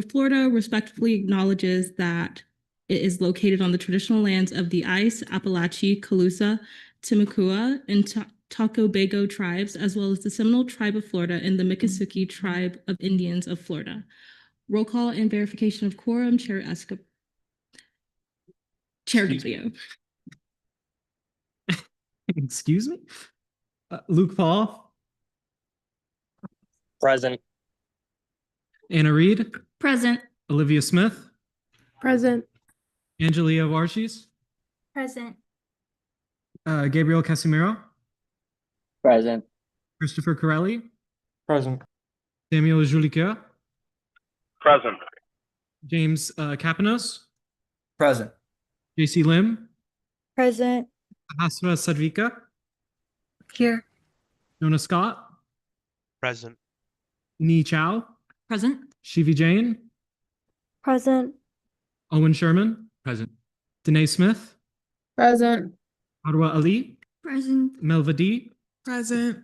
Florida respectfully acknowledges that it is located on the traditional lands of the Ice, Appalachee, Calusa, Timucua, and Tacobago tribes, as well as the Seminole Tribe of Florida and the Miccosukee Tribe of Indians of Florida. Roll call and verification of quorum, Chair Guglio. Excuse me? Luke Paul, Present. Anna Reed, Present. Olivia Smith, Present. Angelia Varshis, Present. Gabriel Casimiro, Present. Christopher Corelli, Present. Samuel Juliqueur, Present. James Kapanos, Present. JC Lim, Present. Hasra Sadvika, Here. Nona Scott, Present. Ni Chow, Present. Shivi Jain, Present. Owen Sherman, present. Danae Smith, Present. Arwa Ali, Present. Melva D, Present.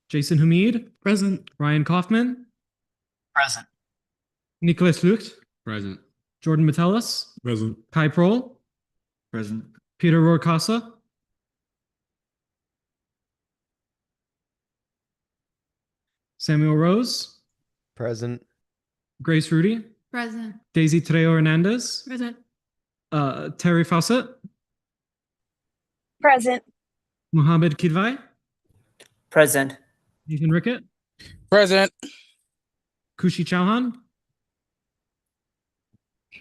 Jason Hamid, present. Ryan Kaufman, Present. Nicholas Lucht, present. Jordan Metellus, present. Kai Prohl, Present. Peter Rorkasa, Samuel Rose, Present. Grace Rudy, Present. Daisy Trejo Hernandez, Present. Terry Fawcett, Present. Mohammed Kidvai, Present. Nathan Rickett, Present. Kushi Chauhan,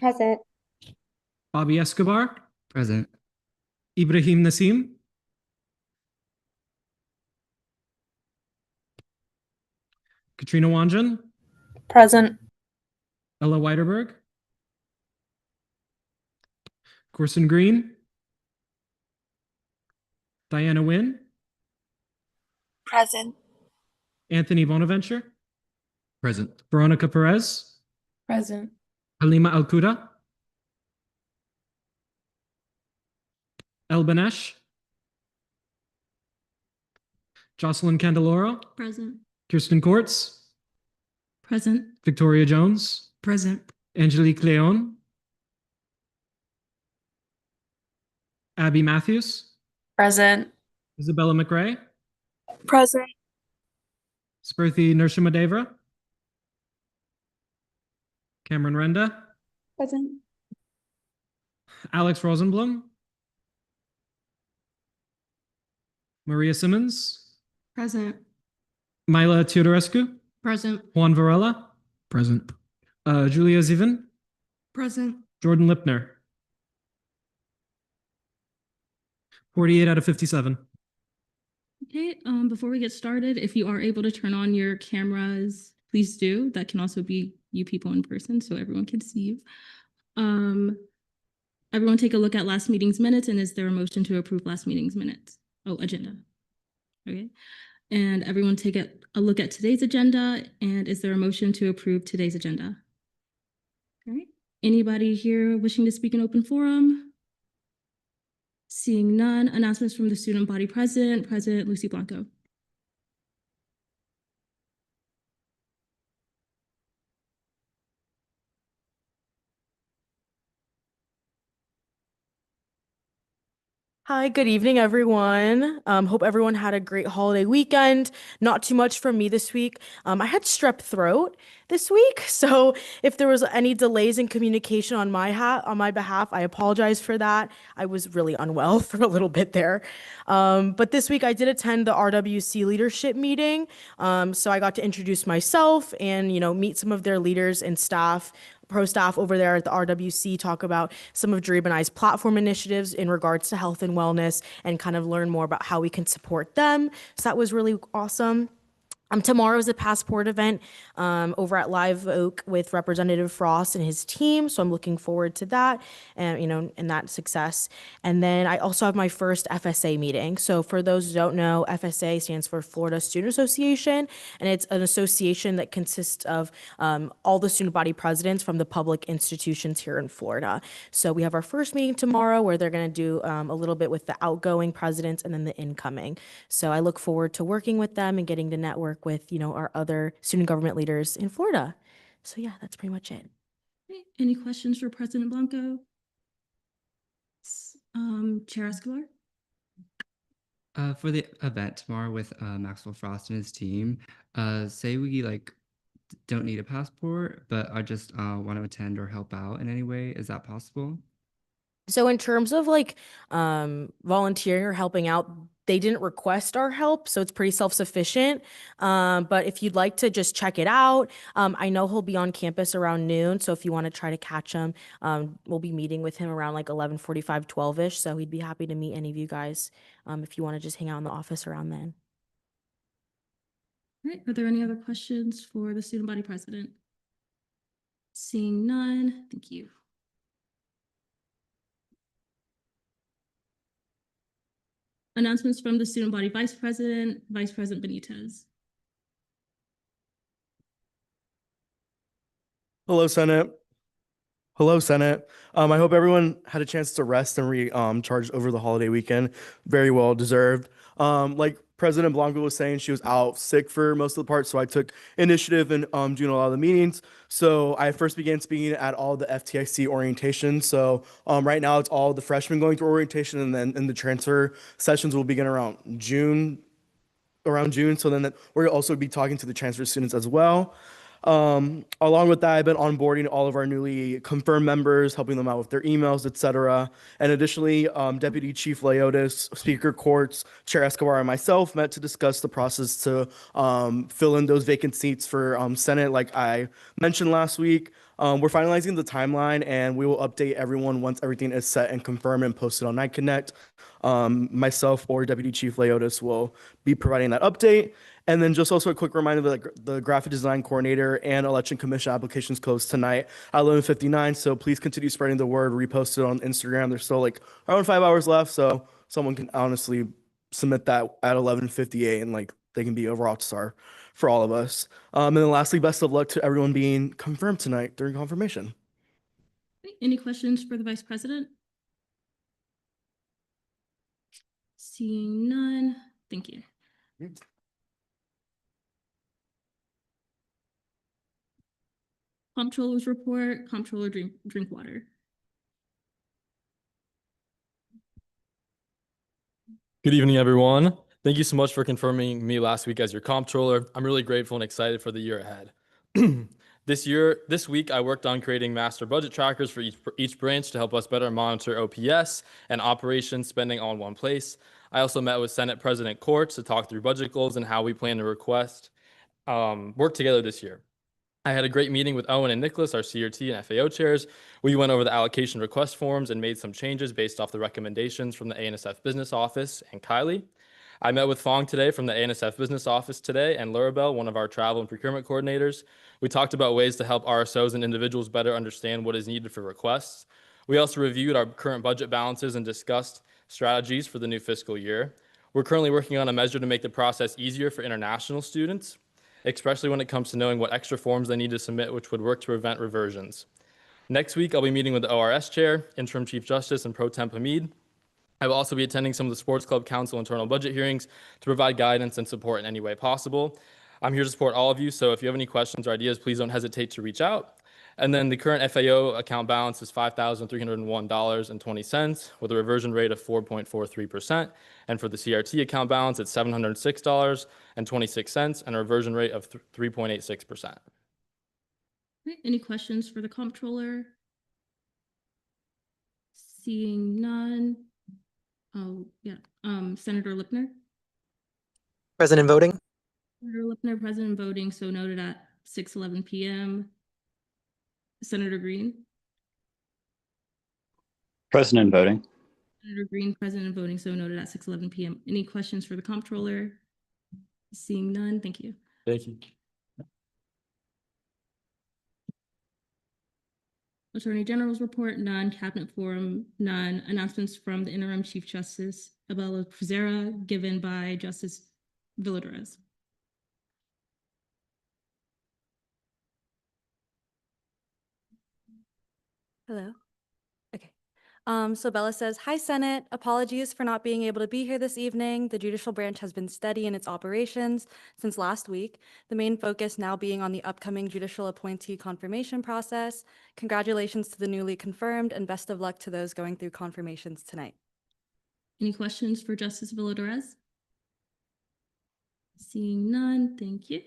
Present. Bobby Escobar, present. Ibrahim Nasim, Katrina Wanjan, Present. Ella Weiderberg, Corson Green, Diana Wynn, Present. Anthony Bonaventure, present. Veronica Perez, Present. Halima Al-Quda, El Banesh, Jocelyn Candeloro, Present. Kirsten Courts, Present. Victoria Jones, Present. Angelique Leon, Abby Matthews, Present. Isabella McRae, Present. Spurthi Nursimadevra, Cameron Renda, Present. Alex Rosenblum, Maria Simmons, Present. Mila Teodorescu, Present. Juan Varela, present. Julia Zivan, Present. Jordan Lipner. 48 out of 57. Okay, before we get started, if you are able to turn on your cameras, please do. That can also be you people in person, so everyone can see you. Everyone take a look at last meeting's minutes, and is there a motion to approve last meeting's minutes? Oh, agenda. Okay. And everyone take a look at today's agenda, and is there a motion to approve today's agenda? All right. Anybody here wishing to speak in open forum? Seeing none, announcements from the student body president, President Lucy Blanco. Hi, good evening, everyone. Hope everyone had a great holiday weekend. Not too much from me this week. I had strep throat this week, so if there was any delays in communication on my behalf, I apologize for that. I was really unwell for a little bit there. But this week I did attend the RWC leadership meeting. So I got to introduce myself and, meet some of their leaders and pro staff over there at the RWC, talk about some of Dream and I's platform initiatives in regards to health and wellness and kind of learn more about how we can support them. So that was really awesome. Tomorrow is a passport event over at Live Oak with Representative Frost and his team. So I'm looking forward to that and, and that success. And then I also have my first FSA meeting. So for those who don't know, FSA stands for Florida Student Association, and it's an association that consists of all the student body presidents from the public institutions here in Florida. So we have our first meeting tomorrow where they're going to do a little bit with the outgoing presidents and then the incoming. So I look forward to working with them and getting to network with, our other student government leaders in Florida. So yeah, that's pretty much it. Okay, any questions for President Blanco? Chair Escobar? For the event tomorrow with Maxwell Frost and his team, say we like don't need a passport, but I just want to attend or help out in any way. Is that possible? So in terms of like volunteering or helping out, they didn't request our help, so it's pretty self-sufficient. But if you'd like to just check it out, I know he'll be on campus around noon. So if you want to try to catch him, we'll be meeting with him around like 11:45, 12-ish. So he'd be happy to meet any of you guys if you want to just hang out in the office around then. All right, are there any other questions for the student body president? Seeing none, thank you. Announcements from the student body vice president, Vice President Benitez. Hello, Senate. Hello, Senate. I hope everyone had a chance to rest and recharge over the holiday weekend. Very well deserved. Like President Blanco was saying, she was out sick for most of the part, so I took initiative in doing a lot of the meetings. So I first began speaking at all the FTIC orientations. So right now it's all the freshmen going through orientation, and then the transfer sessions will begin around June. So then we'll also be talking to the transfer students as well. Along with that, I've been onboarding all of our newly confirmed members, helping them out with their emails, etc. And additionally, Deputy Chief Leotis, Speaker Courts, Chair Escobar, and myself met to discuss the process to fill in those vacant seats for Senate, like I mentioned last week. We're finalizing the timeline, and we will update everyone once everything is set and confirmed and posted on NightConnect. Myself or Deputy Chief Leotis will be providing that update. And then just also a quick reminder that the graphic design coordinator and election commission applications close tonight at 11:59. So please continue spreading the word, repost it on Instagram. There's still like around 5 hours left. So someone can honestly submit that at 11:58 and like they can be a rock star for all of us. And then lastly, best of luck to everyone being confirmed tonight during confirmation. Any questions for the vice president? Seeing none, thank you. Comptroller's report, Comptroller Drinkwater. Good evening, everyone. Thank you so much for confirming me last week as your comptroller. I'm really grateful and excited for the year ahead. This week, I worked on creating master budget trackers for each branch to help us better monitor OPS and operations spending all in one place. I also met with Senate President Courts to talk through budget goals and how we plan to work together this year. I had a great meeting with Owen and Nicholas, our CRT and FAO chairs. We went over the allocation request forms and made some changes based off the recommendations from the ANSF Business Office and Kylie. I met with Fong today from the ANSF Business Office today and Lurabelle, one of our travel and procurement coordinators. We talked about ways to help RSOs and individuals better understand what is needed for requests. We also reviewed our current budget balances and discussed strategies for the new fiscal year. We're currently working on a measure to make the process easier for international students, especially when it comes to knowing what extra forms they need to submit, which would work to prevent reversions. Next week, I'll be meeting with the ORS Chair, Interim Chief Justice, and Pro Temp Hamid. I will also be attending some of the Sports Club Council internal budget hearings to provide guidance and support in any way possible. I'm here to support all of you, so if you have any questions or ideas, please don't hesitate to reach out. And then the current FAO account balance is $5,301.20 with a reversion rate of 4.43%. And for the CRT account balance, it's $706.26 and a reversion rate of 3.86%. Any questions for the comptroller? Seeing none. Oh, yeah. Senator Lipner. Present and voting. Senator Lipner, present and voting, so noted at 6:11 p.m. Senator Green. Present and voting. Senator Green, present and voting, so noted at 6:11 p.m. Any questions for the comptroller? Seeing none, thank you. Thank you. Attorney General's report, none. Cabinet forum, none. Announcements from the interim Chief Justice Abella Frizera, given by Justice Villadrez. Hello. Okay. So Bella says, "Hi, Senate. Apologies for not being able to be here this evening. The judicial branch has been steady in its operations since last week, the main focus now being on the upcoming judicial appointee confirmation process. Congratulations to the newly confirmed and best of luck to those going through confirmations tonight." Any questions for Justice Villa-Torres? Seeing none, thank you.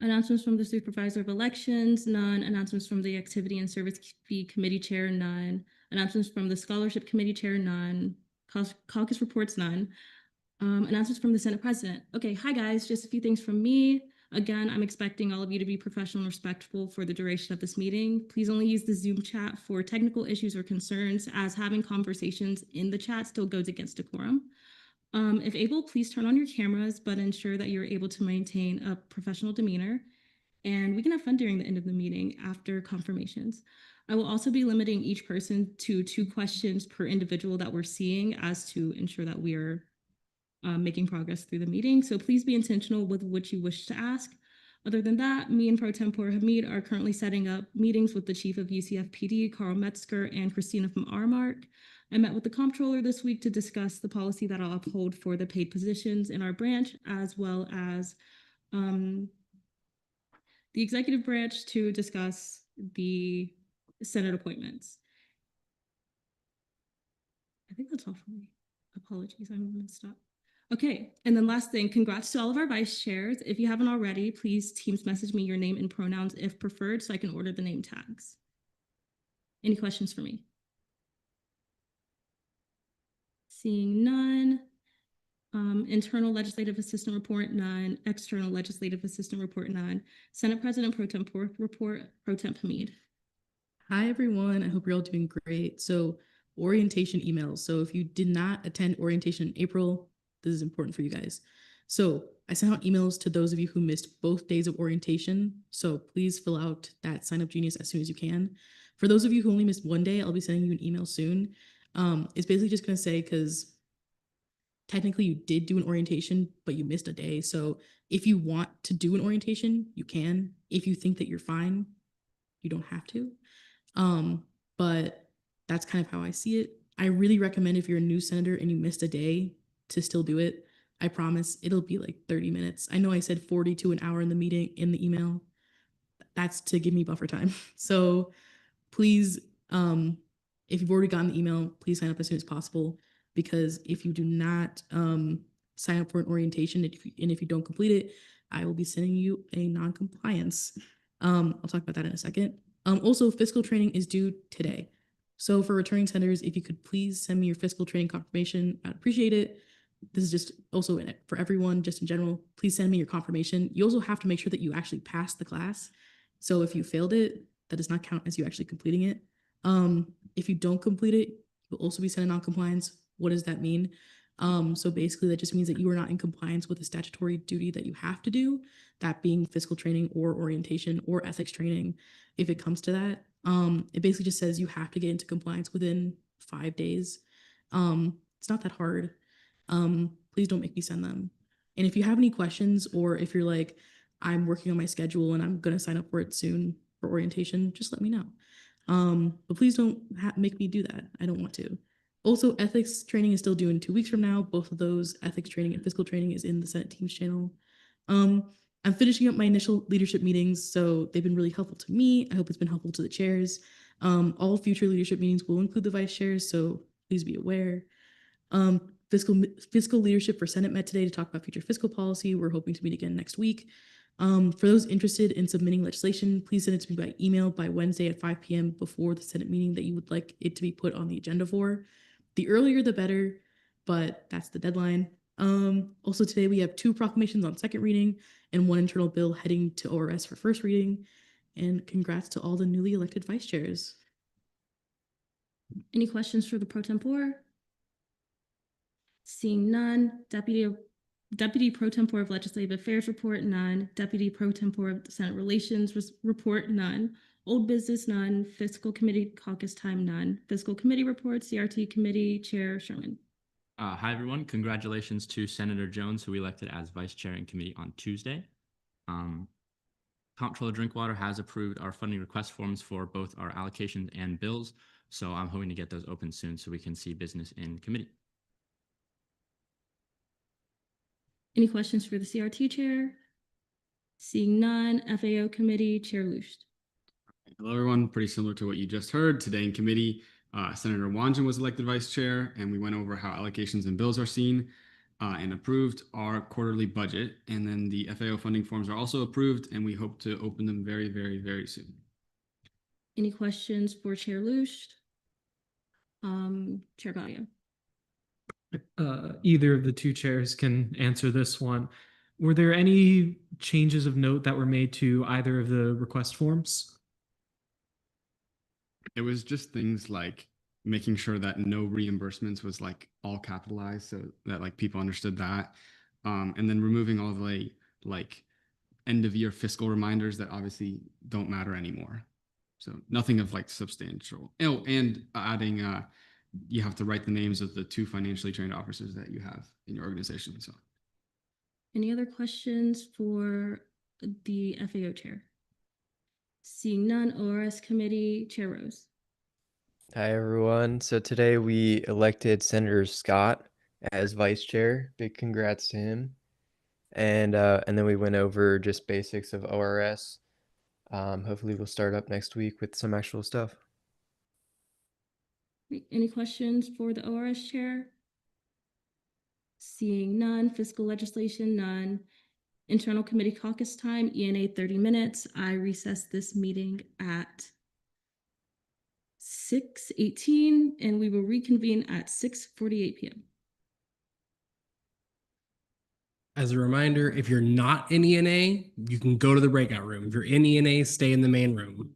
Announcements from the Supervisor of Elections, none. Announcements from the Activity and Service Fee Committee Chair, none. Announcements from the Scholarship Committee Chair, none. Caucus reports, none. Announcements from the Senate President. Okay, hi guys, just a few things from me. Again, I'm expecting all of you to be professional and respectful for the duration of this meeting. Please only use the Zoom chat for technical issues or concerns, as having conversations in the chat still goes against decorum. If able, please turn on your cameras, but ensure that you're able to maintain a professional demeanor. And we can have fun during the end of the meeting after confirmations. I will also be limiting each person to 2 questions per individual that we're seeing, as to ensure that we are making progress through the meeting. So please be intentional with what you wish to ask. Other than that, me and Pro Tempore Hamid are currently setting up meetings with the Chief of UCF-PD, Carl Metzger, and Christina from RMARC. I met with the comptroller this week to discuss the policy that I'll uphold for the paid positions in our branch, as well as the executive branch to discuss the Senate appointments. I think that's all for me. Apologies, I'm gonna stop. Okay, and then last thing, congrats to all of our vice chairs. If you haven't already, please Teams message me your name and pronouns if preferred, so I can order the name tags. Any questions for me? Seeing none. Internal legislative assistant report, none. External legislative assistant report, none. Senate President Pro Tempore report, Pro Temp Hamid. Hi, everyone. I hope you're all doing great. So orientation emails. So if you did not attend orientation in April, this is important for you guys. So I sent out emails to those of you who missed both days of orientation. So please fill out that Sign Up Genius as soon as you can. For those of you who only missed one day, I'll be sending you an email soon. It's basically just going to say, because technically you did do an orientation, but you missed a day. So if you want to do an orientation, you can. If you think that you're fine, you don't have to. But that's kind of how I see it. I really recommend, if you're a new senator and you missed a day, to still do it. I promise it'll be like 30 minutes. I know I said 40 to an hour in the meeting, in the email. That's to give me buffer time. So please, if you've already gotten the email, please sign up as soon as possible, because if you do not sign up for an orientation, and if you don't complete it, I will be sending you a non-compliance. I'll talk about that in a second. Also, fiscal training is due today. So for returning senators, if you could please send me your fiscal training confirmation, I'd appreciate it. This is just also for everyone, just in general, please send me your confirmation. You also have to make sure that you actually passed the class. So if you failed it, that does not count as you actually completing it. If you don't complete it, you'll also be sent a non-compliance. What does that mean? So basically that just means that you are not in compliance with the statutory duty that you have to do, that being fiscal training or orientation or ethics training. If it comes to that, it basically just says you have to get into compliance within 5 days. It's not that hard. Please don't make me send them. And if you have any questions, or if you're like, I'm working on my schedule and I'm going to sign up for it soon for orientation, just let me know. But please don't make me do that. I don't want to. Also, ethics training is still due in 2 weeks from now. Both of those, ethics training and fiscal training, is in the Senate Teams channel. I'm finishing up my initial leadership meetings, so they've been really helpful to me. I hope it's been helpful to the chairs. All future leadership meetings will include the vice chairs, so please be aware. Fiscal leadership for Senate met today to talk about future fiscal policy. We're hoping to meet again next week. For those interested in submitting legislation, please send it to me by email by Wednesday at 5 p.m. before the Senate meeting that you would like it to be put on the agenda for. The earlier, the better, but that's the deadline. Also today we have 2 proclamations on second reading and 1 internal bill heading to ORS for first reading. And congrats to all the newly elected vice chairs. Any questions for the Pro Tempore? Seeing none. Deputy Pro Tempore of Legislative Affairs report, none. Deputy Pro Tempore of Senate Relations report, none. Old business, none. Fiscal Committee caucus time, none. Fiscal Committee report, CRT Committee Chair Sherman. Hi, everyone. Congratulations to Senator Jones, who we elected as Vice Chair in committee on Tuesday. Comptroller Drinkwater has approved our funding request forms for both our allocations and bills. So I'm hoping to get those open soon so we can see business in committee. Any questions for the CRT chair? Seeing none, FAO committee, Chair Lucht. Hello, everyone. Pretty similar to what you just heard. Today in committee, Senator Wanjan was elected vice chair, and we went over how allocations and bills are seen and approved our quarterly budget. And then the FAO funding forms are also approved, and we hope to open them very, very, very soon. Any questions for Chair Lucht? Chair Gaudio. Either of the two chairs can answer this one. Were there any changes of note that were made to either of the request forms? It was just things like making sure that no reimbursements was like all capitalized so that like people understood that. And then removing all the like end of year fiscal reminders that obviously don't matter anymore. So nothing of like substantial. Oh, and adding you have to write the names of the 2 financially trained officers that you have in your organization. So Any other questions for the FAO chair? Seeing none, ORS committee, Chair Rose. Hi, everyone. So today we elected Senator Scott as vice chair. Big congrats to him. And then we went over just basics of ORS. Hopefully we'll start up next week with some actual stuff. Any questions for the ORS chair? Seeing none, fiscal legislation, none. Internal committee caucus time, ENA 30 minutes. I recess this meeting at 6:18 and we will reconvene at 6:48 p.m. As a reminder, if you're not in ENA, you can go to the breakout room. If you're in ENA, stay in the main room.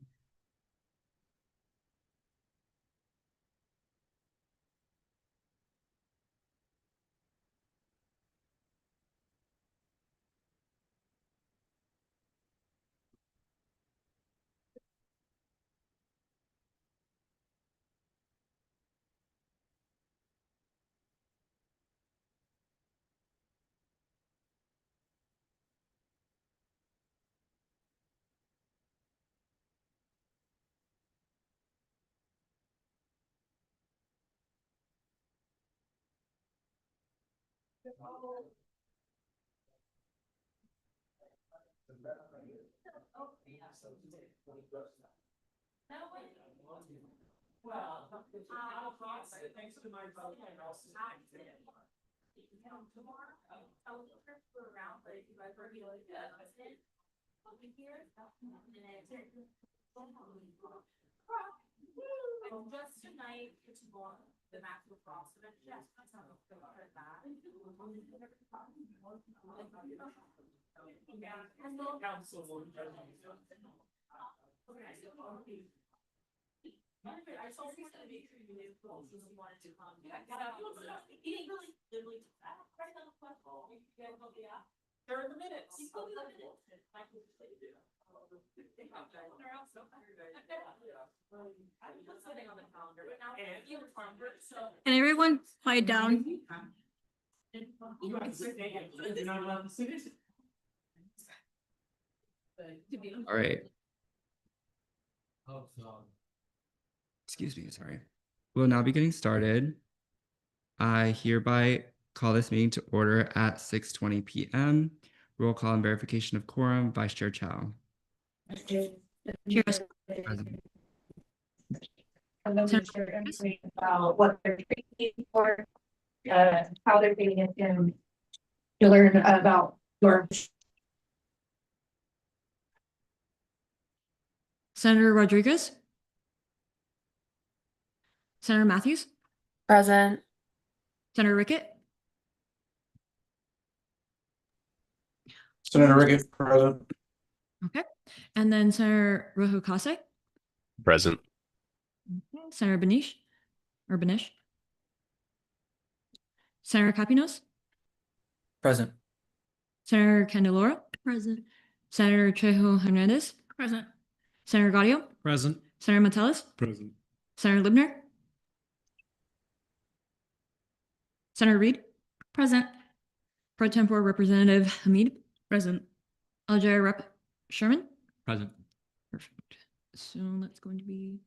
Just tonight, it's one, the Maxwell Frost event, yes, that's not the that. I told you to make sure you knew you wanted to come. He didn't really, right on the platform. Yeah. They're in the minutes. You put the minutes. Can everyone quiet down? All right. Excuse me, sorry. We'll now be getting started. I hereby call this meeting to order at 6:20 p.m. Roll call and verification of quorum, Vice Chair Chow. Cheers. Present. About what they're training for, how they're getting it in. To learn about your. Senator Rodriguez? Senator Matthews? Present. Senator Rickett? Senator Rickett, present. Okay. And then Senator Rojo Kase? Present. Okay. Senator Benish? Or Benish? Senator Capinos? Present. Senator Candelora? Present. Senator Trejo Hernandez? Present. Senator Gaudio? Present. Senator Metellus? Present. Senator Libner? Senator Reed? Present. Pro Tempore Representative Hamid? Present. Aljair Rep. Sherman? Present. Perfect. So that's going to be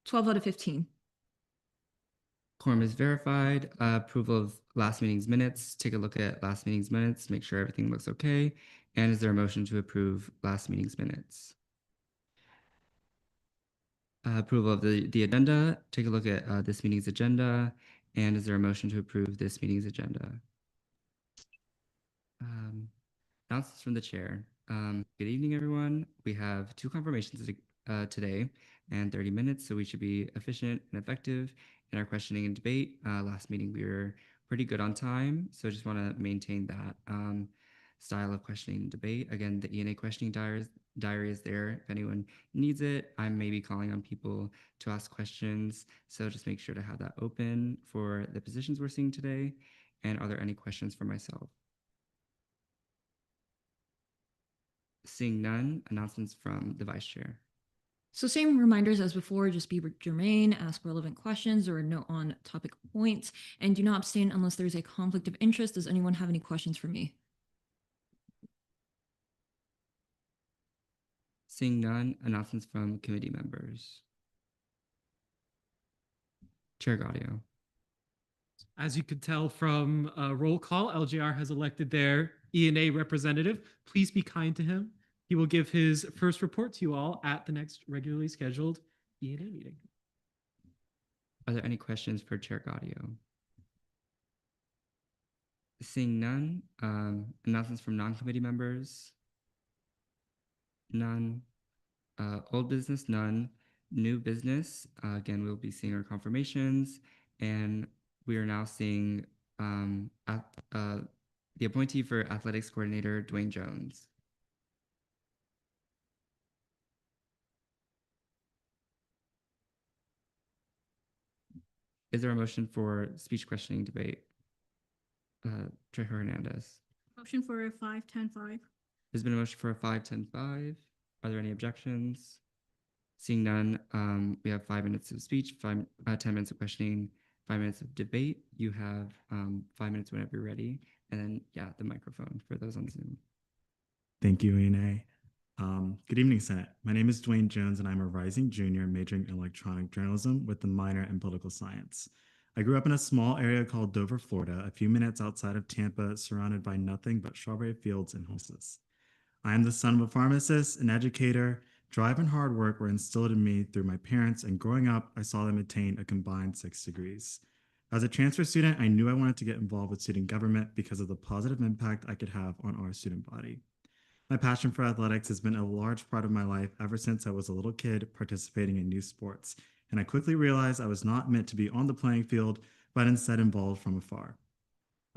12 out of 15. Quorum is verified. Approval of last meeting's minutes. Take a look at last meeting's minutes, make sure everything looks okay. And is there a motion to approve last meeting's minutes? Approval of the agenda. Take a look at this meeting's agenda. And is there a motion to approve this meeting's agenda? Announcements from the chair. Good evening, everyone. We have 2 confirmations today and 30 minutes, so we should be efficient and effective in our questioning and debate. Last meeting, we were pretty good on time, so I just want to maintain that style of questioning and debate. Again, the ENA questioning diary is there if anyone needs it. I may be calling on people to ask questions, so just make sure to have that open for the positions we're seeing today. And are there any questions for myself? Seeing none, announcements from the vice chair. So same reminders as before, just be germane, ask relevant questions or note on topic points, and do not abstain unless there's a conflict of interest. Does anyone have any questions for me? Seeing none, announcements from committee members. Chair Gaudio. As you could tell from roll call, LJR has elected their ENA representative. Please be kind to him. He will give his first report to you all at the next regularly scheduled ENA meeting. Are there any questions for Chair Gaudio? Seeing none, announcements from non-committee members. None. Old business, none. New business, again, we'll be seeing our confirmations, and we are now seeing the appointee for athletics coordinator, Dwayne Jones. Is there a motion for speech questioning debate? Trejo Hernandez. Motion for a 5-10-5. There's been a motion for a 5-10-5. Are there any objections? Seeing none, we have 5 minutes of speech, 10 minutes of questioning, 5 minutes of debate. You have 5 minutes whenever you're ready. And then, yeah, the microphone for those on Zoom. Thank you, ENA. Good evening, Senate. My name is Dwayne Jones, and I'm a rising junior majoring in electronic journalism with a minor in political science. I grew up in a small area called Dover, Florida, a few minutes outside of Tampa, surrounded by nothing but strawberry fields and horses. I am the son of a pharmacist, an educator. Drive and hard work were instilled in me through my parents, and growing up, I saw them attain a combined 6 degrees. As a transfer student, I knew I wanted to get involved with student government because of the positive impact I could have on our student body. My passion for athletics has been a large part of my life ever since I was a little kid participating in youth sports, and I quickly realized I was not meant to be on the playing field, but instead involved from afar.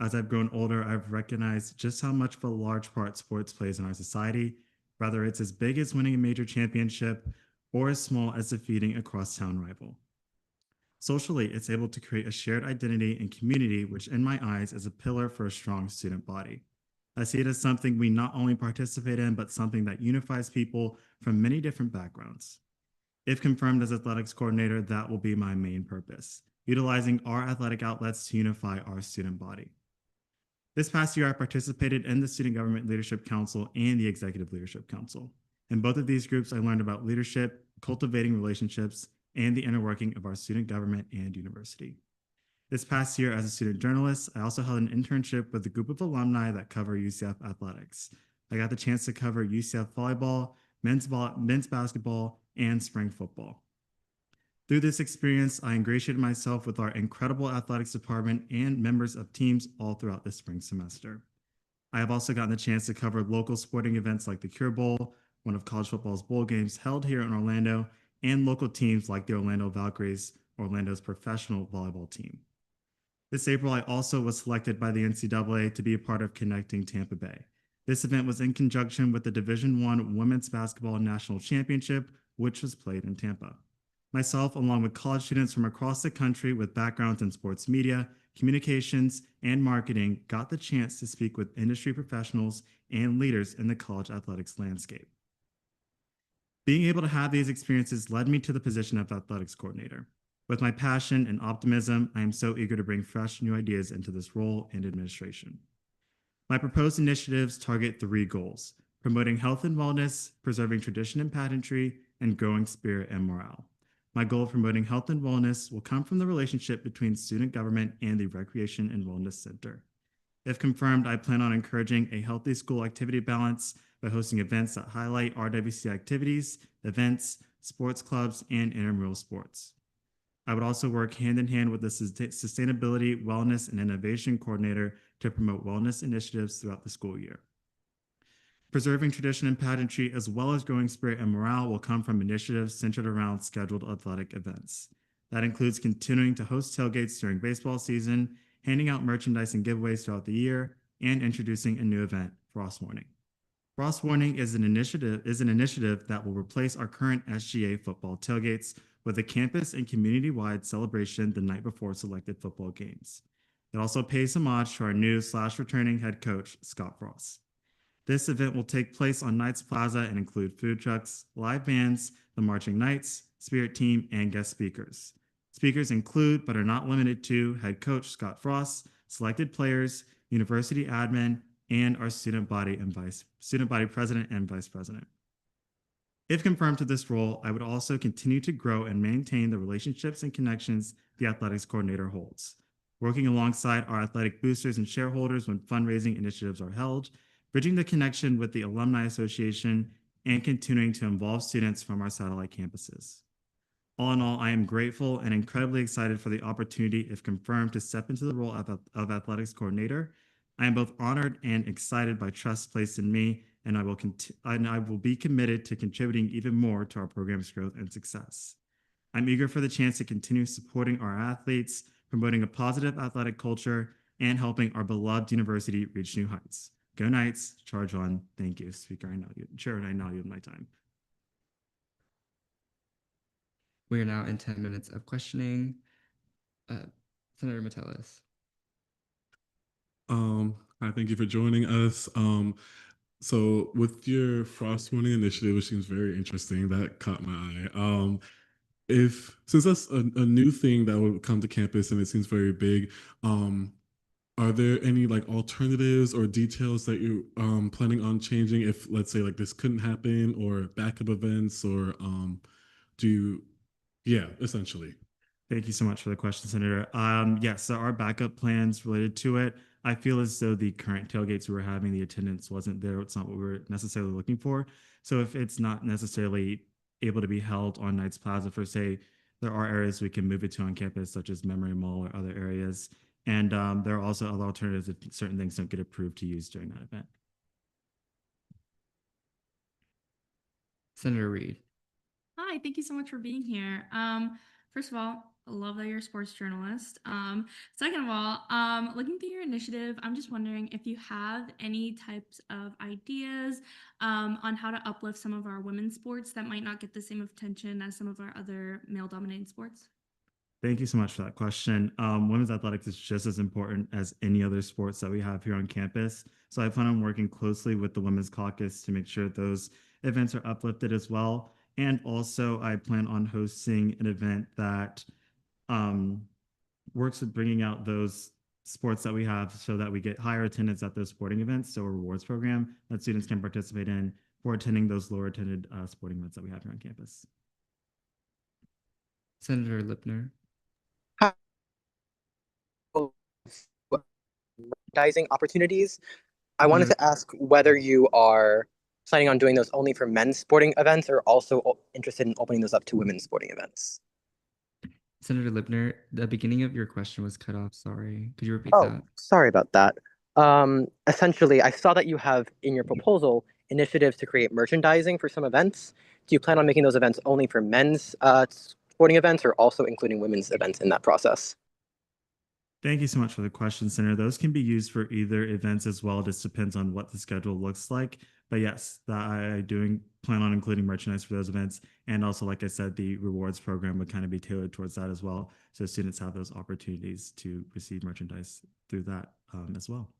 As I've grown older, I've recognized just how much of a large part sports plays in our society, whether it's as big as winning a major championship or as small as defeating a crosstown rival. Socially, it's able to create a shared identity and community, which in my eyes is a pillar for a strong student body. I see it as something we not only participate in, but something that unifies people from many different backgrounds. If confirmed as athletics coordinator, that will be my main purpose, utilizing our athletic outlets to unify our student body. This past year, I participated in the Student Government Leadership Council and the Executive Leadership Council. In both of these groups, I learned about leadership, cultivating relationships, and the inner working of our student government and university. This past year, as a student journalist, I also held an internship with a group of alumni that cover UCF athletics. I got the chance to cover UCF volleyball, men's basketball, and spring football. Through this experience, I ingratiated myself with our incredible athletics department and members of teams all throughout the spring semester. I have also gotten the chance to cover local sporting events like the Cure Bowl, one of college football's bowl games held here in Orlando, and local teams like the Orlando Valkyries, Orlando's professional volleyball team. This April, I also was selected by the NCAA to be a part of Connecting Tampa Bay. This event was in conjunction with the Division I Women's Basketball National Championship, which was played in Tampa. Myself, along with college students from across the country with backgrounds in sports media, communications, and marketing, got the chance to speak with industry professionals and leaders in the college athletics landscape. Being able to have these experiences led me to the position of athletics coordinator. With my passion and optimism, I am so eager to bring fresh new ideas into this role and administration. My proposed initiatives target 3 goals. promoting health and wellness, preserving tradition and pageantry, and growing spirit and morale. My goal of promoting health and wellness will come from the relationship between student government and the Recreation and Wellness Center. If confirmed, I plan on encouraging a healthy school activity balance by hosting events that highlight RWC activities, events, sports clubs, and intramural sports. I would also work hand in hand with the Sustainability, Wellness, and Innovation Coordinator to promote wellness initiatives throughout the school year. Preserving tradition and pageantry, as well as growing spirit and morale, will come from initiatives centered around scheduled athletic events. That includes continuing to host tailgates during baseball season, handing out merchandise and giveaways throughout the year, and introducing a new event, Frost Warning. Frost Warning is an initiative that will replace our current SGA football tailgates with a campus and community-wide celebration the night before selected football games. It also pays homage to our new / returning head coach, Scott Frost. This event will take place on Knights Plaza and include food trucks, live bands, the Marching Knights, Spirit Team, and guest speakers. Speakers include, but are not limited to, head coach Scott Frost, selected players, university admin, and our student body president and vice president. If confirmed to this role, I would also continue to grow and maintain the relationships and connections the athletics coordinator holds, working alongside our athletic boosters and shareholders when fundraising initiatives are held, bridging the connection with the Alumni Association, and continuing to involve students from our satellite campuses. All in all, I am grateful and incredibly excited for the opportunity, if confirmed, to step into the role of athletics coordinator. I am both honored and excited by trust placed in me, and I will be committed to contributing even more to our program's growth and success. I'm eager for the chance to continue supporting our athletes, promoting a positive athletic culture, and helping our beloved university reach new heights. Go Knights, charge on. Thank you, Speaker. Chair, and I now yield my time. We are now in 10 minutes of questioning. Senator Metellus. Hi, thank you for joining us. So with your Frost Warning initiative, which seems very interesting, that caught my eye. Since that's a new thing that will come to campus and it seems very big, are there any like alternatives or details that you're planning on changing if, let's say, like this couldn't happen, or backup events, or essentially. Thank you so much for the question, Senator. Yes, so our backup plans related to it, I feel as though the current tailgates we were having, the attendance wasn't there. It's not what we were necessarily looking for. So if it's not necessarily able to be held on Knights Plaza for, say, there are areas we can move it to on campus, such as Memory Mall or other areas. And there are also other alternatives if certain things don't get approved to use during that event. Senator Reed. Hi, thank you so much for being here. First of all, I love that you're a sports journalist. Second of all, looking through your initiative, I'm just wondering if you have any types of ideas on how to uplift some of our women's sports that might not get the same attention as some of our other male-dominated sports. Thank you so much for that question. Women's athletics is just as important as any other sports that we have here on campus. So I plan on working closely with the Women's Caucus to make sure those events are uplifted as well. And also I plan on hosting an event that works with bringing out those sports that we have so that we get higher attendance at those sporting events. So a rewards program that students can participate in for attending those lower attended sporting events that we have here on campus. Senator Lipner. Merchandising opportunities. I wanted to ask whether you are planning on doing those only for men's sporting events or also interested in opening those up to women's sporting events. Senator Lipner, the beginning of your question was cut off. Sorry. Could you repeat Oh, that? sorry about that. Essentially, I saw that you have in your proposal initiatives to create merchandising for some events. Do you plan on making those events only for men's sporting events or also including women's events in that process? Thank you so much for the question, Senator. Those can be used for either events as well. It just depends on what the schedule looks like. But yes, I do plan on including merchandise for those events. And also, like I said, the rewards program would kind of be tailored towards that as well. So students have those opportunities to receive merchandise through that as well.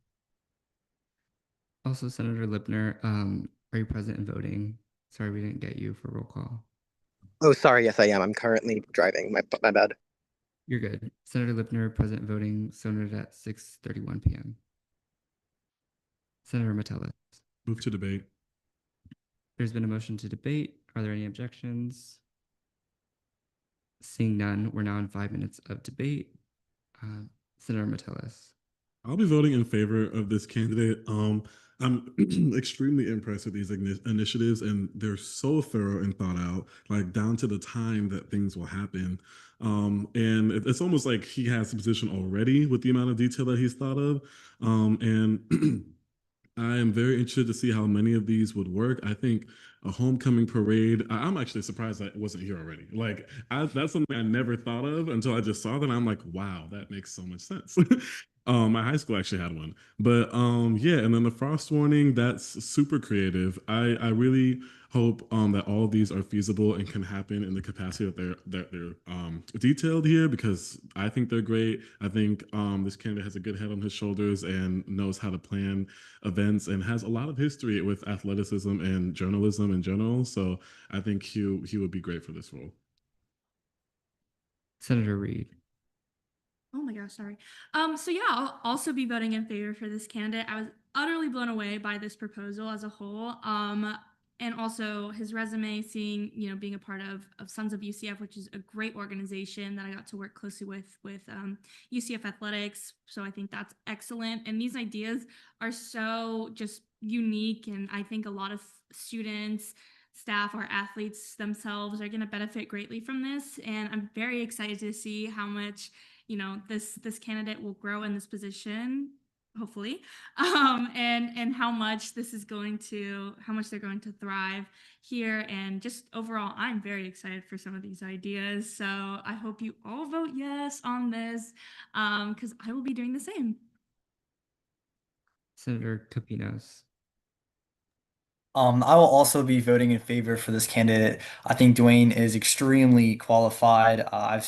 Also, Senator Lipner, are you present and voting? Sorry, we didn't get you for roll call. Oh, sorry. Yes, I am. I'm currently driving. My bad. You're good. Senator Lipner, present voting, so noted at 6:31 p.m. Senator Metellus. Move to debate. There's been a motion to debate. Are there any objections? Seeing none, we're now in 5 minutes of debate. Senator Metellus. I'll be voting in favor of this candidate. I'm extremely impressed with these initiatives, and they're so thorough and thought out, like down to the time that things will happen. And it's almost like he has a position already with the amount of detail that he's thought of. And I am very interested to see how many of these would work. I think a homecoming parade. I'm actually surprised that it wasn't here already. Like that's something I never thought of until I just saw that. I'm like, wow, that makes so much sense. My high school actually had one, but yeah. And then the frost warning. That's super creative. I really hope that all of these are feasible and can happen in the capacity that they're detailed here, because I think they're great. I think this candidate has a good head on his shoulders and knows how to plan events and has a lot of history with athleticism and journalism in general. So I think he would be great for this role. Senator Reed. Oh my gosh, sorry. So yeah, I'll also be voting in favor for this candidate. I was utterly blown away by this proposal as a whole. And also his resume, seeing, being a part of Sons of UCF, which is a great organization that I got to work closely with UCF Athletics. So I think that's excellent. And these ideas are so just unique. And I think a lot of students, staff, or athletes themselves are going to benefit greatly from this. And I'm very excited to see how much this candidate will grow in this position, hopefully, and how much they're going to thrive here. And just overall, I'm very excited for some of these ideas. So I hope you all vote yes on this, because I will be doing the same. Senator Capinos. I will also be voting in favor for this candidate. I think Dwayne is extremely qualified. I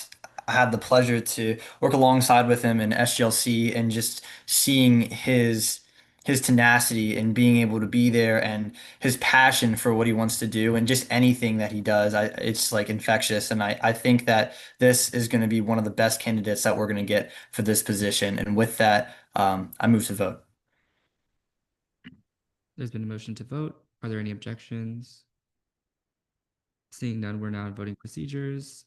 had the pleasure to work alongside with him in SGLC, and just seeing his tenacity and being able to be there, and his passion for what he wants to do, and just anything that he does, it's like infectious. And I think that this is going to be one of the best candidates that we're going to get for this position. And with that, I move to vote. There's been a motion to vote. Are there any objections? Seeing none, we're now in voting procedures.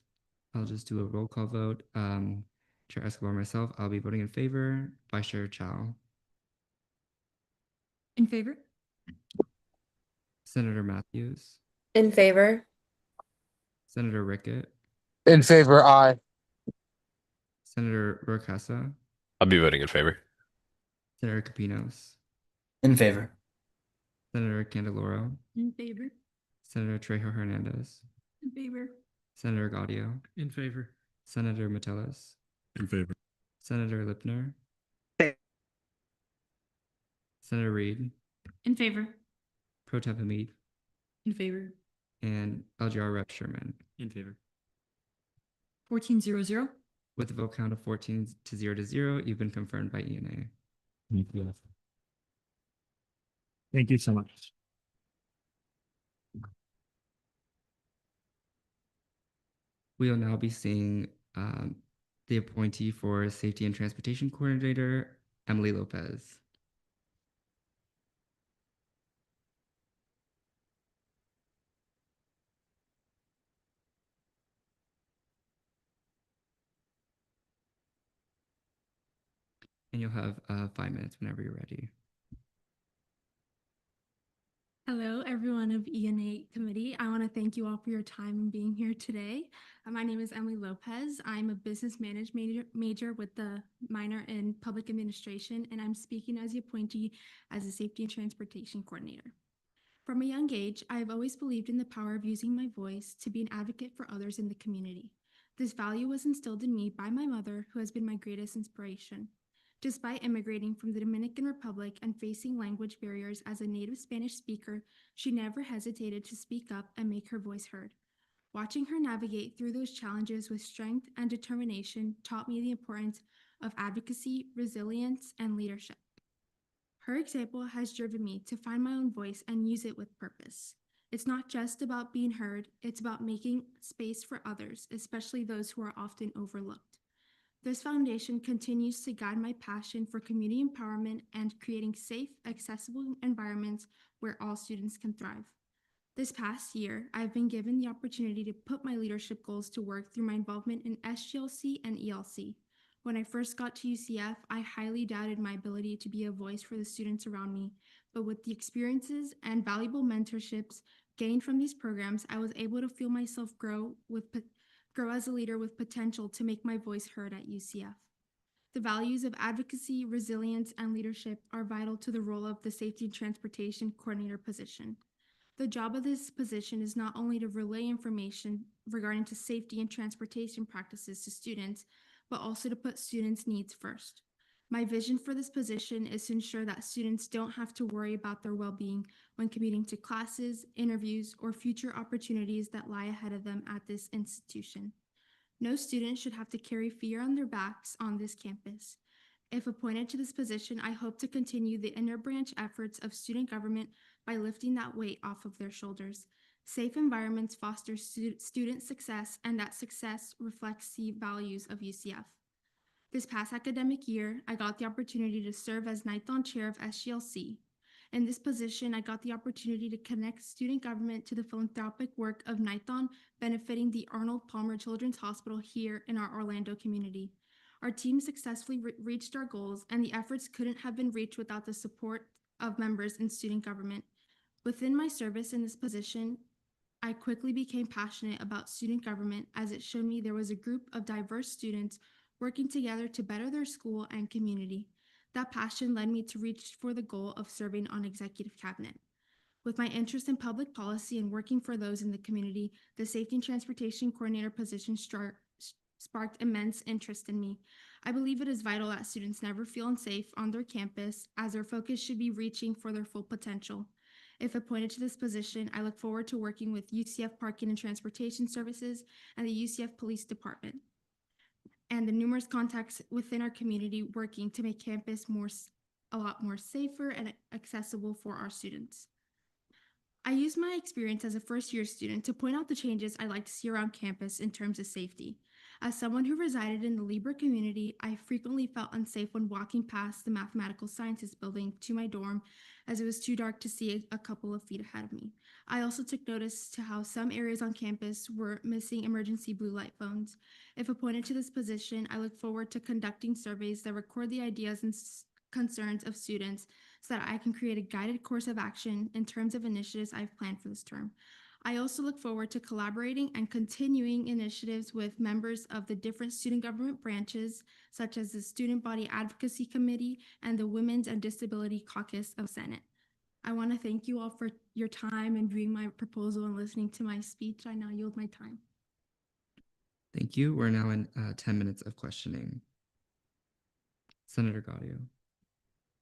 I'll just do a roll call vote. Chair Escobar, myself, I'll be voting in favor. Vice Chair Chow. In favor? Senator Matthews. In favor. Senator Rickett. In favor, aye. Senator Rocasa. I'll be voting in favor. Senator Capinos. In favor. Senator Candeloro. In favor. Senator Trejo Hernandez. In favor. Senator Gaudio. In favor. Senator Metellus. In favor. Senator Lipner. Senator Reed. In favor. Pro Tem Hamid. In favor. And LGR Rep Sherman. In favor. 14-0-0. With a vote count of 14-0, you've been confirmed by ENA. Thank you so much. We will now be seeing the appointee for Safety and Transportation Coordinator, Emily Lopez. And you'll have 5 minutes whenever you're ready. Hello, everyone of ENA Committee. I want to thank you all for your time and being here today. My name is Emily Lopez. I'm a business management major with the minor in public administration, and I'm speaking as the appointee as a safety and transportation coordinator. From a young age, I have always believed in the power of using my voice to be an advocate for others in the community. This value was instilled in me by my mother, who has been my greatest inspiration. Despite immigrating from the Dominican Republic and facing language barriers as a native Spanish speaker, she never hesitated to speak up and make her voice heard. Watching her navigate through those challenges with strength and determination taught me the importance of advocacy, resilience, and leadership. Her example has driven me to find my own voice and use it with purpose. It's not just about being heard, it's about making space for others, especially those who are often overlooked. This foundation continues to guide my passion for community empowerment and creating safe, accessible environments where all students can thrive. This past year, I've been given the opportunity to put my leadership goals to work through my involvement in SGLC and ELC. When I first got to UCF, I highly doubted my ability to be a voice for the students around me, but with the experiences and valuable mentorships gained from these programs, I was able to feel myself grow as a leader with potential to make my voice heard at UCF. The values of advocacy, resilience, and leadership are vital to the role of the Safety and Transportation Coordinator position. The job of this position is not only to relay information regarding to safety and transportation practices to students, but also to put students' needs first. My vision for this position is to ensure that students don't have to worry about their well-being when commuting to classes, interviews, or future opportunities that lie ahead of them at this institution. No student should have to carry fear on their backs on this campus. If appointed to this position, I hope to continue the inter-branch efforts of student government by lifting that weight off of their shoulders. Safe environments foster student success, and that success reflects the values of UCF. This past academic year, I got the opportunity to serve as Nighthon Chair of SGLC. In this position, I got the opportunity to connect student government to the philanthropic work of Nighthon, benefiting the Arnold Palmer Children's Hospital here in our Orlando community. Our team successfully reached our goals, and the efforts couldn't have been reached without the support of members in student government. Within my service in this position, I quickly became passionate about student government, as it showed me there was a group of diverse students working together to better their school and community. That passion led me to reach for the goal of serving on executive cabinet. With my interest in public policy and working for those in the community, the Safety and Transportation Coordinator position sparked immense interest in me. I believe it is vital that students never feel unsafe on their campus, as their focus should be reaching for their full potential. If appointed to this position, I look forward to working with UCF Parking and Transportation Services and the UCF Police Department, and the numerous contacts within our community working to make campus a lot more safer and accessible for our students. I use my experience as a first-year student to point out the changes I like to see around campus in terms of safety. As someone who resided in the Libra community, I frequently felt unsafe when walking past the Mathematical Sciences building to my dorm, as it was too dark to see a couple of feet ahead of me. I also took notice to how some areas on campus were missing emergency blue light phones. If appointed to this position, I look forward to conducting surveys that record the ideas and concerns of students so that I can create a guided course of action in terms of initiatives I've planned for this term. I also look forward to collaborating and continuing initiatives with members of the different student government branches, such as the Student Body Advocacy Committee and the Women's and Disability Caucus of Senate. I want to thank you all for your time and viewing my proposal and listening to my speech. I now yield my time. Thank you. We're now in 10 minutes of questioning. Senator Gaudio.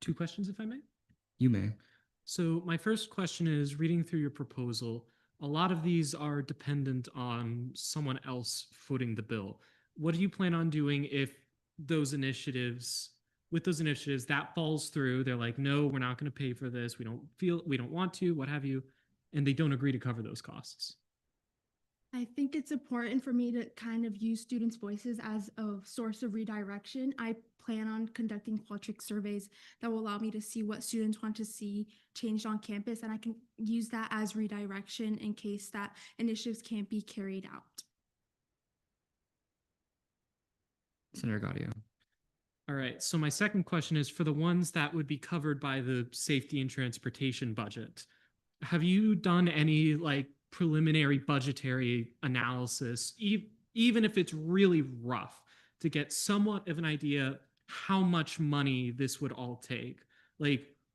2 questions, if I may. You may. So my first question is, reading through your proposal, a lot of these are dependent on someone else footing the bill. What do you plan on doing if with those initiatives, that falls through? They're like, no, we're not going to pay for this. We don't want to, what have you, and they don't agree to cover those costs. I think it's important for me to kind of use students' voices as a source of redirection. I plan on conducting Qualtrics surveys that will allow me to see what students want to see changed on campus, and I can use that as redirection in case that initiatives can't be carried out. Senator Gaudio. All right, so my second question is, for the ones that would be covered by the safety and transportation budget, have you done any preliminary budgetary analysis, even if it's really rough, to get somewhat of an idea how much money this would all take?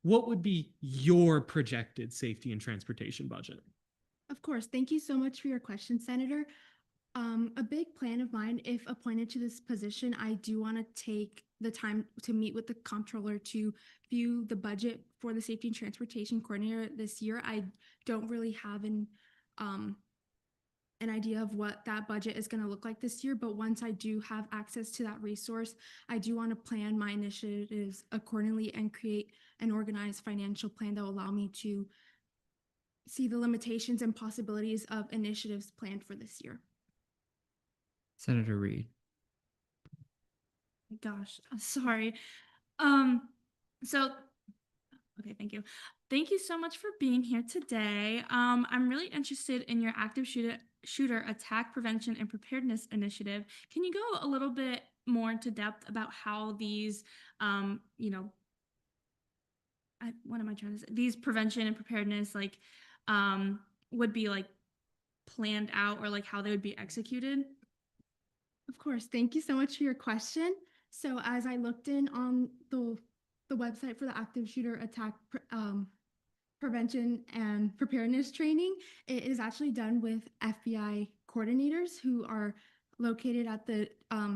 What would be your projected safety and transportation budget? Of course. Thank you so much for your question, Senator. A big plan of mine, if appointed to this position, I do want to take the time to meet with the comptroller to view the budget for the Safety and Transportation Coordinator this year. I don't really have an idea of what that budget is going to look like this year, but once I do have access to that resource, I do want to plan my initiatives accordingly and create an organized financial plan that will allow me to see the limitations and possibilities of initiatives planned for this year. Senator Reed. Gosh, I'm sorry. So Okay, thank you. Thank you so much for being here today. I'm really interested in your active shooter attack prevention and preparedness initiative. Can you go a little bit more into depth about how these, what am I trying to say? These prevention and preparedness would be like planned out, or like how they would be executed? Of course. Thank you so much for your question. So as I looked in on the website for the active shooter attack prevention and preparedness training, it is actually done with FBI coordinators who are located at the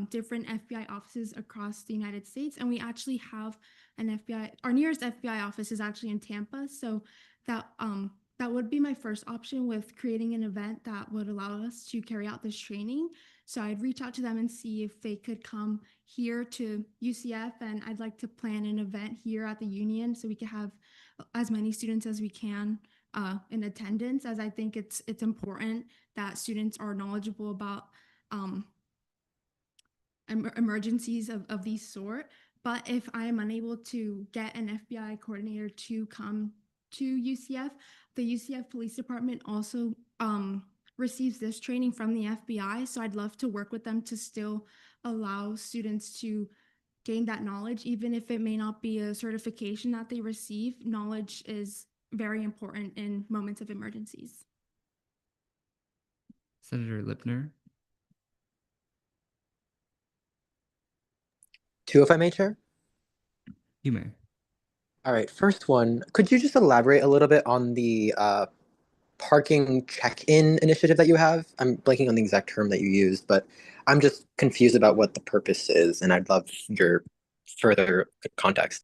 different FBI offices across the United States. And we actually have an FBI, our nearest FBI office is actually in Tampa. So that would be my first option with creating an event that would allow us to carry out this training. So I'd reach out to them and see if they could come here to UCF, and I'd like to plan an event here at the Union so we could have as many students as we can in attendance, as I think it's important that students are knowledgeable about emergencies of these sort. But if I am unable to get an FBI coordinator to come to UCF, the UCF Police Department also receives this training from the FBI. So I'd love to work with them to still allow students to gain that knowledge, even if it may not be a certification that they receive. Knowledge is very important in moments of emergencies. Senator Lipner. Two, if I may, Chair? You may. All right, first one, could you just elaborate a little bit on the parking check-in initiative that you have? I'm blanking on the exact term that you used, but I'm just confused about what the purpose is, and I'd love your further context.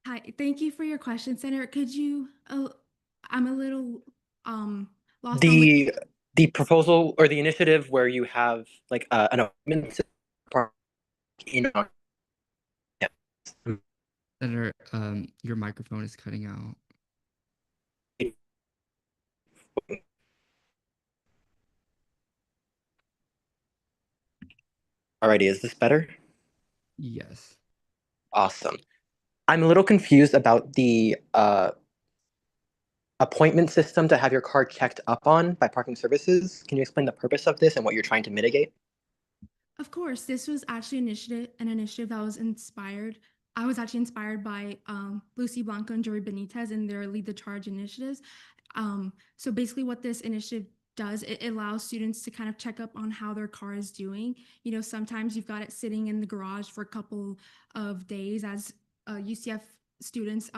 Hi, thank you for your question, Senator. Could you, I'm a little lost on The proposal or the initiative where you have like an amendment to park in Senator, your microphone is cutting out. Alrighty, is this better? Yes. Awesome. I'm a little confused about the appointment system to have your car checked up on by parking services. Can you explain the purpose of this and what you're trying to mitigate? Of course, this was actually an initiative that was inspired. I was actually inspired by Lucy Blanco and Jory Benitez and their Lead the Charge initiatives. So basically what this initiative does, it allows students to kind of check up on how their car is doing. You know, sometimes you've got it sitting in the garage for a couple of days, as UCF students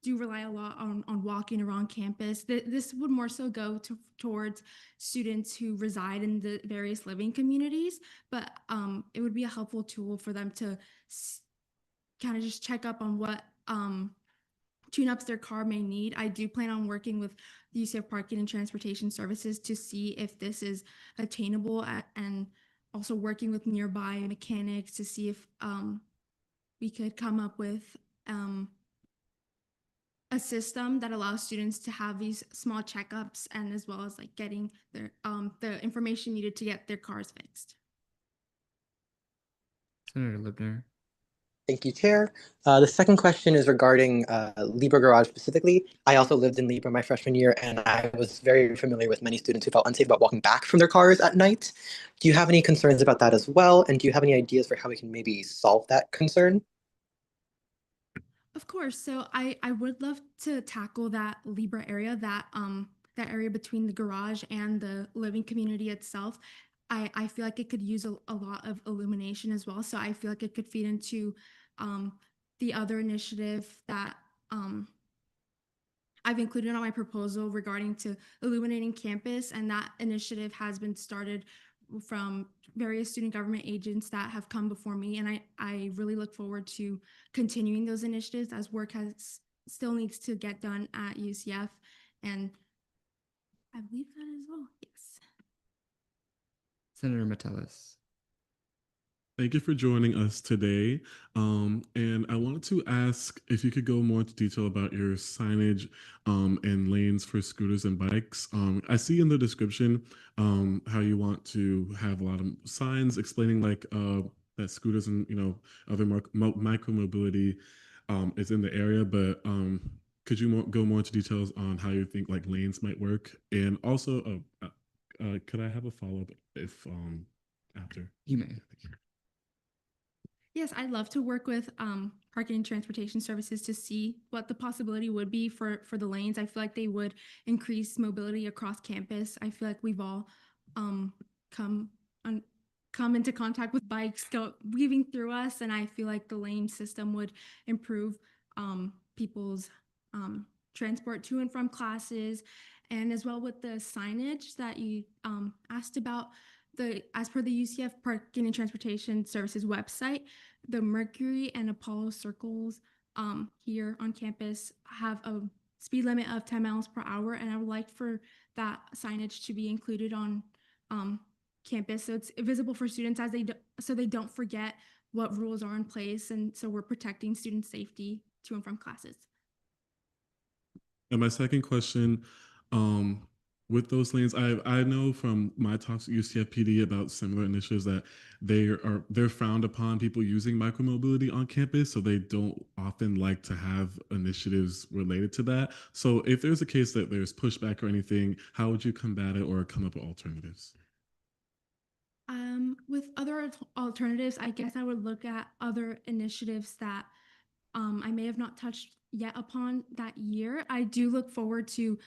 do rely a lot on walking around campus. This would more so go towards students who reside in the various living communities, but it would be a helpful tool for them to kind of just check up on what tune-ups their car may need. I do plan on working with the UCF Parking and Transportation Services to see if this is attainable, and also working with nearby mechanics to see if we could come up with a system that allows students to have these small checkups, and as well as like getting their the information needed to get their cars fixed. Senator Lipner. Thank you, Chair. The second question is regarding Libra Garage specifically. I also lived in Libra my freshman year, and I was very familiar with many students who felt unsafe about walking back from their cars at night. Do you have any concerns about that as well? And do you have any ideas for how we can maybe solve that concern? Of course. So I would love to tackle that Libra area, that area between the garage and the living community itself. I feel like it could use a lot of illumination as well. So I feel like it could feed into the other initiative that I've included on my proposal regarding to illuminating campus. And that initiative has been started from various student government agents that have come before me. And I really look forward to continuing those initiatives, as work still needs to get done at UCF. And I believe that as well. Yes. Senator Metellus. Thank you for joining us today. And I wanted to ask if you could go more into detail about your signage and lanes for scooters and bikes. I see in the description how you want to have a lot of signs explaining like that scooters and other micro mobility is in the area, but could you go more into details on how you think like lanes might work? And also, could I have a follow up if after? You may. Yes, I'd love to work with parking and transportation services to see what the possibility would be for the lanes. I feel like they would increase mobility across campus. I feel like we've all come into contact with bikes weaving through us, and I feel like the lane system would improve people's transport to and from classes, and as well with the signage that you asked about. As per the UCF Parking and Transportation Services website, the Mercury and Apollo circles here on campus have a speed limit of 10 miles per hour, and I would like for that signage to be included on campus so it's visible for students so they don't forget what rules are in place, and so we're protecting student safety to and from classes. And my second question, with those lanes, I know from my talks at UCFPD about similar initiatives that they're frowned upon people using micromobility on campus, so they don't often like to have initiatives related to that. So if there's a case that there's pushback or anything, how would you combat it or come up with alternatives? With other alternatives, I guess I would look at other initiatives that I may have not touched yet upon that year. I do look forward to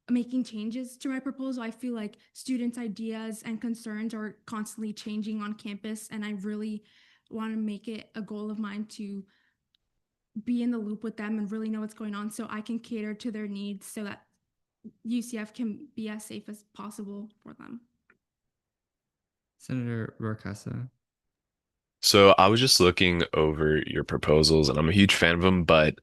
making changes to my proposal. I feel like students' ideas and concerns are constantly changing on campus, and I really want to make it a goal of mine to be in the loop with them and really know what's going on so I can cater to their needs so that UCF can be as safe as possible for them. Senator Rorcasa. So I was just looking over your proposals and I'm a huge fan of them, but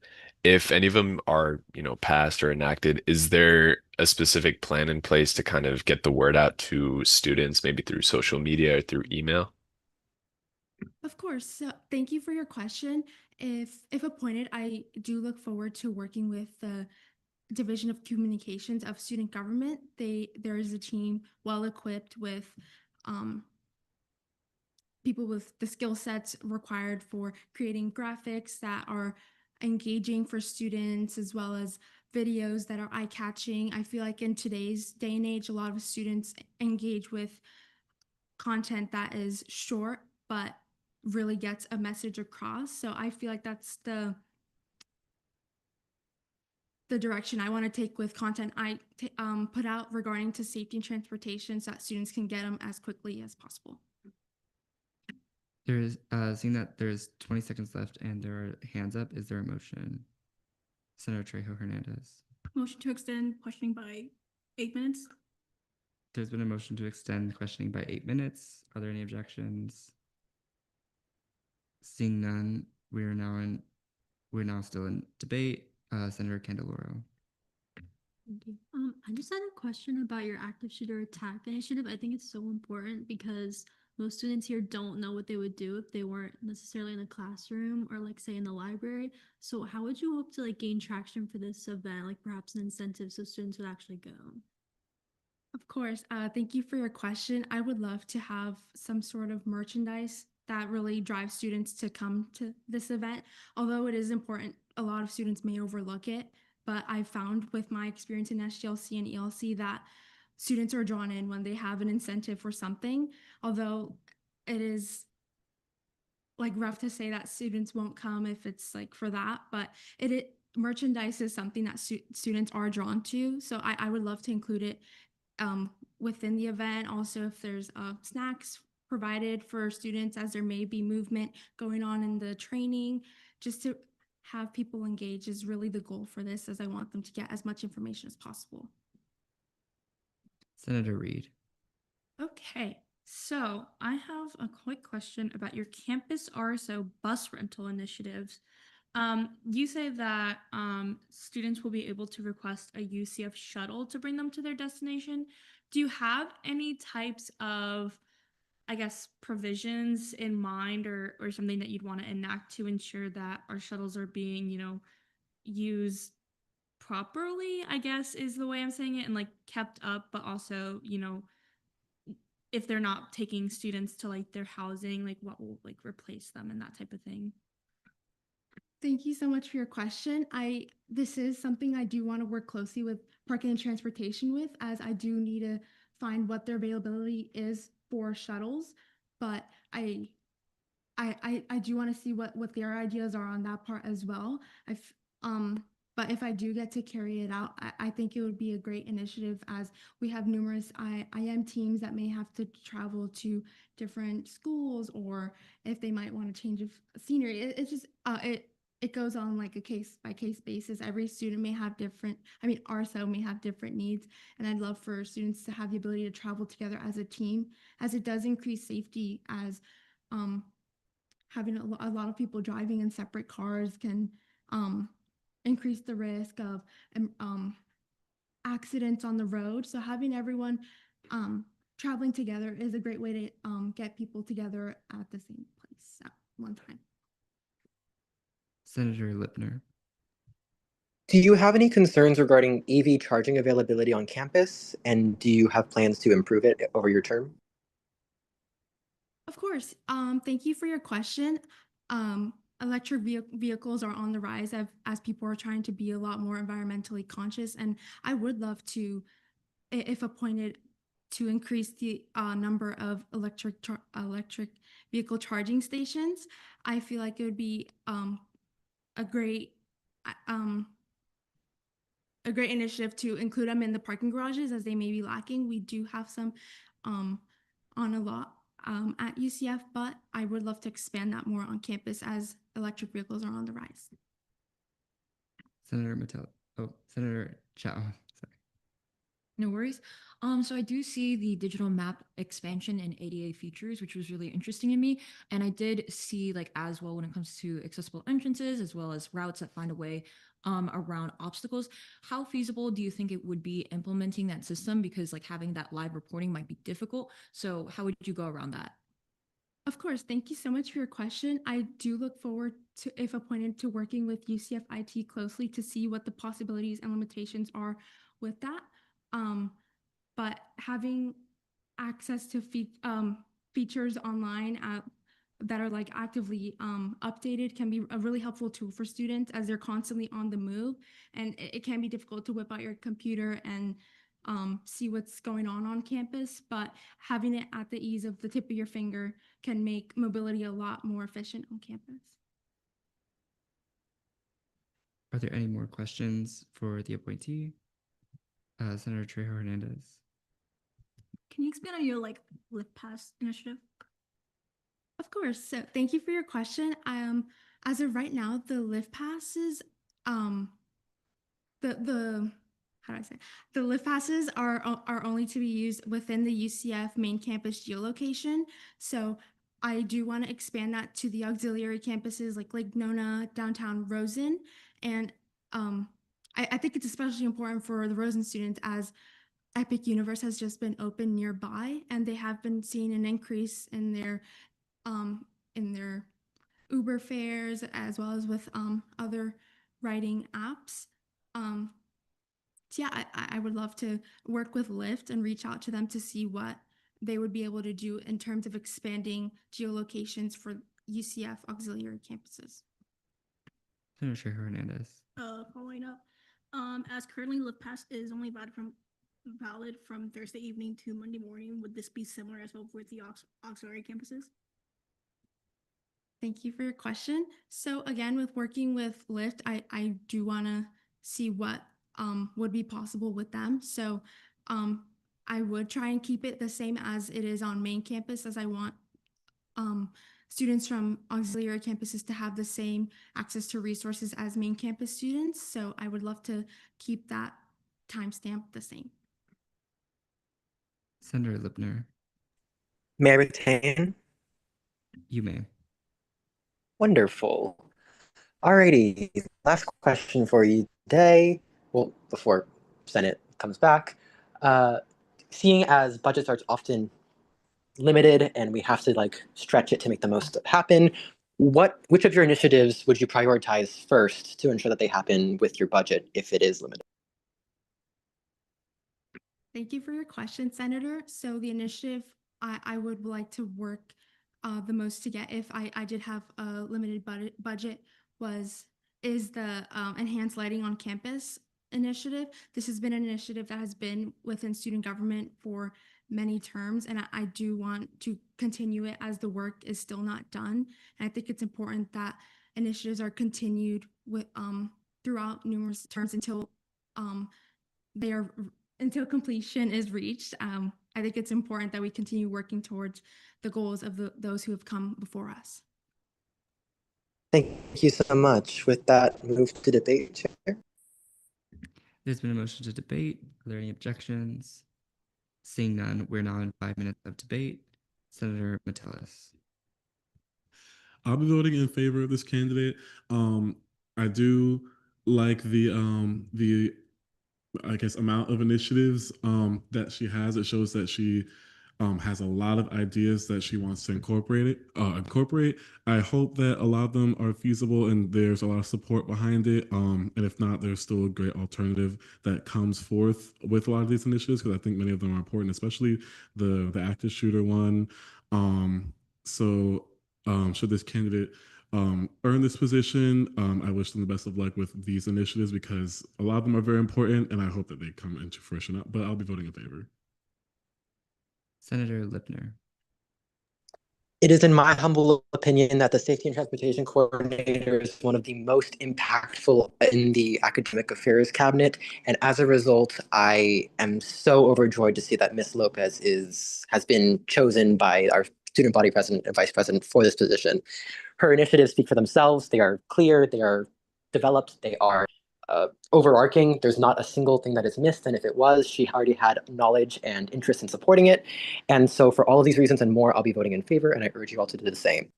if any of them are, passed or enacted, is there a specific plan in place to kind of get the word out to students, maybe through social media or through email? Of course. So thank you for your question. If appointed, I do look forward to working with the Division of Communications of Student Government. There is a team well equipped with people with the skill sets required for creating graphics that are engaging for students, as well as videos that are eye-catching. I feel like in today's day and age, a lot of students engage with content that is short but really gets a message across. So I feel like that's the direction I want to take with content I put out regarding to safety and transportation so that students can get them as quickly as possible. There's seeing that there's 20 seconds left and there are hands up. Is there a motion? Senator Trejo Hernandez. Motion to extend questioning by 8 minutes. There's been a motion to extend questioning by 8 minutes. Are there any objections? Seeing none, we're now still in debate. Senator Candeloro. Thank you. I just had a question about your active shooter attack initiative. I think it's so important because most students here don't know what they would do if they weren't necessarily in a classroom or like say in the library. So how would you hope to like gain traction for this event, like perhaps an incentive so students would actually go? Of course. Thank you for your question. I would love to have some sort of merchandise that really drives students to come to this event. Although it is important, a lot of students may overlook it, but I've found with my experience in SGLC and ELC that students are drawn in when they have an incentive for something. Although it is like rough to say that students won't come if it's like for that, but merchandise is something that students are drawn to. So I would love to include it within the event. Also, if there's snacks provided for students as there may be movement going on in the training, just to have people engage is really the goal for this, as I want them to get as much information as possible. Senator Reed. Okay, so I have a quick question about your campus RSO bus rental initiatives. You say that students will be able to request a UCF shuttle to bring them to their destination. Do you have any types of, I guess, provisions in mind or something that you'd want to enact to ensure that our shuttles are being, used properly, I guess is the way I'm saying it, and like kept up, but also, if they're not taking students to like their housing, like what will like replace them and that type of thing? Thank you so much for your question. This is something I do want to work closely with parking and transportation with, as I do need to find what their availability is for shuttles. But I do want to see what their ideas are on that part as well. But if I do get to carry it out, I think it would be a great initiative, as we have numerous IM teams that may have to travel to different schools, or if they might want to change of scenery. It's just it goes on like a case by case basis. Every student may have different, RSO may have different needs, and I'd love for students to have the ability to travel together as a team, as it does increase safety, as having a lot of people driving in separate cars can increase the risk of accidents on the road. So having everyone traveling together is a great way to get people together at the same place at one time. Senator Lipner. Do you have any concerns regarding EV charging availability on campus? And do you have plans to improve it over your term? Of course. Thank you for your question. Electric vehicles are on the rise as people are trying to be a lot more environmentally conscious. And I would love to, if appointed, to increase the number of electric vehicle charging stations. I feel like it would be a great initiative to include them in the parking garages, as they may be lacking. We do have some on a lot at UCF, but I would love to expand that more on campus as electric vehicles are on the rise. Senator Chow. Sorry. No worries. So I do see the digital map expansion and ADA features, which was really interesting to me. And I did see like as well when it comes to accessible entrances, as well as routes that find a way around obstacles. How feasible do you think it would be implementing that system? Because like having that live reporting might be difficult. So how would you go around that? Of course. Thank you so much for your question. I do look forward to, if appointed, to working with UCF IT closely to see what the possibilities and limitations are with that. But having access to features online that are like actively updated can be a really helpful tool for students, as they're constantly on the move, and it can be difficult to whip out your computer and see what's going on campus. But having it at the ease of the tip of your finger can make mobility a lot more efficient on campus. Are there any more questions for the appointee? Senator Trejo Hernandez. Can you expand on your like Lift Pass initiative? Of course. So thank you for your question. As of right now, the Lift Passes, how do I say? The Lift Passes are only to be used within the UCF main campus geolocation. So I do want to expand that to the auxiliary campuses like Lake Nona, downtown Rosen, and I think it's especially important for the Rosen students, as Epic Universe has just been open nearby, and they have been seeing an increase in their Uber fares, as well as with other riding apps. So yeah, I would love to work with Lyft and reach out to them to see what they would be able to do in terms of expanding geolocations for UCF auxiliary campuses. Senator Trejo Hernandez. Following up, as currently Lift Pass is only valid from Thursday evening to Monday morning, would this be similar as well with the auxiliary campuses? Thank you for your question. So again, with working with Lyft, I do want to see what would be possible with them. So I would try and keep it the same as it is on main campus, as I want students from auxiliary campuses to have the same access to resources as main campus students. So I would love to keep that timestamp the same. Senator Lipner. May I retain? You may. Wonderful. Alrighty, last question for you today. Well, before Senate comes back. Seeing as budgets are often limited and we have to like stretch it to make the most happen, which of your initiatives would you prioritize first to ensure that they happen with your budget if it is limited? Thank you for your question, Senator. So the initiative I would like to work the most to get if I did have a limited budget is the enhanced lighting on campus initiative. This has been an initiative that has been within student government for many terms, and I do want to continue it as the work is still not done. And I think it's important that initiatives are continued with throughout numerous terms until they are until completion is reached. I think it's important that we continue working towards the goals of those who have come before us. Thank you so much. With that, move to debate, Chair. There's been a motion to debate. Are there any objections? Seeing none, we're now in 5 minutes of debate. Senator Metellus. I'll be voting in favor of this candidate. I do like the I guess amount of initiatives that she has. It shows that she has a lot of ideas that she wants to incorporate. I hope that a lot of them are feasible and there's a lot of support behind it. And if not, there's still a great alternative that comes forth with a lot of these initiatives, because I think many of them are important, especially the active shooter one. Should this candidate earn this position, I wish them the best of luck with these initiatives, because a lot of them are very important and I hope that they come into fruition. But I'll be voting in favor. Senator Lipner. It is in my humble opinion that the Safety and Transportation Coordinator is one of the most impactful in the Academic Affairs Cabinet. And as a result, I am so overjoyed to see that Ms. Lopez has been chosen by our student body president and vice president for this position. Her initiatives speak for themselves. They are clear, they are developed, they are overarching. There's not a single thing that is missed, and if it was, she already had knowledge and interest in supporting it. And so for all of these reasons and more, I'll be voting in favor, and I urge you all to do the same.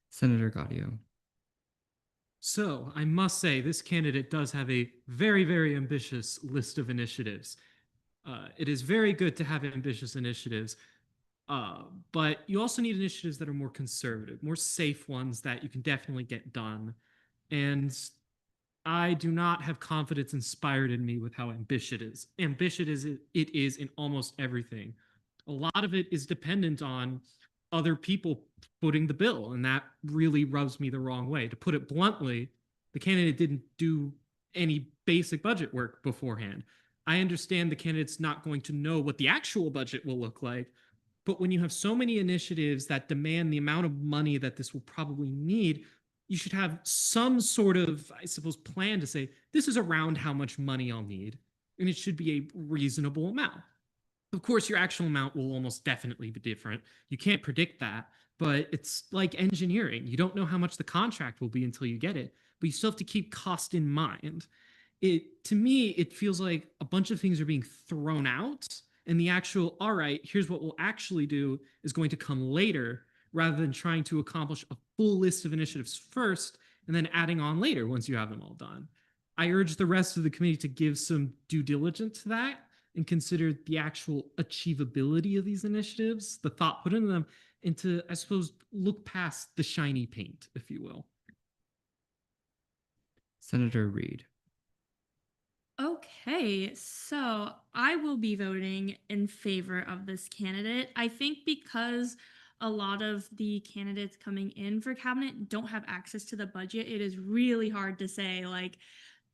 Senator Gaudio. So I must say, this candidate does have a very, very ambitious list of initiatives. It is very good to have ambitious initiatives, but you also need initiatives that are more conservative, more safe ones that you can definitely get done. And I do not have confidence inspired in me with how ambitious it is in almost everything. A lot of it is dependent on other people footing the bill, and that really rubs me the wrong way. To put it bluntly, the candidate didn't do any basic budget work beforehand. I understand the candidate's not going to know what the actual budget will look like, but when you have so many initiatives that demand the amount of money that this will probably need, you should have some sort of, I suppose, plan to say, this is around how much money I'll need, and it should be a reasonable amount. Of course, your actual amount will almost definitely be different. You can't predict that, but it's like engineering. You don't know how much the contract will be until you get it, but you still have to keep cost in mind. To me, it feels like a bunch of things are being thrown out, and the actual, all right, here's what we'll actually do is going to come later, rather than trying to accomplish a full list of initiatives first and then adding on later once you have them all done. I urge the rest of the committee to give some due diligence to that and consider the actual achievability of these initiatives, the thought put into them, and to, I suppose, look past the shiny paint, if you will. Senator Reed. Okay, so I will be voting in favor of this candidate. I think because a lot of the candidates coming in for cabinet don't have access to the budget, it is really hard to say, like,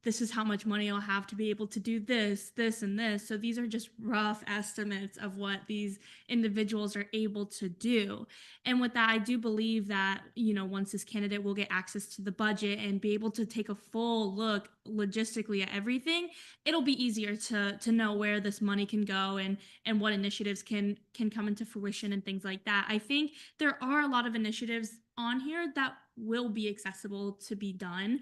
this is how much money I'll have to be able to do this, this, and this. So these are just rough estimates of what these individuals are able to do. And with that, I do believe that, once this candidate will get access to the budget and be able to take a full look logistically at everything, it'll be easier to know where this money can go and what initiatives can come into fruition and things like that. I think there are a lot of initiatives on here that will be accessible to be done,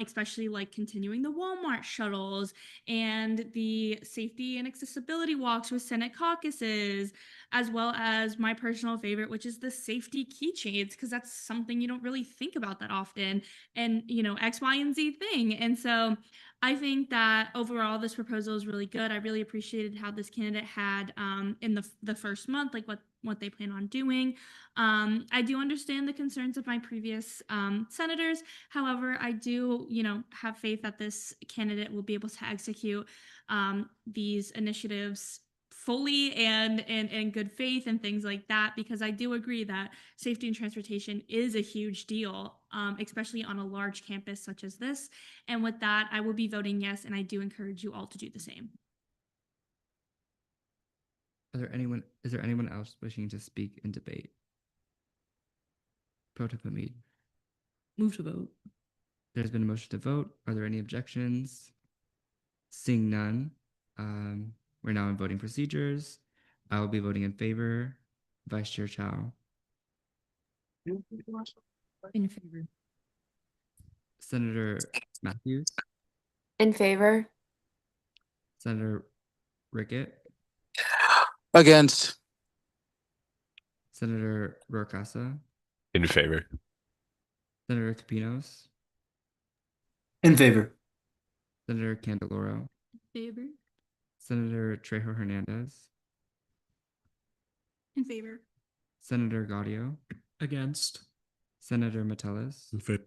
especially like continuing the Walmart shuttles and the safety and accessibility walks with Senate caucuses, as well as my personal favorite, which is the safety keychains, because that's something you don't really think about that often, and X, Y, and Z thing. And so I think that overall this proposal is really good. I really appreciated how this candidate had in the first month, like what they plan on doing. I do understand the concerns of my previous senators. However, I do, have faith that this candidate will be able to execute these initiatives fully and in good faith and things like that, because I do agree that safety and transportation is a huge deal, especially on a large campus such as this. And with that, I will be voting yes, and I do encourage you all to do the same. Is there anyone else wishing to speak in debate? Pro Tem Hamid. Move to vote. There's been a motion to vote. Are there any objections? Seeing none, we're now in voting procedures. I will be voting in favor. Vice Chair Chow. In favor. Senator Matthews. In favor. Senator Rickett. Against. Senator Rocasa. In favor. Senator Capinos. In favor. Senator Candeloro. Favor. Senator Trejo Hernandez. In favor. Senator Gaudio. Against. Senator Metellus. In favor.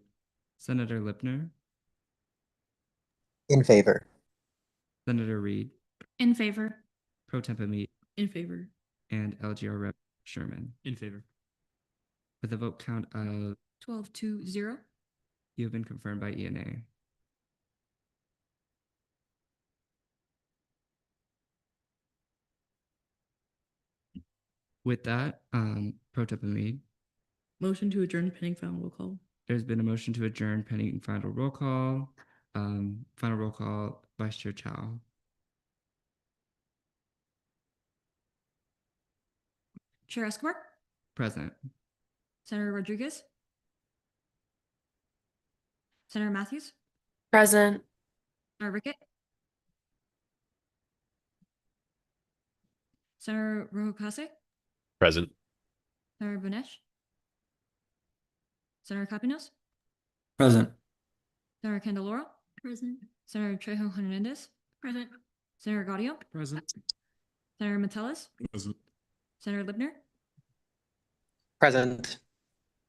Senator Lipner. In favor. Senator Reed. In favor. Pro Tem Hamid. In favor. And LGR Rep Sherman. In favor. With a vote count of 12-0. You have been confirmed by ENA. With that, Pro Tem Hamid. Motion to adjourn pending final roll call. There's been a motion to adjourn pending final roll call. Final roll call, Vice Chair Chow. Chair Escobar. Present. Senator Rodriguez. Senator Matthews. Present. Senator Rickett. Senator Rojocase. Present. Senator Bonesh. Senator Capinos. Present. Senator Candeloro. Present. Senator Trejo Hernandez. Present. Senator Gaudio. Present. Senator Metellus. Present. Senator Lipner. Present.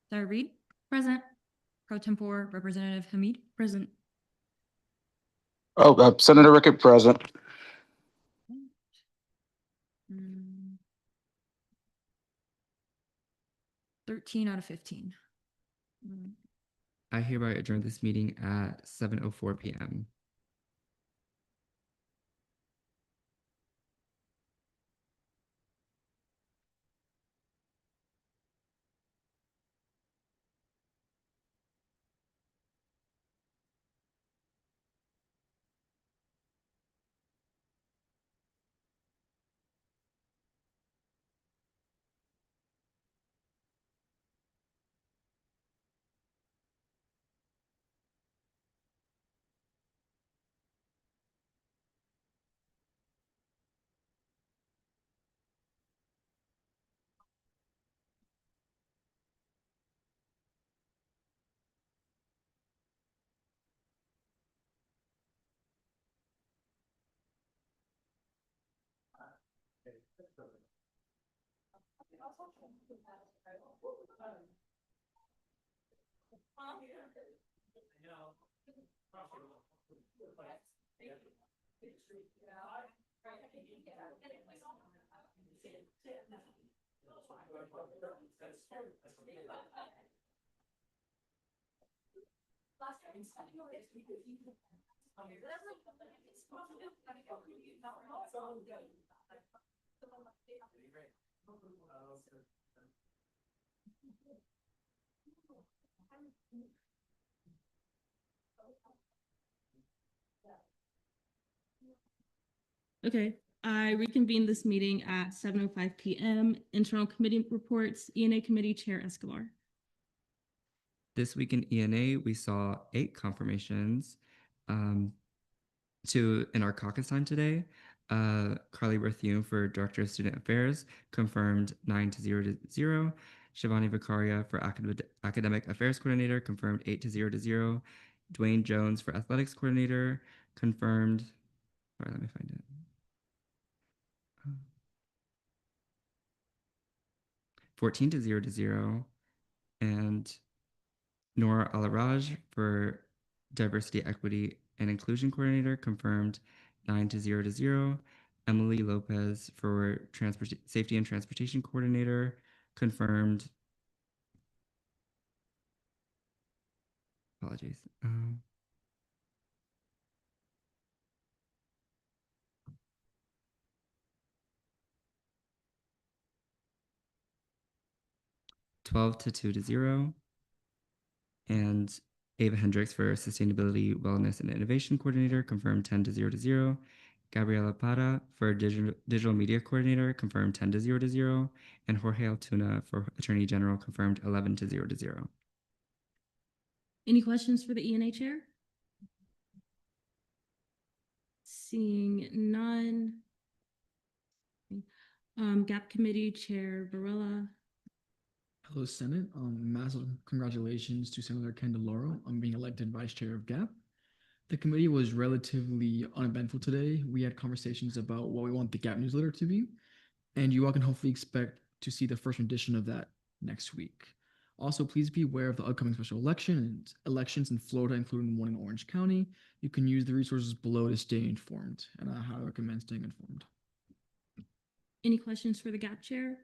Senator Reed. Present. Pro Tempore Representative Hamid. Present. Oh, Senator Rickett present. 13 out of 15. I hereby adjourn this meeting at 7:04 p.m. Okay, I reconvene this meeting at 7:05 p.m. Internal committee reports, ENA Committee Chair Escobar. This week in ENA, we saw 8 confirmations in our caucus time today. Carly Berthiaume for Director of Student Affairs confirmed 9-0. Shivani Vicaria for Academic Affairs Coordinator confirmed 8-0. Dwayne Jones for Athletics Coordinator confirmed, sorry, let me find it. 14-0. And Nora Alaraj for Diversity, Equity, and Inclusion Coordinator confirmed 9-0. Emily Lopez for Safety and Transportation Coordinator, confirmed. Apologies. 12 to 2 to 0. And Ava Hendricks for Sustainability, Wellness, and Innovation Coordinator, confirmed 10 to 0 to 0. Gabriela Para for Digital Media Coordinator, confirmed 10 to 0 to 0. And Jorge Altuna for Attorney General, confirmed 11 to 0 to 0. Any questions for the ENA chair? Seeing none. GAP Committee Chair Varela. Hello, Senate. Massive congratulations to Senator Candeloro on being elected Vice Chair of GAP. The committee was relatively uneventful today. We had conversations about what we want the GAP newsletter to be, and you all can hopefully expect to see the first edition of that next week. Also, please be aware of the upcoming special elections in Florida, including one in Orange County. You can use the resources below to stay informed, and I highly recommend staying informed. Any questions for the GAP chair?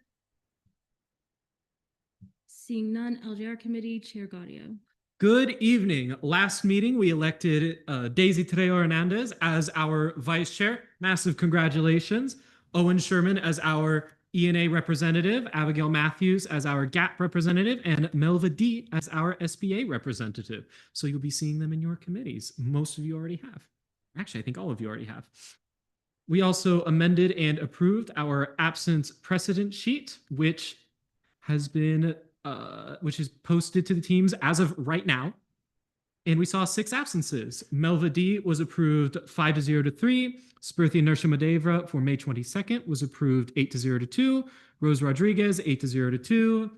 Seeing none, LGR Committee Chair Gaudio. Good evening. Last meeting, we elected Daisy Trejo Hernandez as our vice chair. Massive congratulations. Owen Sherman as our ENA representative, Abigail Matthews as our GAP representative, and Melva Deet as our SBA representative. So you'll be seeing them in your committees. Most of you already have. Actually, I think all of you already have. We also amended and approved our absence precedent sheet, which has been which is posted to the teams as of right now. And we saw 6 absences. Melva D was approved 5 to 0 to 3. Spurthi Nursimadeva for May 22nd was approved 8 to 0 to 2. Rose Rodriguez 8 to 0 to 2.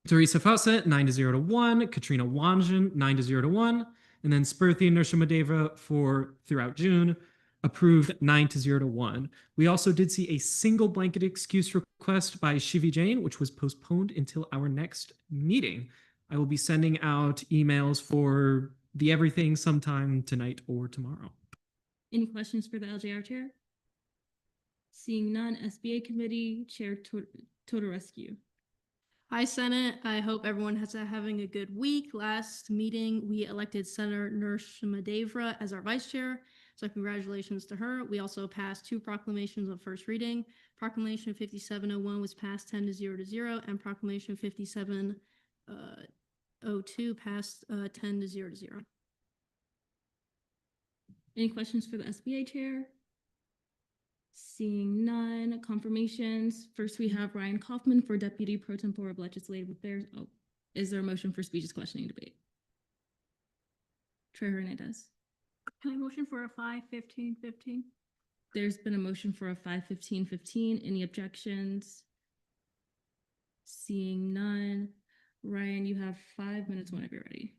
Teresa Fawcett 9 to 0 to 1. Katrina Wanjan 9 to 0 to 1. And then Spurthi Nursimadeva for throughout June approved 9 to 0 to 1. We also did see a single blanket excuse request by Shivi Jain, which was postponed until our next meeting. I will be sending out emails for the everything sometime tonight or tomorrow. Any questions for the LJR chair? Seeing none, SBA Committee Chair Todorescu. Hi, Senate. I hope everyone has having a good week. Last meeting, we elected Senator Nursimadeva as our vice chair. So congratulations to her. We also passed 2 proclamations on first reading. Proclamation 5701 was passed 10 to 0 to 0, and Proclamation 5702 passed 10 to 0 to 0. Any questions for the SBA chair? Seeing none, confirmations. First, we have Ryan Kaufman for Deputy Pro Tempore of Legislative Affairs. Oh, is there a motion for speeches, questioning, debate? Trejo Hernandez. Can I motion for a 5-15-15? There's been a motion for a 5-15-15. Any objections? Seeing none. Ryan, you have 5 minutes whenever you're ready.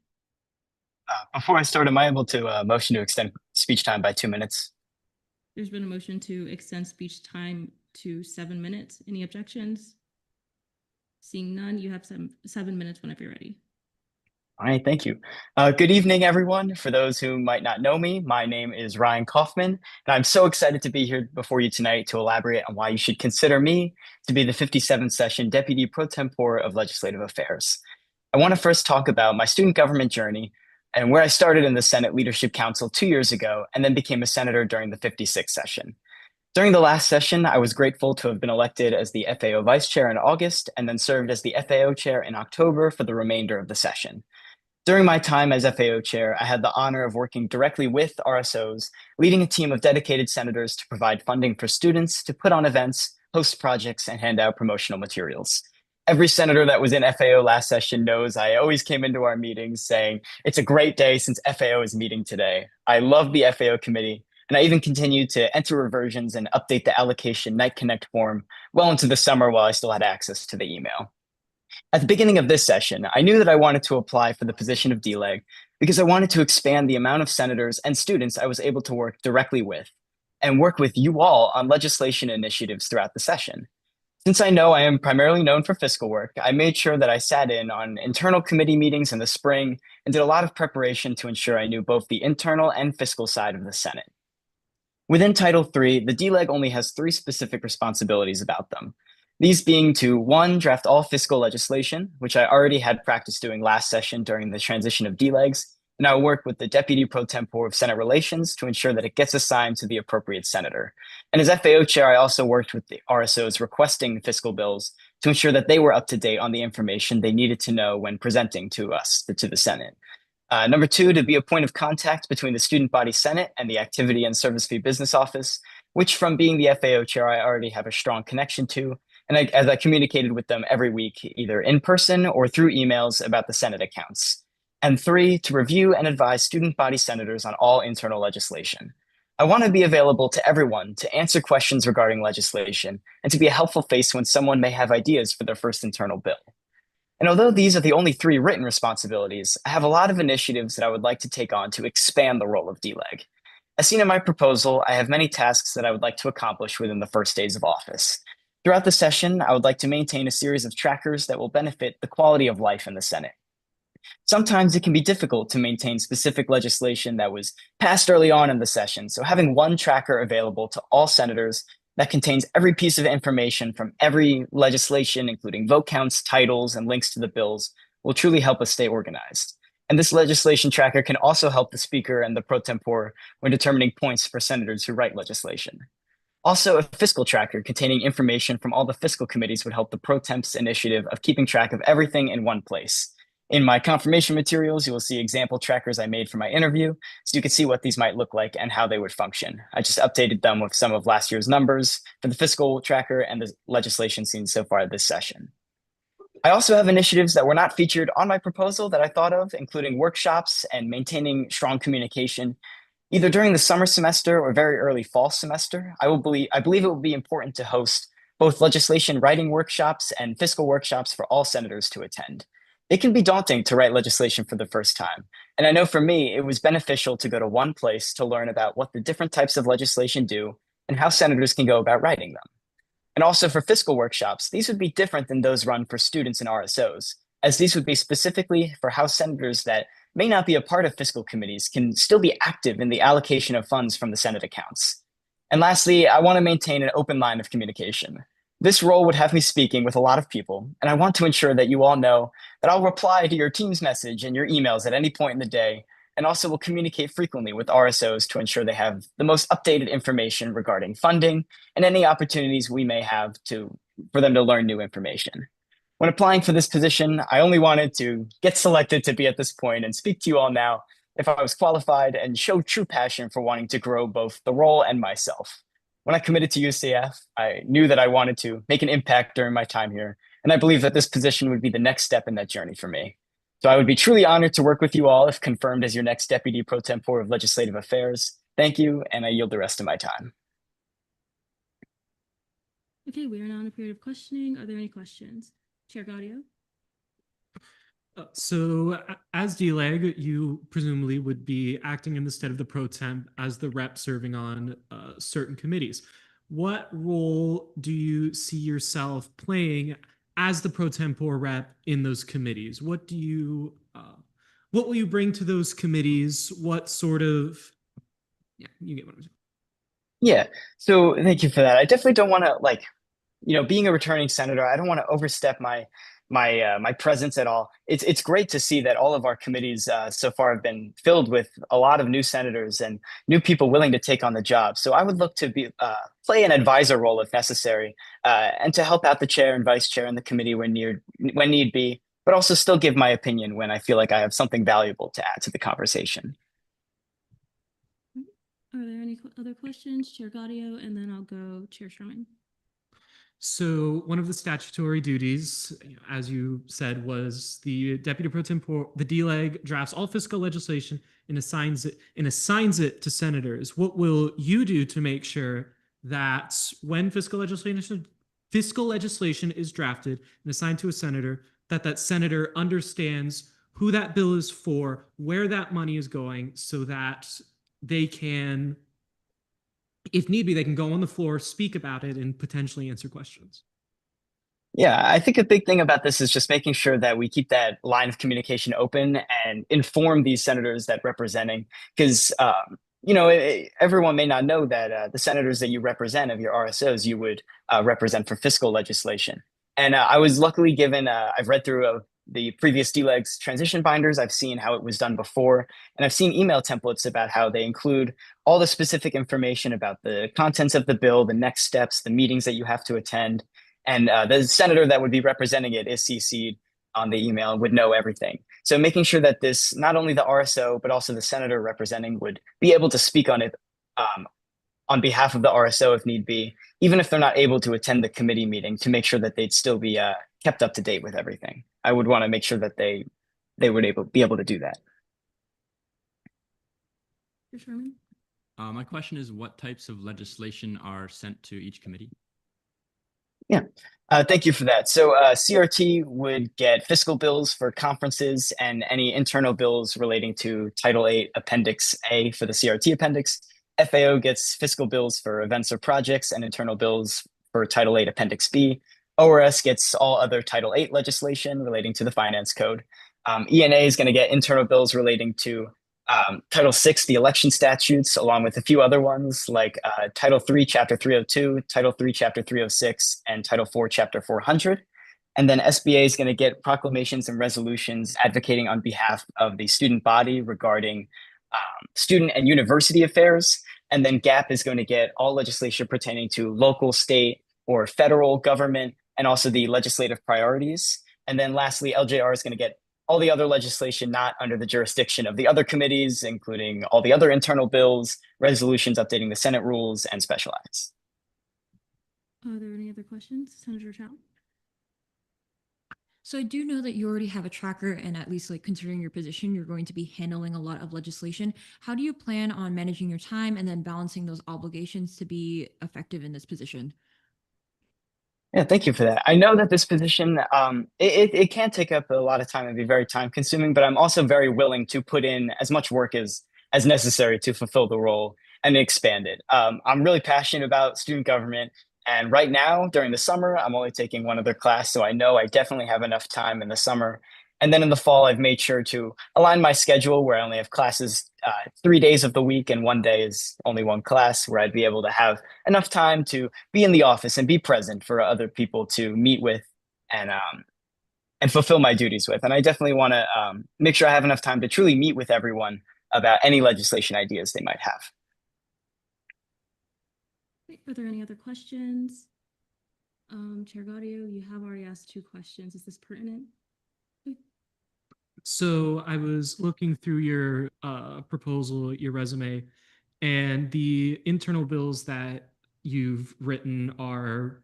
Before I start, am I able to motion to extend speech time by 2 minutes? There's been a motion to extend speech time to 7 minutes. Any objections? Seeing none, you have 7 minutes whenever you're ready. All right, thank you. Good evening, everyone. For those who might not know me, my name is Ryan Kaufman, and I'm so excited to be here before you tonight to elaborate on why you should consider me to be the 57th session Deputy Pro Tempore of Legislative Affairs. I want to first talk about my student government journey and where I started in the Senate Leadership Council 2 years ago and then became a senator during the 56th session. During the last session, I was grateful to have been elected as the FAO Vice Chair in August and then served as the FAO Chair in October for the remainder of the session. During my time as FAO Chair, I had the honor of working directly with RSOs, leading a team of dedicated senators to provide funding for students, to put on events, host projects, and hand out promotional materials. Every senator that was in FAO last session knows I always came into our meetings saying, it's a great day since FAO is meeting today. I love the FAO committee, and I even continued to enter reversions and update the allocation Night Connect form well into the summer while I still had access to the email. At the beginning of this session, I knew that I wanted to apply for the position of DLEG because I wanted to expand the amount of senators and students I was able to work directly with and work with you all on legislation initiatives throughout the session. Since I know I am primarily known for fiscal work, I made sure that I sat in on internal committee meetings in the spring and did a lot of preparation to ensure I knew both the internal and fiscal side of the Senate. Within Title III, the DLEG only has 3 specific responsibilities about them. These being to 1, draft all fiscal legislation, which I already had practice doing last session during the transition of DLEGs, and I work with the Deputy Pro Tempore of Senate Relations to ensure that it gets assigned to the appropriate senator. And as FAO chair, I also worked with the RSOs requesting fiscal bills to ensure that they were up to date on the information they needed to know when presenting to us, to the Senate. Number 2, to be a point of contact between the Student Body Senate and the Activity and Service Fee Business Office, which from being the FAO chair, I already have a strong connection to. And as I communicated with them every week, either in person or through emails about the Senate accounts. And 3, to review and advise student body senators on all internal legislation. I want to be available to everyone to answer questions regarding legislation and to be a helpful face when someone may have ideas for their first internal bill. And although these are the only 3 written responsibilities, I have a lot of initiatives that I would like to take on to expand the role of DLEG. As seen in my proposal, I have many tasks that I would like to accomplish within the first days of office. Throughout the session, I would like to maintain a series of trackers that will benefit the quality of life in the Senate. Sometimes it can be difficult to maintain specific legislation that was passed early on in the session, so having one tracker available to all senators that contains every piece of information from every legislation, including vote counts, titles, and links to the bills, will truly help us stay organized. And this legislation tracker can also help the Speaker and the Pro Tempore when determining points for senators who write legislation. Also, a fiscal tracker containing information from all the fiscal committees would help the Pro Temp's initiative of keeping track of everything in one place. In my confirmation materials, you will see example trackers I made for my interview, so you can see what these might look like and how they would function. I just updated them with some of last year's numbers for the fiscal tracker and the legislation seen so far this session. I also have initiatives that were not featured on my proposal that I thought of, including workshops and maintaining strong communication, either during the summer semester or very early fall semester. I believe it will be important to host both legislation writing workshops and fiscal workshops for all senators to attend. It can be daunting to write legislation for the first time, and I know for me, it was beneficial to go to one place to learn about what the different types of legislation do and how senators can go about writing them. And also for fiscal workshops, these would be different than those run for students and RSOs, as these would be specifically for how senators that may not be a part of fiscal committees can still be active in the allocation of funds from the Senate accounts. And lastly, I want to maintain an open line of communication. This role would have me speaking with a lot of people, and I want to ensure that you all know that I'll reply to your team's message and your emails at any point in the day, and also will communicate frequently with RSOs to ensure they have the most updated information regarding funding and any opportunities we may have for them to learn new information. When applying for this position, I only wanted to get selected to be at this point and speak to you all now if I was qualified and show true passion for wanting to grow both the role and myself. When I committed to UCF, I knew that I wanted to make an impact during my time here, and I believe that this position would be the next step in that journey for me. So I would be truly honored to work with you all if confirmed as your next Deputy Pro Tempore of Legislative Affairs. Thank you, and I yield the rest of my time. Okay, we are now in a period of questioning. Are there any questions? Chair Gaudio? As DLEG, you presumably would be acting in the stead of the pro temp as the rep serving on certain committees. What role do you see yourself playing as the pro tempore rep in those committees? What will you bring to those committees? What sort of, you get what I'm saying. Yeah, so thank you for that. I definitely don't want to being a returning senator, I don't want to overstep my presence at all. It's great to see that all of our committees so far have been filled with a lot of new senators and new people willing to take on the job. So I would look to play an advisor role if necessary, and to help out the chair and vice chair in the committee when need be, but also still give my opinion when I feel like I have something valuable to add to the conversation. Are there any other questions? Chair Gaudio, and then I'll go Chair Sherman. So one of the statutory duties, as you said, was the Deputy Pro Tempore, the DLEG drafts all fiscal legislation and assigns it to senators. What will you do to make sure that when fiscal legislation is drafted and assigned to a senator, that senator understands who that bill is for, where that money is going, so that they can, if need be, they can go on the floor, speak about it, and potentially answer questions? Yeah, I think a big thing about this is just making sure that we keep that line of communication open and inform these senators that representing, because everyone may not know that the senators that you represent of your RSOs, you would represent for fiscal legislation. And I was luckily given, I've read through the previous DLEGS transition binders. I've seen how it was done before, and I've seen email templates about how they include all the specific information about the contents of the bill, the next steps, the meetings that you have to attend. And the senator that would be representing it is CC'd on the email and would know everything. So making sure that this, not only the RSO, but also the senator representing would be able to speak on it on behalf of the RSO if need be, even if they're not able to attend the committee meeting, to make sure that they'd still be kept up to date with everything. I would want to make sure that they would be able to do that. Sherman? My question is, what types of legislation are sent to each committee? Yeah, thank you for that. So CRT would get fiscal bills for conferences and any internal bills relating to Title VIII Appendix A for the CRT appendix. FAO gets fiscal bills for events or projects and internal bills for Title VIII Appendix B. ORS gets all other Title VIII legislation relating to the Finance Code. ENA is going to get internal bills relating to Title VI, the election statutes, along with a few other ones like Title III, Chapter 302, Title III, Chapter 306, and Title IV, Chapter 400. And then SBA is going to get proclamations and resolutions advocating on behalf of the student body regarding student and university affairs. And then GAP is going to get all legislation pertaining to local, state, or federal government, and also the legislative priorities. And then lastly, LJR is going to get all the other legislation not under the jurisdiction of the other committees, including all the other internal bills, resolutions updating the Senate rules, and special acts. Are there any other questions? Senator Chow? So I do know that you already have a tracker, and at least like considering your position, you're going to be handling a lot of legislation. How do you plan on managing your time and then balancing those obligations to be effective in this position? Yeah, thank you for that. I know that this position, it can take up a lot of time and be very time consuming, but I'm also very willing to put in as much work as necessary to fulfill the role and expand it. I'm really passionate about student government. And right now, during the summer, I'm only taking one other class. So I know I definitely have enough time in the summer. And then in the fall, I've made sure to align my schedule where I only have classes 3 days of the week, and one day is only one class, where I'd be able to have enough time to be in the office and be present for other people to meet with and fulfill my duties with. And I definitely want to make sure I have enough time to truly meet with everyone about any legislation ideas they might have. Are there any other questions? Chair Gaudio, you have already asked 2 questions. Is this pertinent? So I was looking through your proposal, your resume, and the internal bills that you've written are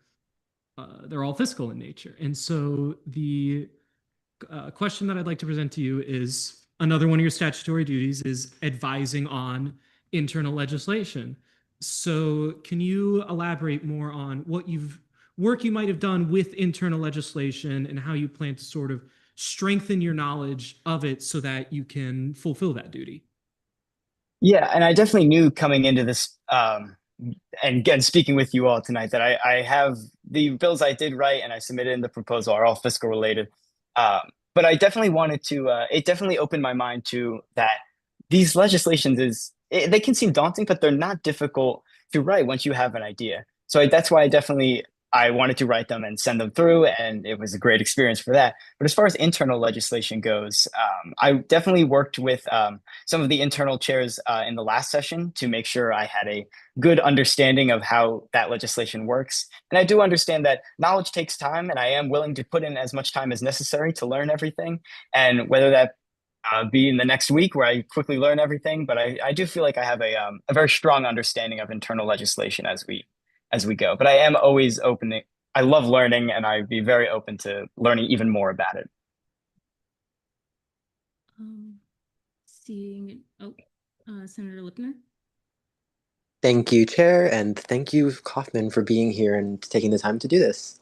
they're all fiscal in nature. And so the question that I'd like to present to you is another one of your statutory duties is advising on internal legislation. So can you elaborate more on what work you might have done with internal legislation and how you plan to sort of strengthen your knowledge of it so that you can fulfill that duty? Yeah, and I definitely knew coming into this, and again, speaking with you all tonight, that I have the bills I did write and I submitted in the proposal are all fiscal related. But I definitely wanted to, it definitely opened my mind to that these legislations they can seem daunting, but they're not difficult to write once you have an idea. So that's why I wanted to write them and send them through, and it was a great experience for that. But as far as internal legislation goes, I definitely worked with some of the internal chairs in the last session to make sure I had a good understanding of how that legislation works. And I do understand that knowledge takes time, and I am willing to put in as much time as necessary to learn everything. And whether that be in the next week where I quickly learn everything, but I do feel like I have a very strong understanding of internal legislation as we go. But I am always open. I love learning, and I'd be very open to learning even more about it. Senator Lipner. Thank you, Chair, and thank you, Kaufman, for being here and taking the time to do this.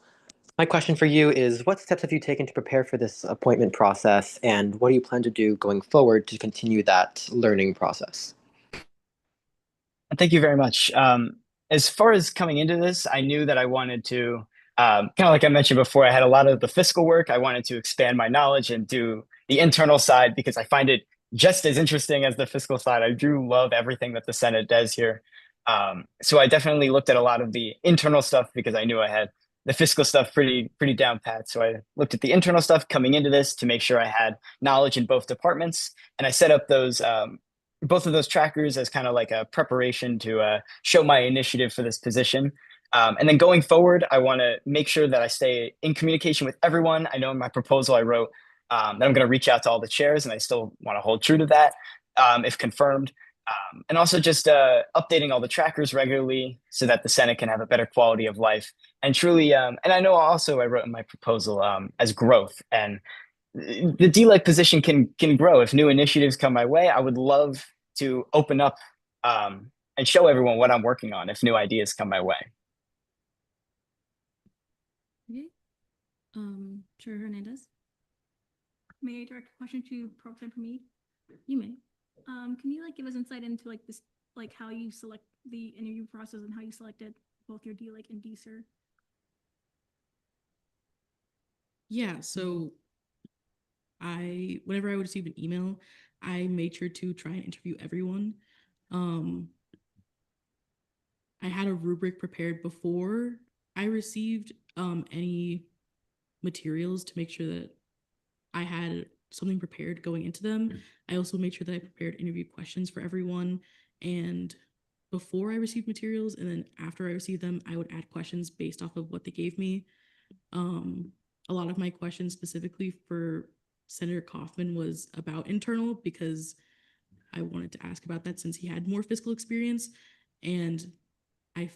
My question for you is, what steps have you taken to prepare for this appointment process, and what do you plan to do going forward to continue that learning process? Thank you very much. As far as coming into this, I knew that I wanted to, kind of like I mentioned before, I had a lot of the fiscal work. I wanted to expand my knowledge and do the internal side because I find it just as interesting as the fiscal side. I do love everything that the Senate does here. So I definitely looked at a lot of the internal stuff because I knew I had the fiscal stuff pretty down pat. So I looked at the internal stuff coming into this to make sure I had knowledge in both departments, and I set up those both of those trackers as kind of like a preparation to show my initiative for this position. And then going forward, I want to make sure that I stay in communication with everyone. I know in my proposal I wrote that I'm going to reach out to all the chairs, and I still want to hold true to that if confirmed. And also just updating all the trackers regularly so that the Senate can have a better quality of life. And truly, and I know also I wrote in my proposal as growth, and the DLEG position can grow. If new initiatives come my way, I would love to open up and show everyone what I'm working on if new ideas come my way. Okay. Chair Hernandez. May I direct a question to Pro Tem Hamid? You may. Can you like give us insight into like this, like how you select the interview process and how you selected both your DLEG and DSER? Yeah, so whenever I would receive an email, I made sure to try and interview everyone. I had a rubric prepared before I received any materials to make sure that I had something prepared going into them. I also made sure that I prepared interview questions for everyone. And before I received materials and then after I received them, I would add questions based off of what they gave me. A lot of my questions specifically for Senator Kaufman was about internal because I wanted to ask about that since he had more fiscal experience. And I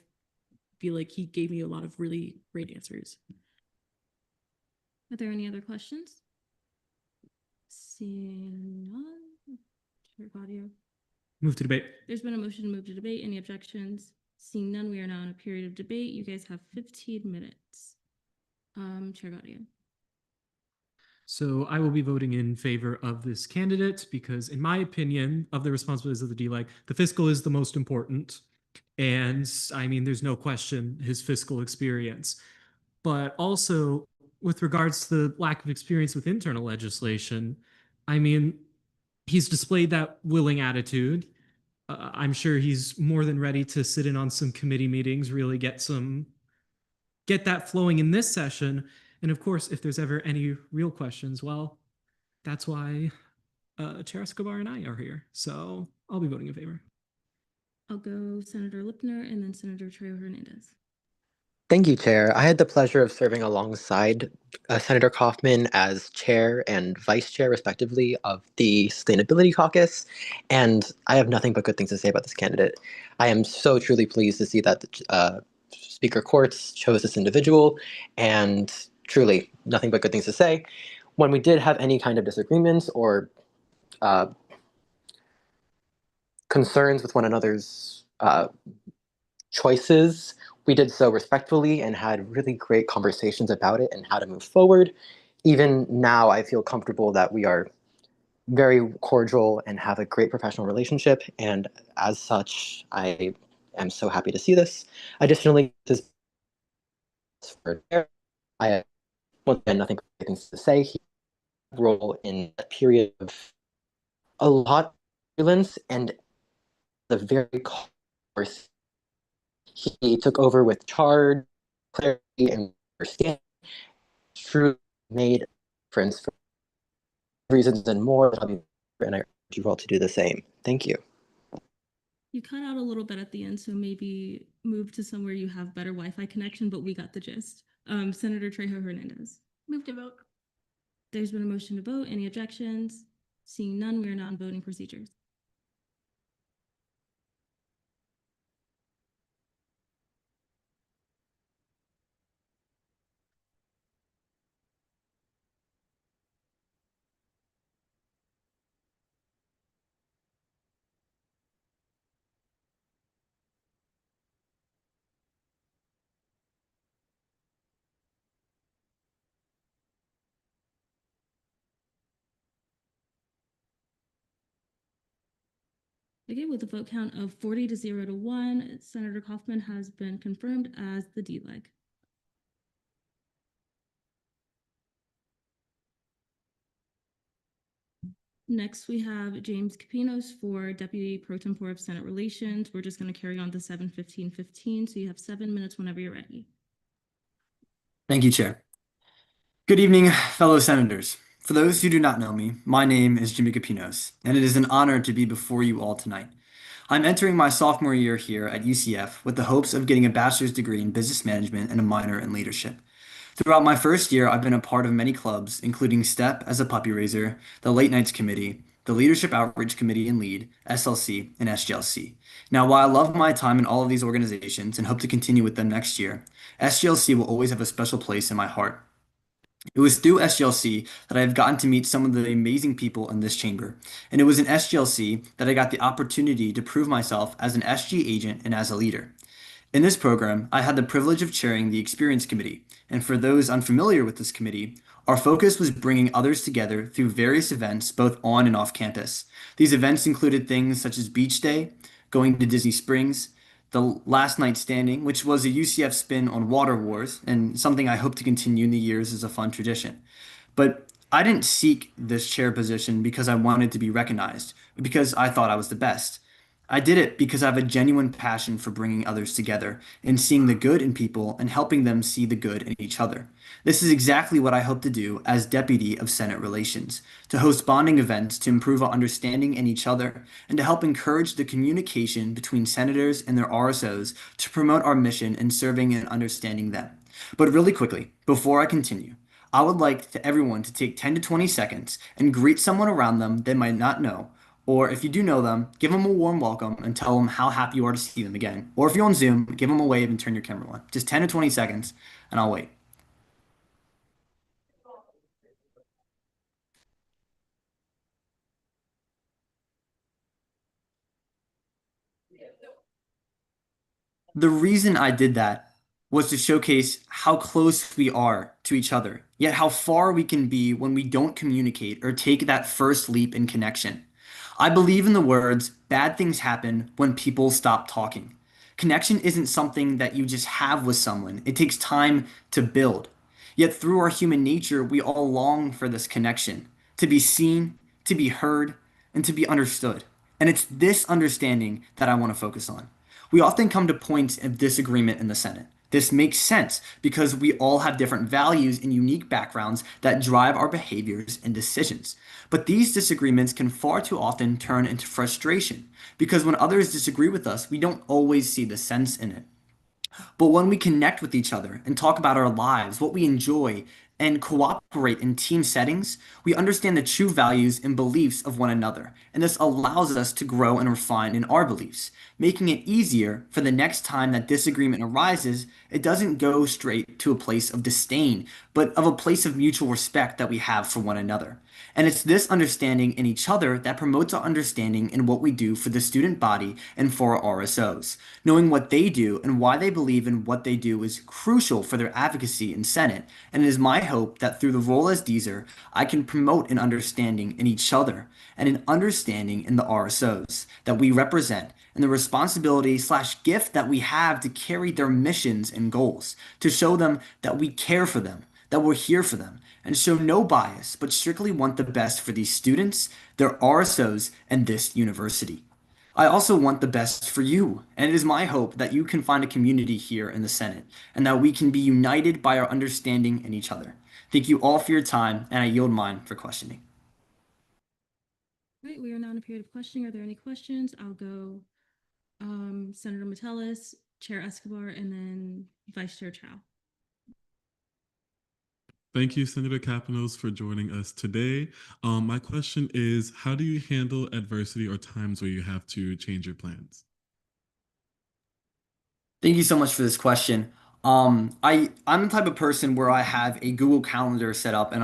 feel like he gave me a lot of really great answers. Are there any other questions? Seeing none. Chair Claudio. Move to debate. There's been a motion to move to debate. Any objections? Seeing none, we are now in a period of debate. You guys have 15 minutes. Chair Gaudio. So I will be voting in favor of this candidate because, in my opinion, of the responsibilities of the DLEG, the fiscal is the most important. And I mean, there's no question his fiscal experience. But also, with regards to the lack of experience with internal legislation, I mean, he's displayed that willing attitude. I'm sure he's more than ready to sit in on some committee meetings, really get that flowing in this session. And of course, if there's ever any real questions, well, that's why Chair Escobar and I are here. So I'll be voting in favor. I'll go Senator Lipner and then Senator Trejo Hernandez. Thank you, Chair. I had the pleasure of serving alongside Senator Kaufman as chair and vice chair, respectively, of the Sustainability Caucus, and I have nothing but good things to say about this candidate. I am so truly pleased to see that Speaker Courts chose this individual, and truly nothing but good things to say. When we did have any kind of disagreements or concerns with one another's choices, we did so respectfully and had really great conversations about it and how to move forward. Even now, I feel comfortable that we are very cordial and have a great professional relationship. And as such, I am so happy to see this. Additionally, I have once again nothing but things to say. He had a role in a period of a lot of violence and the very course he took over with charge, clarity, and understanding. Truly made a difference for reasons and more. And I urge you all to do the same. Thank you. You cut out a little bit at the end, so maybe move to somewhere you have better Wi-Fi connection, but we got the gist. Senator Trejo Hernandez. Move to vote. There's been a motion to vote. Any objections? Seeing none, we are now on voting procedures. Okay, with a vote count of 40 to 0 to 1, Senator Kaufman has been confirmed as the DLEG. Next, we have James Capinos for Deputy Pro Tempore of Senate Relations. We're just going to carry on to 7:15:15, so you have 7 minutes whenever you're ready. Thank you, Chair. Good evening, fellow senators. For those who do not know me, my name is Jimmy Capinos, and it is an honor to be before you all tonight. I'm entering my sophomore year here at UCF with the hopes of getting a bachelor's degree in business management and a minor in leadership. Throughout my first year, I've been a part of many clubs, including STEP as a puppy raiser, the Late Nights Committee, the Leadership Outreach Committee and Lead, SLC, and SGLC. Now, while I love my time in all of these organizations and hope to continue with them next year, SGLC will always have a special place in my heart. It was through SGLC that I have gotten to meet some of the amazing people in this chamber, and it was in SGLC that I got the opportunity to prove myself as an SG agent and as a leader. In this program, I had the privilege of chairing the Experience Committee, and for those unfamiliar with this committee, our focus was bringing others together through various events both on and off campus. These events included things such as Beach Day, going to Disney Springs, the Last Night Standing, which was a UCF spin on Water Wars, and something I hope to continue in the years as a fun tradition. But I didn't seek this chair position because I wanted to be recognized, but because I thought I was the best. I did it because I have a genuine passion for bringing others together and seeing the good in people and helping them see the good in each other. This is exactly what I hope to do as Deputy of Senate Relations, to host bonding events to improve our understanding in each other and to help encourage the communication between senators and their RSOs to promote our mission in serving and understanding them. But really quickly, before I continue, I would like everyone to take 10 to 20 seconds and greet someone around them they might not know. Or if you do know them, give them a warm welcome and tell them how happy you are to see them again. Or if you're on Zoom, give them a wave and turn your camera on. Just 10 to 20 seconds, and I'll wait. The reason I did that was to showcase how close we are to each other, yet how far we can be when we don't communicate or take that first leap in connection. I believe in the words, bad things happen when people stop talking. Connection isn't something that you just have with someone. It takes time to build. Yet through our human nature, we all long for this connection, to be seen, to be heard, and to be understood. And it's this understanding that I want to focus on. We often come to points of disagreement in the Senate. This makes sense because we all have different values and unique backgrounds that drive our behaviors and decisions. But these disagreements can far too often turn into frustration because when others disagree with us, we don't always see the sense in it. But when we connect with each other and talk about our lives, what we enjoy, and cooperate in team settings, we understand the true values and beliefs of one another, and this allows us to grow and refine in our beliefs, making it easier for the next time that disagreement arises. It doesn't go straight to a place of disdain, but of a place of mutual respect that we have for one another. And it's this understanding in each other that promotes our understanding in what we do for the student body and for our RSOs. Knowing what they do and why they believe in what they do is crucial for their advocacy in Senate, and it is my hope that through the role as Deezer, I can promote an understanding in each other and an understanding in the RSOs that we represent and the responsibility/gift that we have to carry their missions and goals, to show them that we care for them, that we're here for them, and show no bias, but strictly want the best for these students, their RSOs, and this university. I also want the best for you, and it is my hope that you can find a community here in the Senate, and that we can be united by our understanding in each other. Thank you all for your time, and I yield mine for questioning. All right, we are now in a period of questioning. Are there any questions? I'll go Senator Metellus, Chair Escobar, and then Vice Chair Chow. Thank you, Senator Kapinos, for joining us today. My question is, how do you handle adversity or times where you have to change your plans? Thank you so much for this question. I'm the type of person where I have a Google Calendar set up, and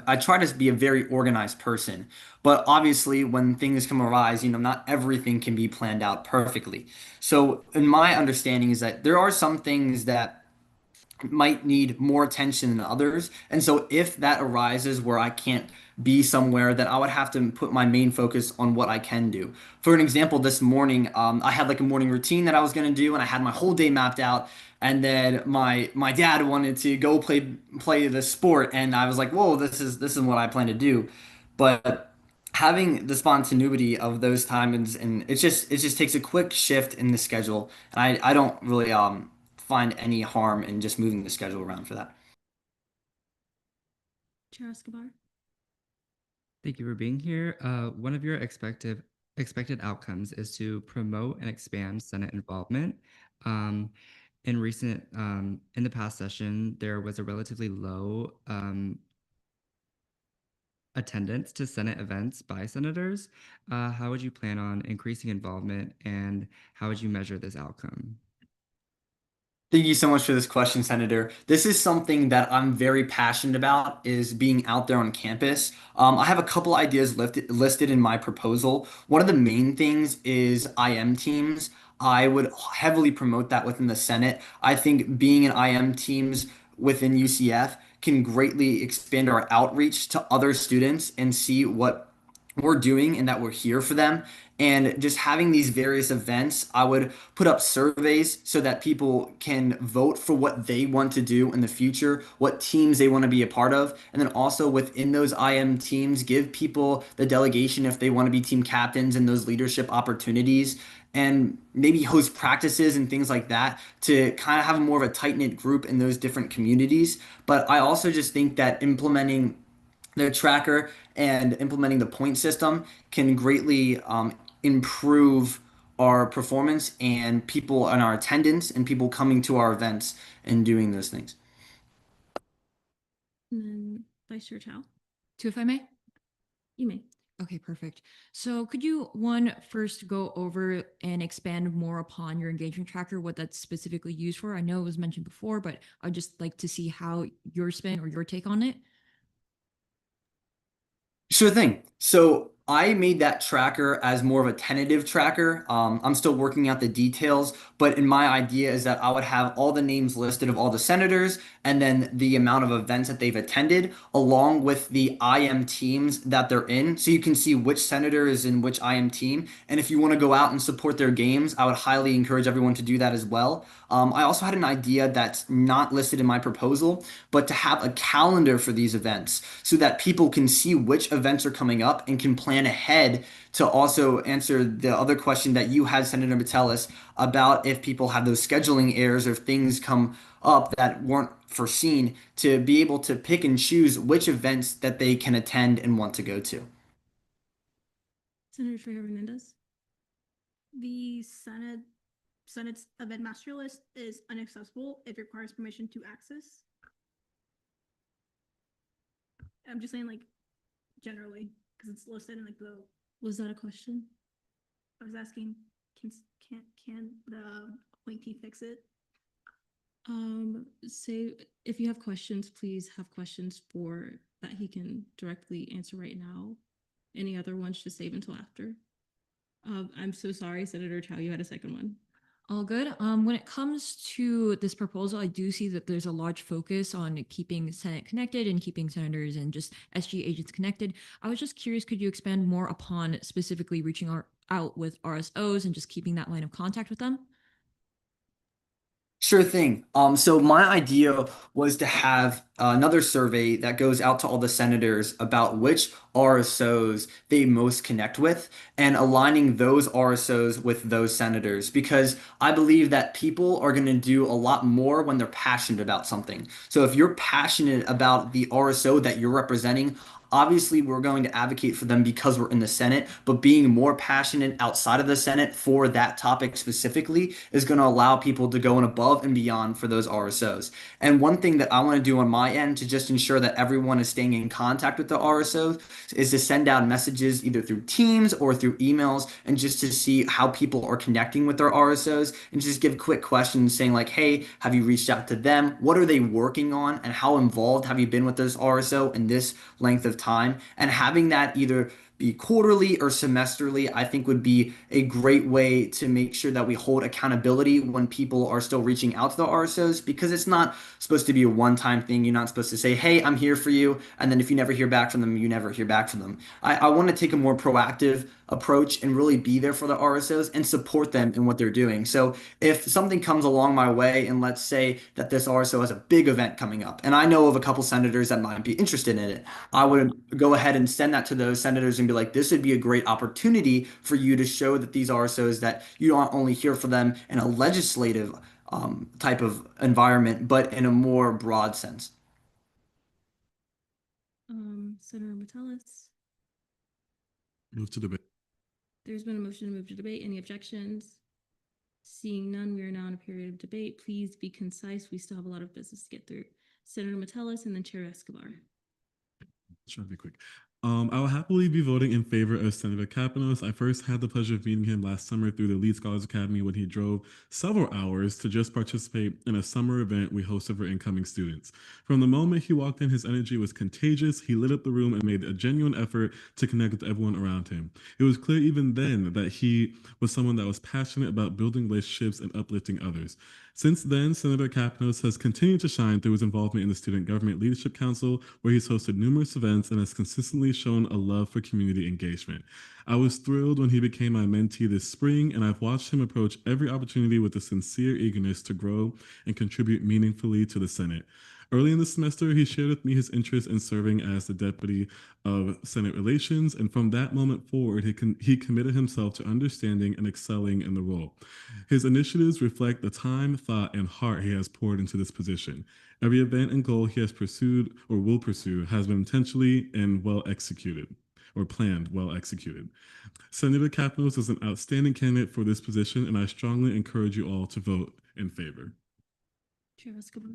I try to be a very organized person. But obviously, when things come arise, not everything can be planned out perfectly. So, in my understanding is that there are some things that might need more attention than others. And so if that arises where I can't be somewhere, then I would have to put my main focus on what I can do. For an example, this morning, I had like a morning routine that I was going to do, and I had my whole day mapped out. And then my dad wanted to go play the sport, and I was like, whoa, this is what I plan to do. But having the spontaneity of those times, and it just takes a quick shift in the schedule. And I don't really find any harm in just moving the schedule around for that. Chair Escobar. Thank you for being here. One of your expected outcomes is to promote and expand Senate involvement. In the past session, there was a relatively low attendance to Senate events by senators. How would you plan on increasing involvement, and how would you measure this outcome? Thank you so much for this question, Senator. This is something that I'm very passionate about, is being out there on campus. I have a couple ideas listed in my proposal. One of the main things is IM teams. I would heavily promote that within the Senate. I think being in IM teams within UCF can greatly expand our outreach to other students and see what we're doing and that we're here for them. And just having these various events, I would put up surveys so that people can vote for what they want to do in the future, what teams they want to be a part of. And then also within those IM teams, give people the delegation if they want to be team captains and those leadership opportunities. And maybe host practices and things like that to kind of have more of a tight-knit group in those different communities. But I also just think that implementing the tracker and implementing the point system can greatly improve our performance and people and our attendance and people coming to our events and doing those things. And then Vice Chair Chow. Two, if I may. You may. Okay, perfect. So could you first go over and expand more upon your engagement tracker, what that's specifically used for? I know it was mentioned before, but I'd just like to see how your spin or your take on it. Sure thing. So I made that tracker as more of a tentative tracker. I'm still working out the details, but in my idea is that I would have all the names listed of all the senators and then the amount of events that they've attended, along with the IM teams that they're in. So you can see which senator is in which IM team. And if you want to go out and support their games, I would highly encourage everyone to do that as well. I also had an idea that's not listed in my proposal, but to have a calendar for these events so that people can see which events are coming up and can plan ahead to also answer the other question that you had, Senator Metellus, about if people have those scheduling errors or if things come up that weren't foreseen, to be able to pick and choose which events that they can attend and want to go to. Senator Trejo Hernandez. The Senate's event master list is inaccessible. It requires permission to access. I'm just saying, like, generally, because it's listed in like the. Was that a question? I was asking, can the appointee fix it? Say if you have questions, please have questions for that he can directly answer right now. Any other ones to save until after. I'm so sorry, Senator Chow, you had a second one. All good. When it comes to this proposal, I do see that there's a large focus on keeping Senate connected and keeping senators and just SG agents connected. I was just curious, could you expand more upon specifically reaching out with RSOs and just keeping that line of contact with them? Sure thing. So my idea was to have another survey that goes out to all the senators about which RSOs they most connect with and aligning those RSOs with those senators, because I believe that people are going to do a lot more when they're passionate about something. So if you're passionate about the RSO that you're representing, obviously we're going to advocate for them because we're in the Senate, but being more passionate outside of the Senate for that topic specifically is going to allow people to go above and beyond for those RSOs. And one thing that I want to do on my end to just ensure that everyone is staying in contact with the RSOs is to send out messages either through Teams or through emails, and just to see how people are connecting with their RSOs, and just give quick questions saying like, hey, have you reached out to them? What are they working on? And how involved have you been with those RSO in this length of time? And having that either be quarterly or semesterly, I think would be a great way to make sure that we hold accountability when people are still reaching out to the RSOs, because it's not supposed to be a one-time thing. You're not supposed to say, hey, I'm here for you, and then if you never hear back from them, you never hear back from them. I want to take a more proactive approach and really be there for the RSOs and support them in what they're doing. So if something comes along my way, and let's say that this RSO has a big event coming up, and I know of a couple senators that might be interested in it, I would go ahead and send that to those senators and and be like, this would be a great opportunity for you to show that these RSOs that you don't only hear from them in a legislative type of environment, but in a more broad sense. Senator Metellus, Move to debate. there's been a motion to move to debate. Any objections? Seeing none, we are now in a period of debate. Please be concise. We still have a lot of business to get through. Senator Metellus and then Chair Escobar. Try to be quick. I will happily be voting in favor of Senator Kapanos. I first had the pleasure of meeting him last summer through the Elite Scholars Academy when he drove several hours to just participate in a summer event we hosted for incoming students. From the moment he walked in, his energy was contagious. He lit up the room and made a genuine effort to connect with everyone around him. It was clear even then that he was someone that was passionate about building relationships and uplifting others. Since then, Senator Kapanos has continued to shine through his involvement in the Student Government Leadership Council, where he's hosted numerous events and has consistently shown a love for community engagement. I was thrilled when he became my mentee this spring, and I've watched him approach every opportunity with a sincere eagerness to grow and contribute meaningfully to the Senate. Early in the semester, he shared with me his interest in serving as the Deputy of Senate Relations, and from that moment forward, he committed himself to understanding and excelling in the role. His initiatives reflect the time, thought, and heart he has poured into this position. Every event and goal he has pursued or will pursue has been intentionally and well executed, or planned well executed. Senator Kapanos is an outstanding candidate for this position, and I strongly encourage you all to vote in favor. Chair Escobar.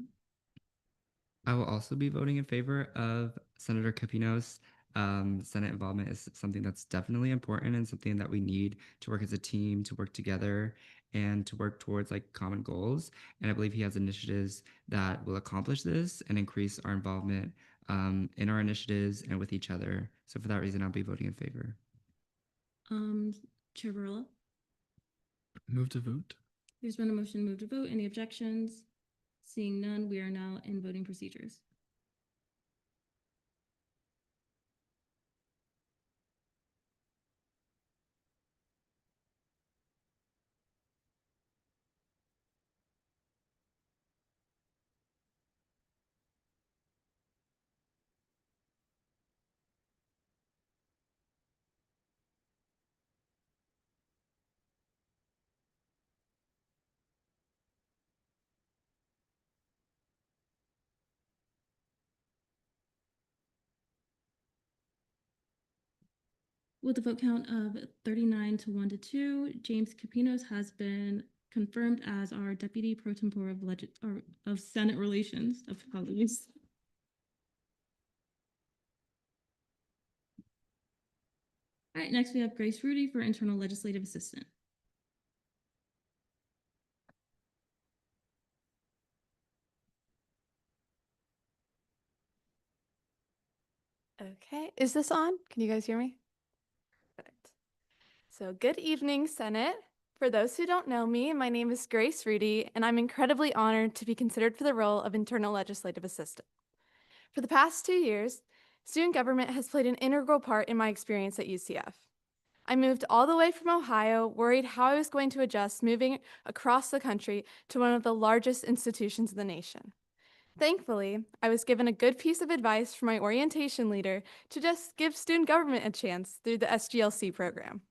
I will also be voting in favor of Senator Kapinos. Senate involvement is something that's definitely important and something that we need to work as a team, to work together, and to work towards like common goals. And I believe he has initiatives that will accomplish this and increase our involvement in our initiatives and with each other. So for that reason, I'll be voting in favor. Chair Barilla. Move to vote. There's been a motion to move to vote. Any objections? Seeing none, we are now in voting procedures. With a vote count of 39 to 1 to 2, James Kapinos has been confirmed as our Deputy Pro Tempore of Senate Relations. Apologies. All right, next we have Grace Rudy for Internal Legislative Assistant. Okay, is this on? Can you guys hear me? Perfect. So good evening, Senate. For those who don't know me, my name is Grace Rudy, and I'm incredibly honored to be considered for the role of Internal Legislative Assistant. For the past 2 years, student government has played an integral part in my experience at UCF. I moved all the way from Ohio, worried how I was going to adjust moving across the country to one of the largest institutions in the nation. Thankfully, I was given a good piece of advice from my orientation leader to just give student government a chance through the SGLC program.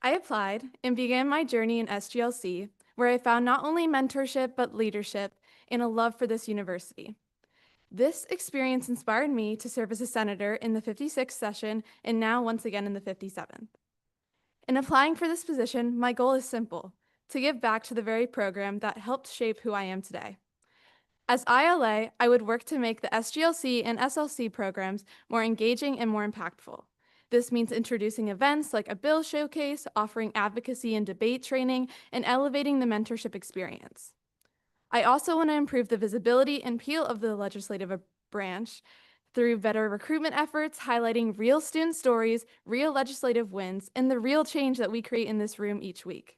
I applied and began my journey in SGLC, where I found not only mentorship, but leadership and a love for this university. This experience inspired me to serve as a senator in the 56th session and now once again in the 57th. In applying for this position, my goal is simple: to give back to the very program that helped shape who I am today. As ILA, I would work to make the SGLC and SLC programs more engaging and more impactful. This means introducing events like a bill showcase, offering advocacy and debate training, and elevating the mentorship experience. I also want to improve the visibility and appeal of the legislative branch through better recruitment efforts, highlighting real student stories, real legislative wins, and the real change that we create in this room each week.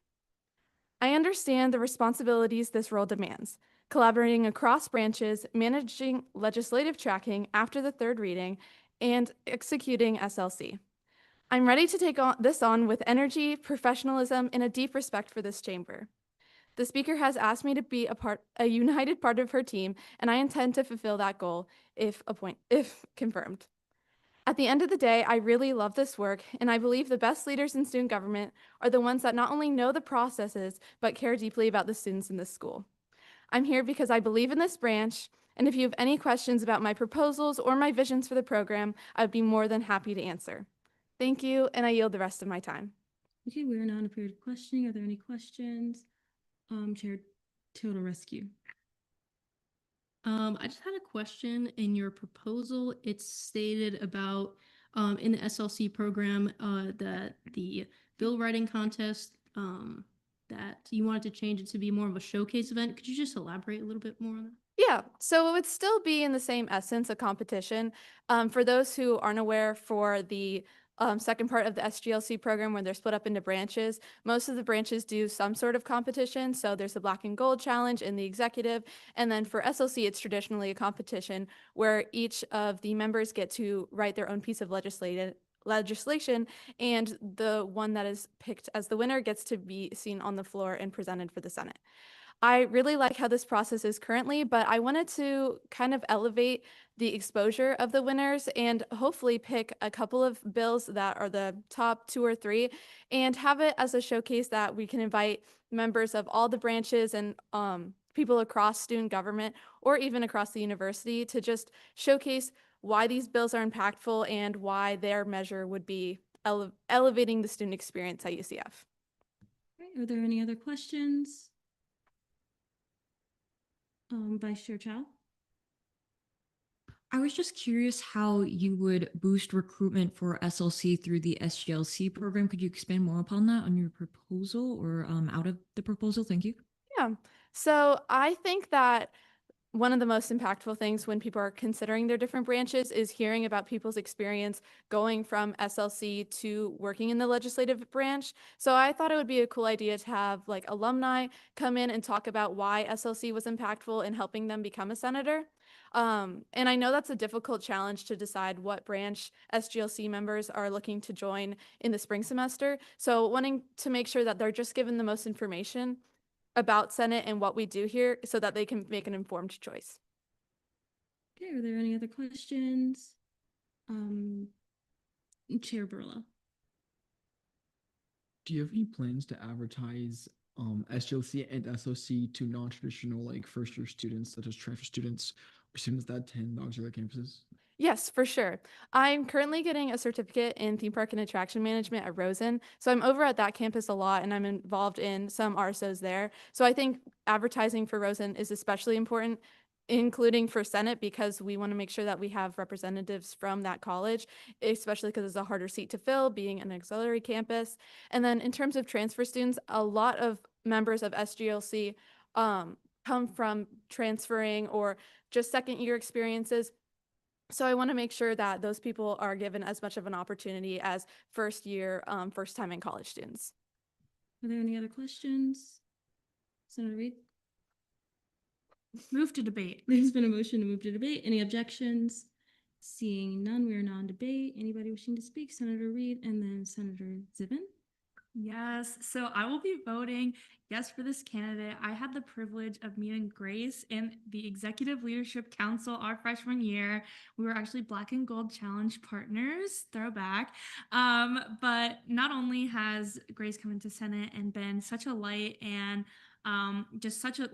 I understand the responsibilities this role demands: collaborating across branches, managing legislative tracking after the third reading, and executing SLC. I'm ready to take this on with energy, professionalism, and a deep respect for this chamber. The speaker has asked me to be a united part of her team, and I intend to fulfill that goal if confirmed. At the end of the day, I really love this work, and I believe the best leaders in student government are the ones that not only know the processes, but care deeply about the students in this school. I'm here because I believe in this branch, and if you have any questions about my proposals or my visions for the program, I'd be more than happy to answer. Thank you, and I yield the rest of my time. Okay, we are now in a period of questioning. Are there any questions? Chair Total Rescue. I just had a question in your proposal. It's stated about in the SLC program that the bill writing contest that you wanted to change it to be more of a showcase event. Could you just elaborate a little bit more on that? Yeah, so it would still be in the same essence, a competition. For those who aren't aware, for the second part of the SGLC program, where they're split up into branches, most of the branches do some sort of competition. So there's the Black and Gold Challenge in the executive. And then for SLC, it's traditionally a competition where each of the members get to write their own piece of legislation, and the one that is picked as the winner gets to be seen on the floor and presented for the Senate. I really like how this process is currently, but I wanted to kind of elevate the exposure of the winners and hopefully pick a couple of bills that are the top 2 or 3 and have it as a showcase that we can invite members of all the branches and people across student government or even across the university to just showcase why these bills are impactful and why their measure would be elevating the student experience at UCF. Are there any other questions? Vice Chair Chow. I was just curious how you would boost recruitment for SLC through the SGLC program. Could you expand more upon that on your proposal or out of the proposal? Thank you. Yeah, so I think that one of the most impactful things when people are considering their different branches is hearing about people's experience going from SLC to working in the legislative branch. So I thought it would be a cool idea to have like alumni come in and talk about why SLC was impactful in helping them become a senator. And I know that's a difficult challenge to decide what branch SGLC members are looking to join in the spring semester. So wanting to make sure that they're just given the most information about Senate and what we do here so that they can make an informed choice. Okay, are there any other questions? Chair Burla. Do you have any plans to advertise SGLC and SOC to non-traditional like first-year students, such as transfer students or students that attend auxiliary campuses? Yes, for sure. I'm currently getting a certificate in theme park and attraction management at Rosen. So I'm over at that campus a lot and I'm involved in some RSOs there. So I think advertising for Rosen is especially important, including for Senate, because we want to make sure that we have representatives from that college, especially because it's a harder seat to fill being an auxiliary campus. And then in terms of transfer students, a lot of members of SGLC come from transferring or just second year experiences. So I want to make sure that those people are given as much of an opportunity as first year, first time in college students. Are there any other questions? Senator Reed? Move to debate. There's been a motion to move to debate. Any objections? Seeing none, we are now in debate. Anybody wishing to speak? Senator Reed and then Senator Zibin. Yes, so I will be voting yes for this candidate. I had the privilege of meeting Grace in the Executive Leadership Council our freshman year. We were actually Black and Gold Challenge partners, throwback. But not only has Grace come into Senate and been such a light and just such a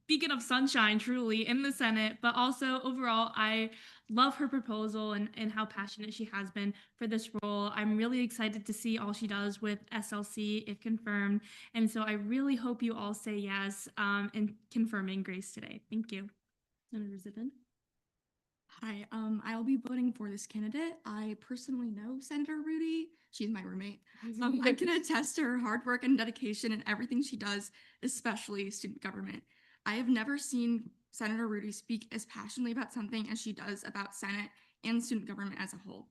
beacon of sunshine truly in the Senate, but also overall I love her proposal and how passionate she has been for this role. I'm really excited to see all she does with SLC if confirmed, and so I really hope you all say yes in confirming Grace today. Thank you. Senator Zibin. Hi, I will be voting for this candidate. I personally know Senator Rudy. She's my roommate. I can attest to her hard work and dedication in everything she does, especially student government. I have never seen Senator Rudy speak as passionately about something as she does about Senate and student government as a whole.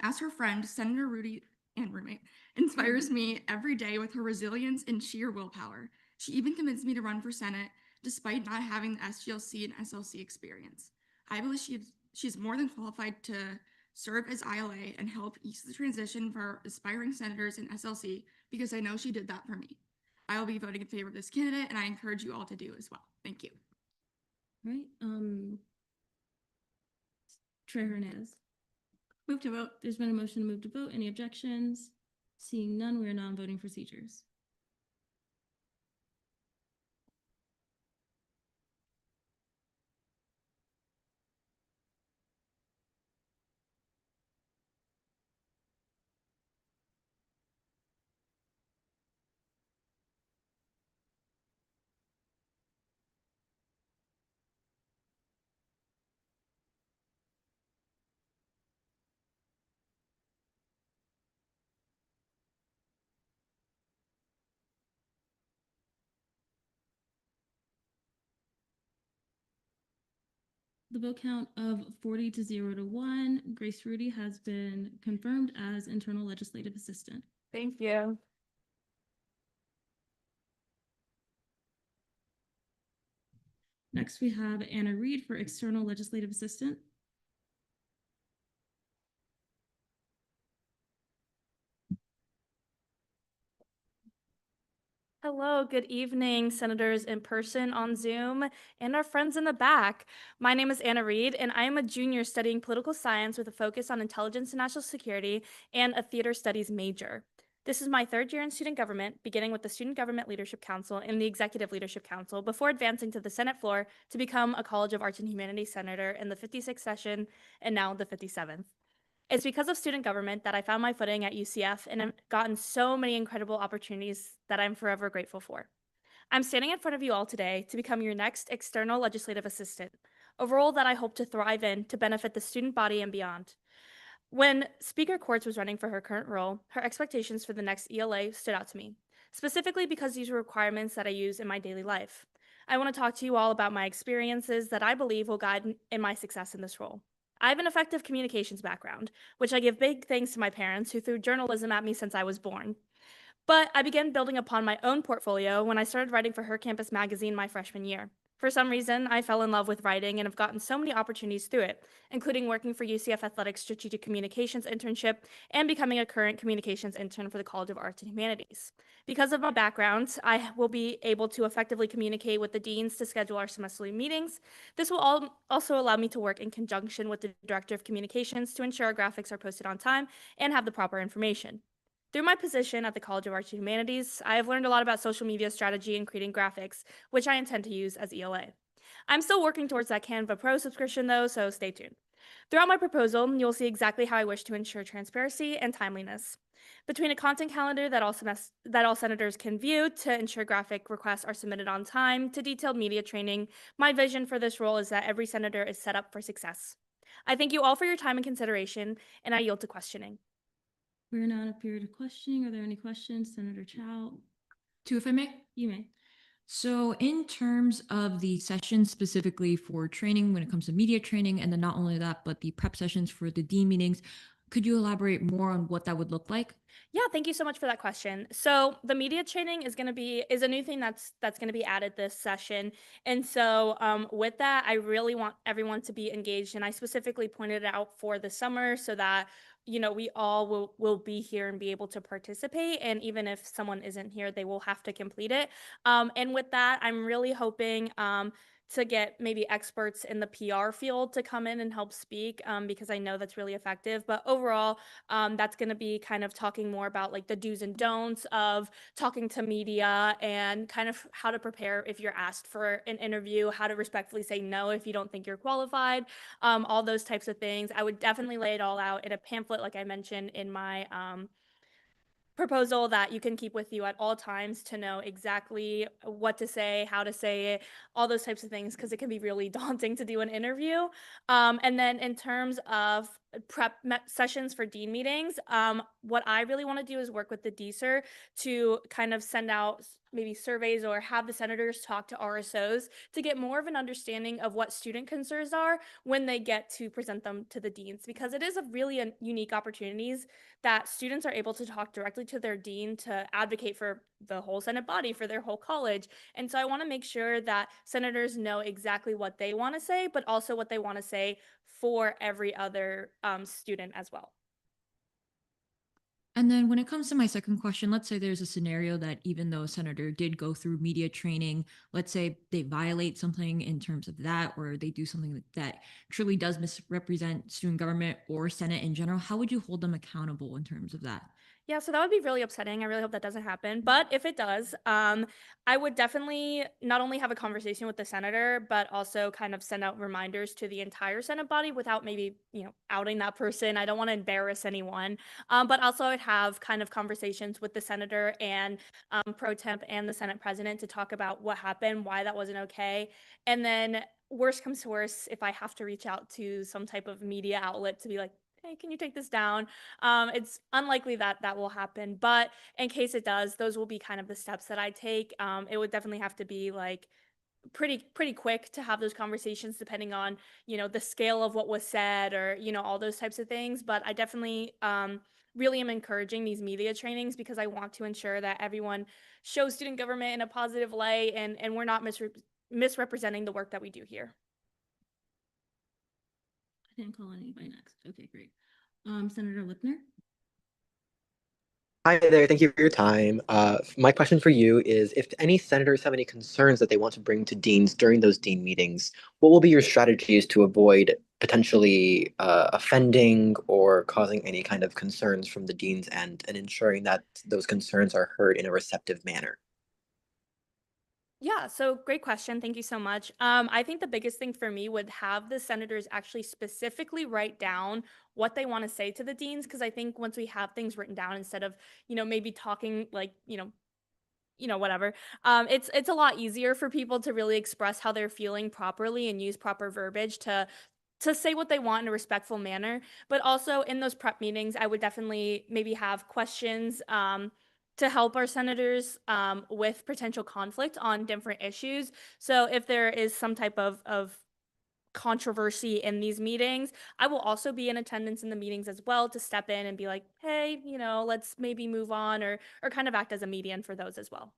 As her friend, Senator Rudy and roommate inspires me every day with her resilience and sheer willpower. She even convinced me to run for Senate despite not having the SGLC and SLC experience. I believe she's more than qualified to serve as ILA and help ease the transition for aspiring senators in SLC because I know she did that for me. I will be voting in favor of this candidate and I encourage you all to do as well. Thank you. All right. Trey Hernandez. Move to vote. There's been a motion to move to vote. Any objections? Seeing none, we are now on voting procedures. The vote count of 40 to 0 to 1, Grace Rudy has been confirmed as internal legislative assistant. Thank you. Next, we have Anna Reed for external legislative assistant. Hello, good evening, senators in person, on Zoom, and our friends in the back. My name is Anna Reed, and I am a junior studying political science with a focus on intelligence and national security and a theater studies major. This is my third year in student government, beginning with the Student Government Leadership Council and the Executive Leadership Council, before advancing to the Senate floor to become a College of Arts and Humanities senator in the 56th session and now the 57th. It's because of student government that I found my footing at UCF and have gotten so many incredible opportunities that I'm forever grateful for. I'm standing in front of you all today to become your next external legislative assistant, a role that I hope to thrive in to benefit the student body and beyond. When Speaker Quartz was running for her current role, her expectations for the next ELA stood out to me, specifically because these are requirements that I use in my daily life. I want to talk to you all about my experiences that I believe will guide in my success in this role. I have an effective communications background, which I give big thanks to my parents who threw journalism at me since I was born. But I began building upon my own portfolio when I started writing for Her Campus magazine my freshman year. For some reason, I fell in love with writing and have gotten so many opportunities through it, including working for UCF Athletics Strategic Communications internship and becoming a current communications intern for the College of Arts and Humanities. Because of my background, I will be able to effectively communicate with the deans to schedule our semesterly meetings. This will also allow me to work in conjunction with the Director of Communications to ensure our graphics are posted on time and have the proper information. Through my position at the College of Arts and Humanities, I have learned a lot about social media strategy and creating graphics, which I intend to use as ELA. I'm still working towards that Canva Pro subscription though, so stay tuned. Throughout my proposal, you'll see exactly how I wish to ensure transparency and timeliness. Between a content calendar that all senators can view to ensure graphic requests are submitted on time to detailed media training, my vision for this role is that every senator is set up for success. I thank you all for your time and consideration, and I yield to questioning. We're now in a period of questioning. Are there any questions? Senator Chow? Two, if I may. You may. So in terms of the sessions specifically for training when it comes to media training, and then not only that, but the prep sessions for the dean meetings, could you elaborate more on what that would look like? Yeah, thank you so much for that question. So the media training is a new thing that's going to be added this session. And so with that, I really want everyone to be engaged. And I specifically pointed it out for the summer so that we all will be here and be able to participate. And even if someone isn't here, they will have to complete it. And with that, I'm really hoping to get maybe experts in the PR field to come in and help speak because I know that's really effective. But overall, that's going to be kind of talking more about like the do's and don'ts of talking to media and kind of how to prepare if you're asked for an interview, how to respectfully say no if you don't think you're qualified, all those types of things. I would definitely lay it all out in a pamphlet, like I mentioned in my proposal that you can keep with you at all times to know exactly what to say, how to say it, all those types of things, because it can be really daunting to do an interview. And then in terms of prep sessions for dean meetings, what I really want to do is work with the DSER to kind of send out maybe surveys or have the senators talk to RSOs to get more of an understanding of what student concerns are when they get to present them to the deans, because it is a really unique opportunities that students are able to talk directly to their dean to advocate for the whole Senate body, for their whole college. And so I want to make sure that senators know exactly what they want to say, but also what they want to say for every other student as well. And then when it comes to my second question, let's say there's a scenario that even though a senator did go through media training, let's say they violate something in terms of that, or they do something that truly does misrepresent student government or Senate in general, how would you hold them accountable in terms of that? Yeah, so that would be really upsetting. I really hope that doesn't happen. But if it does, I would definitely not only have a conversation with the senator, but also kind of send out reminders to the entire Senate body without maybe, outing that person. I don't want to embarrass anyone. But also, I'd have kind of conversations with the senator and pro temp and the Senate president to talk about what happened, why that wasn't okay. And then, worst comes to worst, if I have to reach out to some type of media outlet to be like, hey, can you take this down? It's unlikely that that will happen, but in case it does, those will be kind of the steps that I take. It would definitely have to be like pretty quick to have those conversations, depending on the scale of what was said, or all those types of things. But I definitely really am encouraging these media trainings because I want to ensure that everyone shows student government in a positive light, and we're not misrepresenting the work that we do here. I didn't call anybody next. Okay, great. Senator Lipner. Hi there, thank you for your time. My question for you is if any senators have any concerns that they want to bring to deans during those dean meetings, what will be your strategies to avoid potentially offending or causing any kind of concerns from the dean's end and ensuring that those concerns are heard in a receptive manner? Yeah, so great question. Thank you so much. I think the biggest thing for me would have the senators actually specifically write down what they want to say to the deans, because I think once we have things written down instead of, maybe talking like, whatever, it's a lot easier for people to really express how they're feeling properly and use proper verbiage to say what they want in a respectful manner. But also in those prep meetings, I would definitely maybe have questions to help our senators with potential conflict on different issues. So if there is some type of controversy in these meetings, I will also be in attendance in the meetings as well to step in and be like, hey, let's maybe move on, or kind of act as a median for those as well.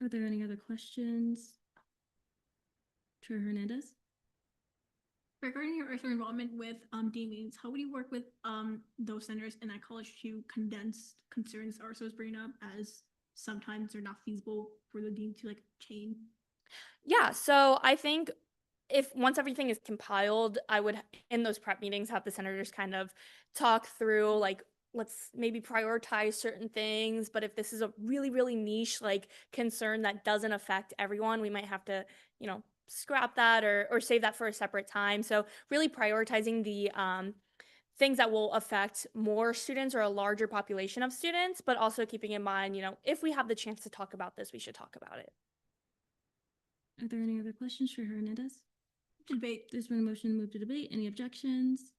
Are there any other questions? Chair Hernandez. Regarding your earlier involvement with dean meetings, how would you work with those senators in that college to condense concerns Arso is bringing up, as sometimes they're not feasible for the dean to like chain? Yeah, so I think if once everything is compiled, I would in those prep meetings have the senators kind of talk through like, let's maybe prioritize certain things, but if this is a really really niche like concern that doesn't affect everyone, we might have to scrap that, or save that for a separate time. So really prioritizing the things that will affect more students or a larger population of students, but also keeping in mind, if we have the chance to talk about this, we should talk about it. Are there any other questions for Hernandez? Debate. There's been a motion to move to debate. Any objections?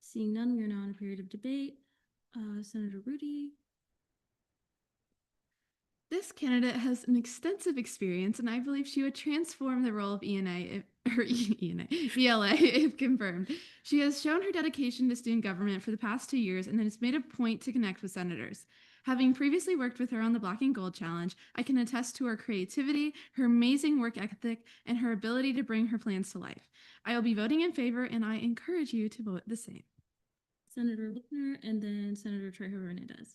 Seeing none, we are now in a period of debate. Senator Rudy. This candidate has an extensive experience, and I believe she would transform the role of ELA if confirmed. She has shown her dedication to student government for the past 2 years and has made a point to connect with senators. Having previously worked with her on the Black and Gold Challenge, I can attest to her creativity, her amazing work ethic, and her ability to bring her plans to life. I will be voting in favor, and I encourage you to vote the same. Senator Lipner, and then Senator Trejo Hernandez.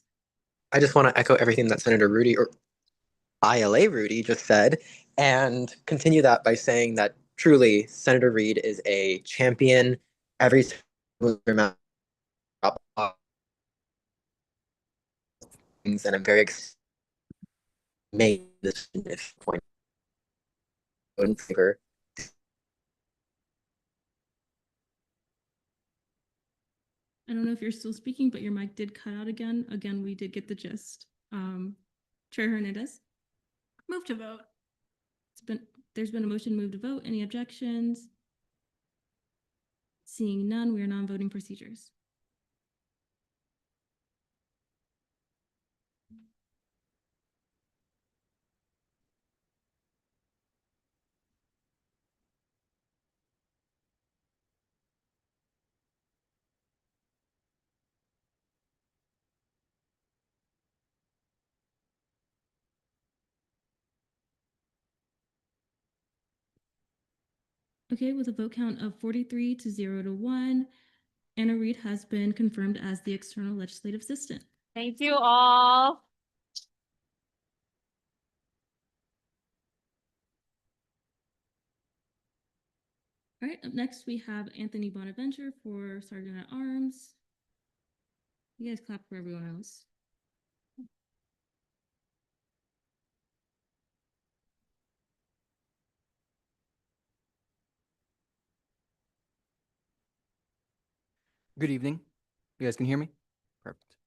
I just want to echo everything that Senator Rudy or ILA Rudy just said, and continue that by saying that truly Senator Reed is a champion every single amount of things, and I'm very excited to make this point in favor. I don't know if you're still speaking, but your mic did cut out again. Again, we did get the gist. Chair Hernandez. Move to vote. There's been a motion to move to vote. Any objections? Seeing none, we are non-voting procedures. Okay, with a vote count of 43 to 0 to 1, Anna Reed has been confirmed as the external legislative assistant. Thank you all. All right, up next we have Anthony Bonaventure for Sergeant at Arms. You guys clap for everyone else. Good evening. You guys can hear me? Perfect.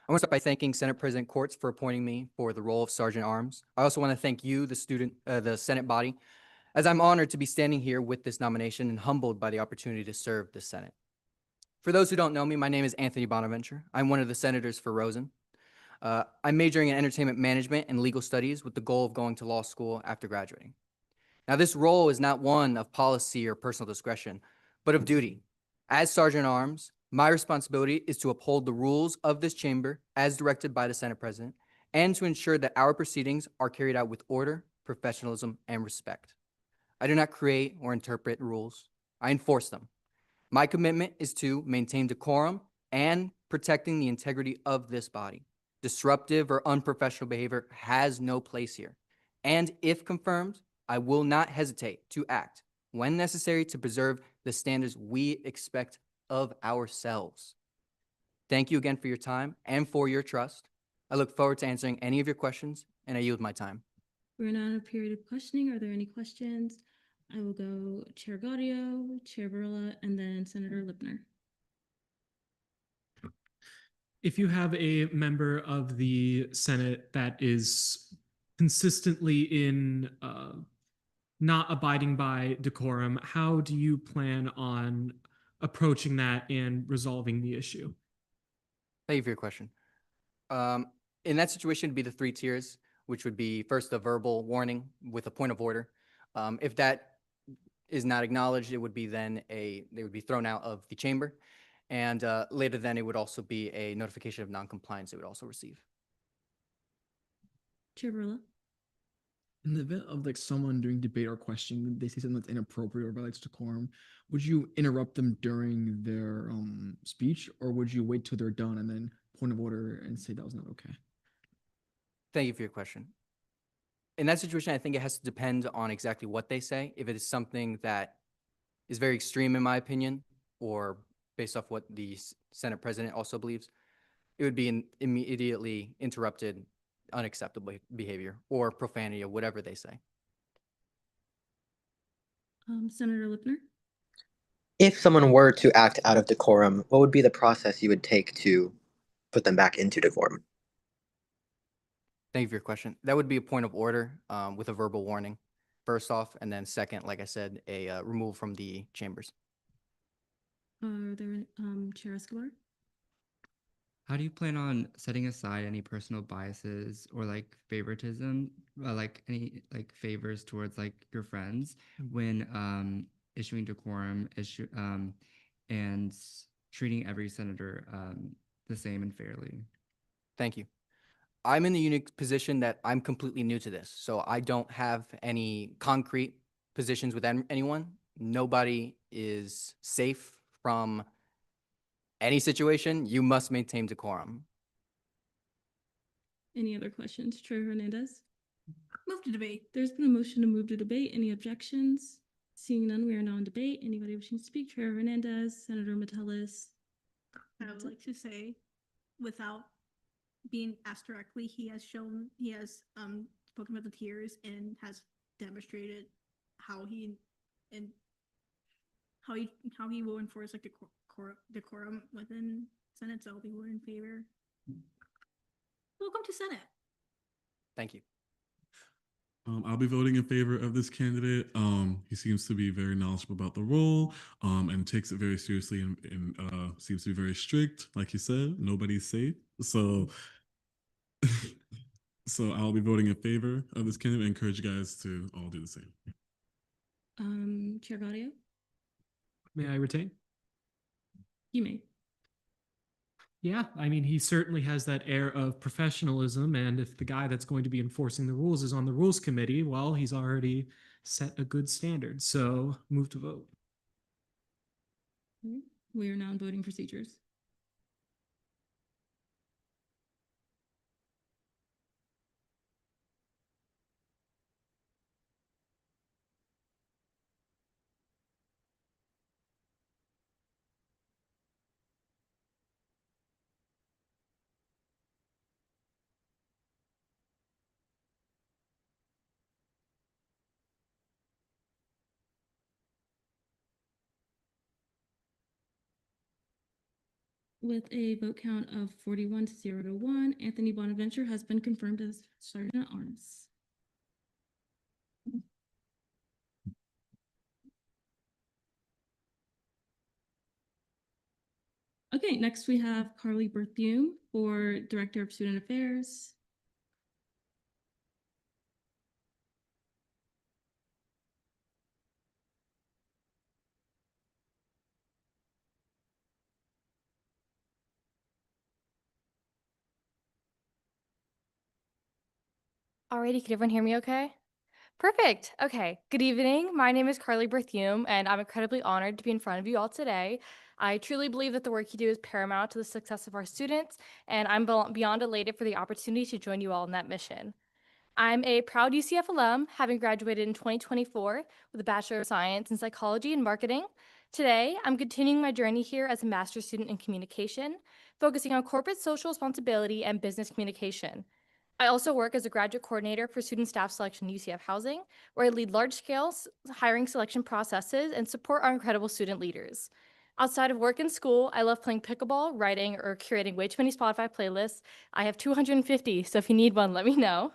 I want to start by thanking Senate President Courts for appointing me for the role of Sergeant at Arms. I also want to thank you, the Senate body, as I'm honored to be standing here with this nomination and humbled by the opportunity to serve the Senate. For those who don't know me, my name is Anthony Bonaventure. I'm one of the senators for Rosen. I'm majoring in entertainment management and legal studies with the goal of going to law school after graduating. Now, this role is not one of policy or personal discretion, but of duty. As Sergeant at Arms, my responsibility is to uphold the rules of this chamber as directed by the Senate President and to ensure that our proceedings are carried out with order, professionalism, and respect. I do not create or interpret rules. I enforce them. My commitment is to maintain decorum and protecting the integrity of this body. Disruptive or unprofessional behavior has no place here. And if confirmed, I will not hesitate to act when necessary to preserve the standards we expect of ourselves. Thank you again for your time and for your trust. I look forward to answering any of your questions, and I yield my time. We're now in a period of questioning. Are there any questions? I will go Chair Gaudio, Chair Barilla, and then Senator Lipner. If you have a member of the Senate that is consistently in not abiding by decorum, how do you plan on approaching that and resolving the issue? Thank you for your question. In that situation, it'd be the 3 tiers, which would be first a verbal warning with a point of order. If that is not acknowledged, it would be then they would be thrown out of the chamber. And later then it would also be a notification of noncompliance they would also receive. Chair Barilla. In the event of like someone during debate or question, they say something that's inappropriate or violates decorum, would you interrupt them during their speech, or would you wait till they're done and then point of order and say that was not okay? Thank you for your question. In that situation, I think it has to depend on exactly what they say. If it is something that is very extreme, in my opinion, or based off what the Senate President also believes, it would be immediately interrupted, unacceptable behavior or profanity or whatever they say. Senator Lipner. If someone were to act out of decorum, what would be the process you would take to put them back into decorum? Thank you for your question. That would be a point of order with a verbal warning, first off, and then second, like I said, a removal from the chambers. Are there Chair Escobar? How do you plan on setting aside any personal biases or like favoritism, like any like favors towards like your friends when issuing decorum and treating every senator the same and fairly? Thank you. I'm in the unique position that I'm completely new to this, so I don't have any concrete positions with anyone. Nobody is safe from any situation. You must maintain decorum. Any other questions? Chair Hernandez? Move to debate. There's been a motion to move to debate. Any objections? Seeing none, we are now in debate. Anybody wishing to speak? Chair Hernandez, Senator Metellus. I would like to say, without being asked directly, he has spoken about the tiers and has demonstrated how he will enforce like decorum within Senate. So I'll be voting in favor. Welcome to Senate. Thank you. I'll be voting in favor of this candidate. He seems to be very knowledgeable about the role and takes it very seriously and seems to be very strict. Like you said, nobody's safe. So I'll be voting in favor of this candidate. I encourage you guys to all do the same. Chair Gaudio? May I retain? You may. Yeah, I mean, he certainly has that air of professionalism, and if the guy that's going to be enforcing the rules is on the Rules Committee, well, he's already set a good standard. So move to vote. We are now in voting procedures. With a vote count of 41 to 0 to 1, Anthony Bonaventure has been confirmed as Sergeant at Arms. Okay, next we have Carly Berthume for Director of Student Affairs. Alrighty, can everyone hear me okay? Perfect. Okay. Good evening. My name is Carly Berthume, and I'm incredibly honored to be in front of you all today. I truly believe that the work you do is paramount to the success of our students, and I'm beyond elated for the opportunity to join you all in that mission. I'm a proud UCF alum, having graduated in 2024 with a Bachelor of Science in Psychology and Marketing. Today, I'm continuing my journey here as a master's student in communication, focusing on corporate social responsibility and business communication. I also work as a graduate coordinator for student staff selection in UCF Housing, where I lead large-scale hiring selection processes and support our incredible student leaders. Outside of work and school, I love playing pickleball, writing, or curating way too many Spotify playlists. I have 250, so if you need one, let me know.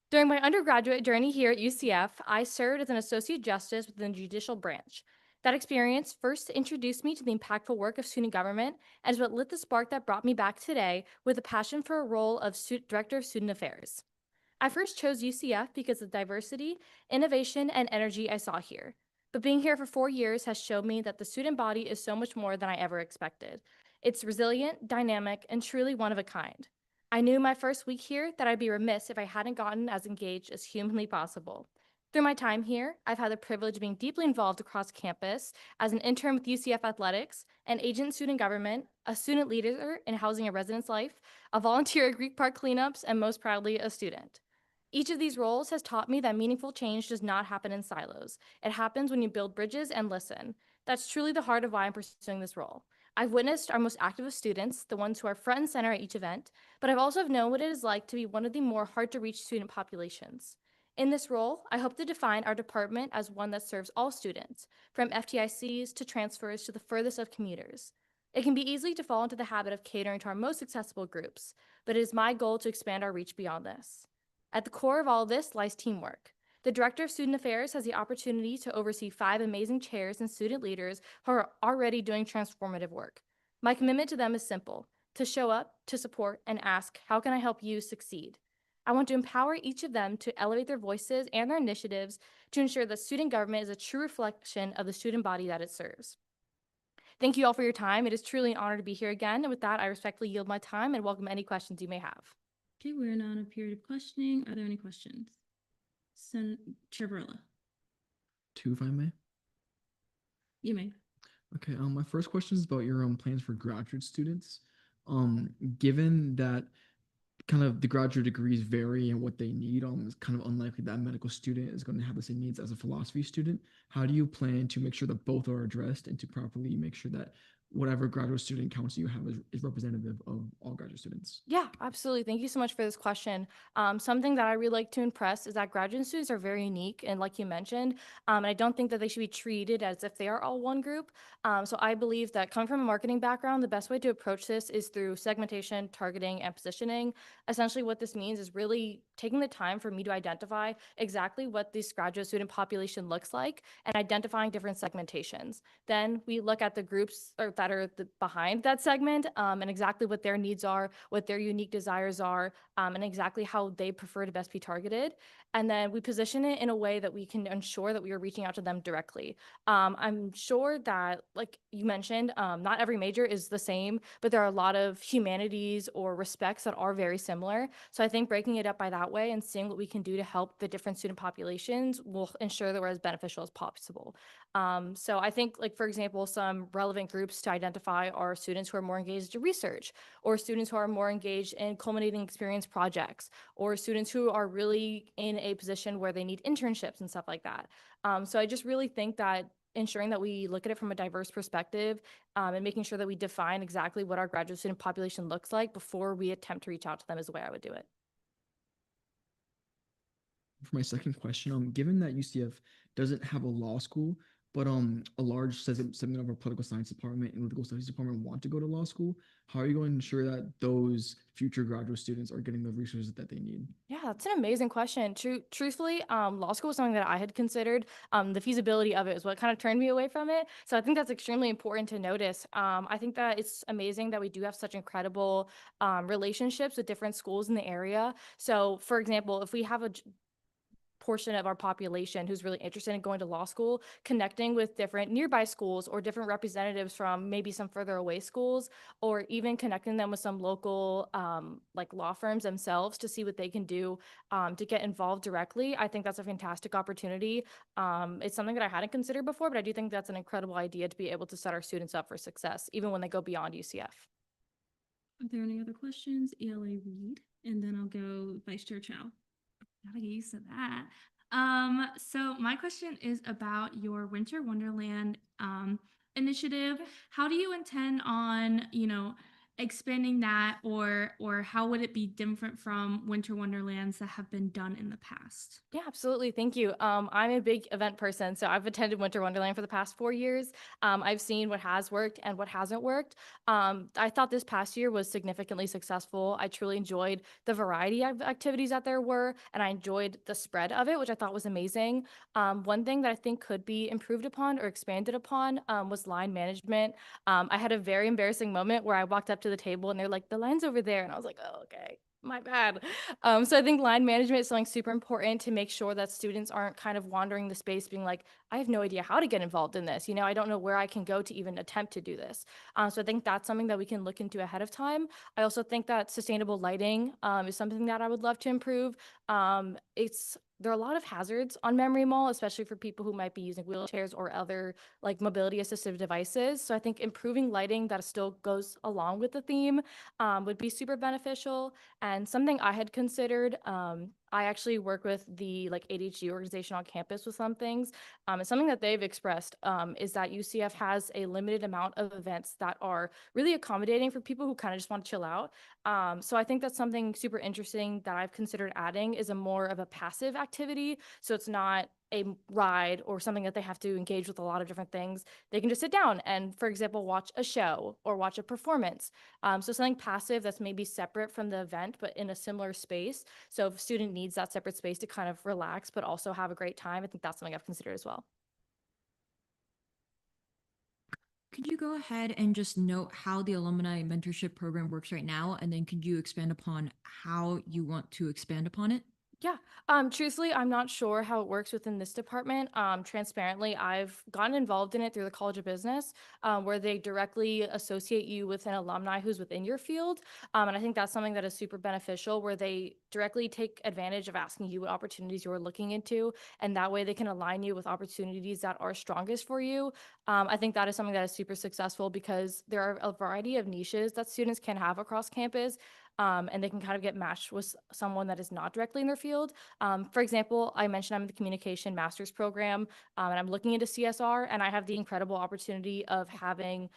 During my undergraduate journey here at UCF, I served as an associate justice within the judicial branch. That experience first introduced me to the impactful work of student government and is what lit the spark that brought me back today with a passion for a role of Director of Student Affairs. I first chose UCF because of the diversity, innovation, and energy I saw here. But being here for 4 years has shown me that the student body is so much more than I ever expected. It's resilient, dynamic, and truly one of a kind. I knew my first week here that I'd be remiss if I hadn't gotten as engaged as humanly possible. Through my time here, I've had the privilege of being deeply involved across campus as an intern with UCF Athletics, an agent in student government, a student leader in housing and residence life, a volunteer at Greek Park cleanups, and most proudly, a student. Each of these roles has taught me that meaningful change does not happen in silos. It happens when you build bridges and listen. That's truly the heart of why I'm pursuing this role. I've witnessed our most active of students, the ones who are front and center at each event, but I've also known what it is like to be one of the more hard-to-reach student populations. In this role, I hope to define our department as one that serves all students, from FTICs to transfers to the furthest of commuters. It can be easy to fall into the habit of catering to our most accessible groups, but it is my goal to expand our reach beyond this. At the core of all this lies teamwork. The Director of Student Affairs has the opportunity to oversee 5 amazing chairs and student leaders who are already doing transformative work. My commitment to them is simple: to show up, to support, and ask, how can I help you succeed? I want to empower each of them to elevate their voices and their initiatives to ensure that student government is a true reflection of the student body that it serves. Thank you all for your time. It is truly an honor to be here again. And with that, I respectfully yield my time and welcome any questions you may have. Okay, we're now in a period of questioning. Are there any questions? Chair Barilla. 2, if I may. You may. Okay, my first question is about your plans for graduate students. Given that kind of the graduate degrees vary and what they need, it's kind of unlikely that a medical student is going to have the same needs as a philosophy student. How do you plan to make sure that both are addressed and to properly make sure that whatever graduate student council you have is representative of all graduate students? Yeah, absolutely. Thank you so much for this question. Something that I really like to impress is that graduate students are very unique, and like you mentioned, and I don't think that they should be treated as if they are all one group. So I believe that coming from a marketing background, the best way to approach this is through segmentation, targeting, and positioning. Essentially, what this means is really taking the time for me to identify exactly what this graduate student population looks like and identifying different segmentations. Then we look at the groups that are behind that segment and exactly what their needs are, what their unique desires are, and exactly how they prefer to best be targeted. And then we position it in a way that we can ensure that we are reaching out to them directly. I'm sure that, like you mentioned, not every major is the same, but there are a lot of humanities or respects that are very similar. So I think breaking it up by that way and seeing what we can do to help the different student populations will ensure that we're as beneficial as possible. So I think, like, for example, some relevant groups to to identify are students who are more engaged in research, or students who are more engaged in culminating experience projects, or students who are really in a position where they need internships and stuff like that. So I just really think that ensuring that we look at it from a diverse perspective, and making sure that we define exactly what our graduate student population looks like before we attempt to reach out to them is the way I would do it. For my second question, given that UCF doesn't have a law school, but a large segment of our political science department and legal studies department want to go to law school, how are you going to ensure that those future graduate students are getting the resources that they need? Yeah, that's an amazing question. Truthfully, law school was something that I had considered. The feasibility of it is what kind of turned me away from it. So I think that's extremely important to notice. I think that it's amazing that we do have such incredible relationships with different schools in the area. So, for example, if we have a portion of our population who's really interested in going to law school, connecting with different nearby schools or different representatives from maybe some further away schools, or even connecting them with some local like law firms themselves to see what they can do to get involved directly. I think that's a fantastic opportunity. It's something that I hadn't considered before, but I do think that's an incredible idea to be able to set our students up for success, even when they go beyond UCF. Are there any other questions? ELA Reed, and then I'll go Vice Chair Chow. Gotta get used to that. So my question is about your Winter Wonderland initiative. How do you intend on, expanding that, or how would it be different from Winter Wonderlands that have been done in the past? Yeah, absolutely. Thank you. I'm a big event person, so I've attended Winter Wonderland for the past 4 years. I've seen what has worked and what hasn't worked. I thought this past year was significantly successful. I truly enjoyed the variety of activities that there were, and I enjoyed the spread of it, which I thought was amazing. One thing that I think could be improved upon or expanded upon was line management. I had a very embarrassing moment where I walked up to the table and they're like, "The line's over there," and I was like, "Oh, okay. My bad." So I think line management is something super important to make sure that students aren't kind of wandering the space being like, I have no idea how to get involved in this. I don't know where I can go to even attempt to do this. So I think that's something that we can look into ahead of time. I also think that sustainable lighting is something that I would love to improve. There are a lot of hazards on Memory Mall, especially for people who might be using wheelchairs or other like mobility assistive devices. So I think improving lighting that still goes along with the theme would be super beneficial. And something I had considered, I actually work with the like ADHD organization on campus with some things. And something that they've expressed is that UCF has a limited amount of events that are really accommodating for people who kind of just want to chill out. So I think that's something super interesting that I've considered adding is a more of a passive activity. So it's not a ride or something that they have to engage with a lot of different things. They can just sit down and, for example, watch a show or watch a performance. So something passive that's maybe separate from the event, but in a similar space. So if a student needs that separate space to kind of relax, but also have a great time, I think that's something I've considered as well. Could you go ahead and just note how the alumni mentorship program works right now? And then could you expand upon how you want to expand upon it? Yeah. Truthfully, I'm not sure how it works within this department. Transparently, I've gotten involved in it through the College of Business, where they directly associate you with an alumni who's within your field. And I think that's something that is super beneficial, where they directly take advantage of asking you what opportunities you're looking into. And that way they can align you with opportunities that are strongest for you. I think that is something that is super successful because there are a variety of niches that students can have across campus. And they can kind of get matched with someone that is not directly in their field. For example, I mentioned I'm in the communication master's program, and I'm looking into CSR, and I have the incredible opportunity of having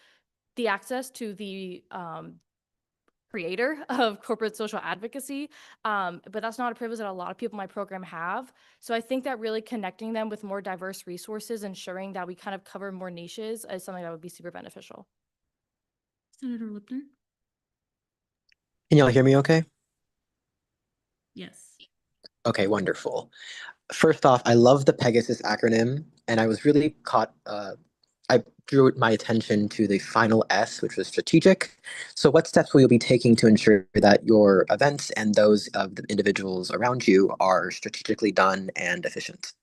the access to the creator of corporate social advocacy. But that's not a privilege that a lot of people in my program have. So I think that really connecting them with more diverse resources, ensuring that we kind of cover more niches is something that would be super beneficial. Senator Lipner? Can y'all hear me okay? Yes. Okay, wonderful. First off, I love the Pegasus acronym, and I was really caught, I drew my attention to the final S, which was strategic. So what steps will you be taking to ensure that your events and those of the individuals around you are strategically done and efficient?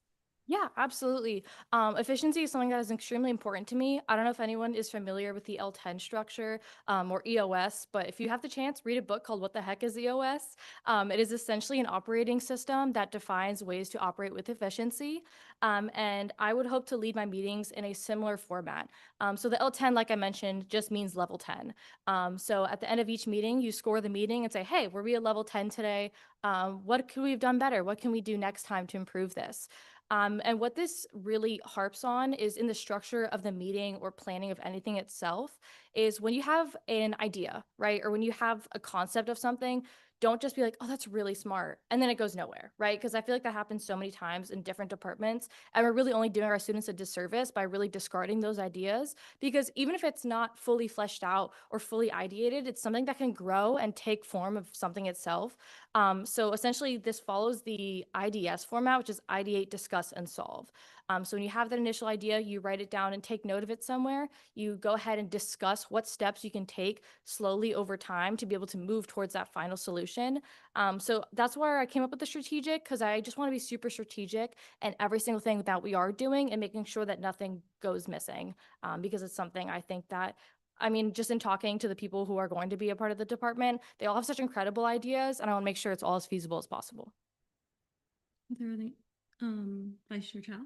Yeah, absolutely. Efficiency is something that is extremely important to me. I don't know if anyone is familiar with the L10 structure or EOS, but if you have the chance, read a book called What the Heck is EOS? It is essentially an operating system that defines ways to operate with efficiency. And I would hope to lead my meetings in a similar format. So the L10, like I mentioned, just means level 10. So at the end of each meeting, you score the meeting and say, hey, were we at level 10 today? What could we have done better? What can we do next time to improve this? And what this really harps on is in the structure of the meeting or planning of anything itself, is when you have an idea, right? Or when you have a concept of something, don't just be like, oh, that's really smart. And then it goes nowhere, right? Because I feel like that happens so many times in different departments. And we're really only doing our students a disservice by really discarding those ideas. Because even if it's not fully fleshed out or fully ideated, it's something that can grow and take form of something itself. So essentially, this follows the IDS format, which is ideate, discuss, and solve. So when you have that initial idea, you write it down and take note of it somewhere. You go ahead and discuss what steps you can take slowly over time to be able to move towards that final solution. So that's where I came up with the strategic, because I just want to be super strategic in every single thing that we are doing and making sure that nothing goes missing, because it's something I think that just in talking to the people who are going to be a part of the department, they all have such incredible ideas, and I want to make sure it's all as feasible as possible. Are there any, Vice Chair Chow?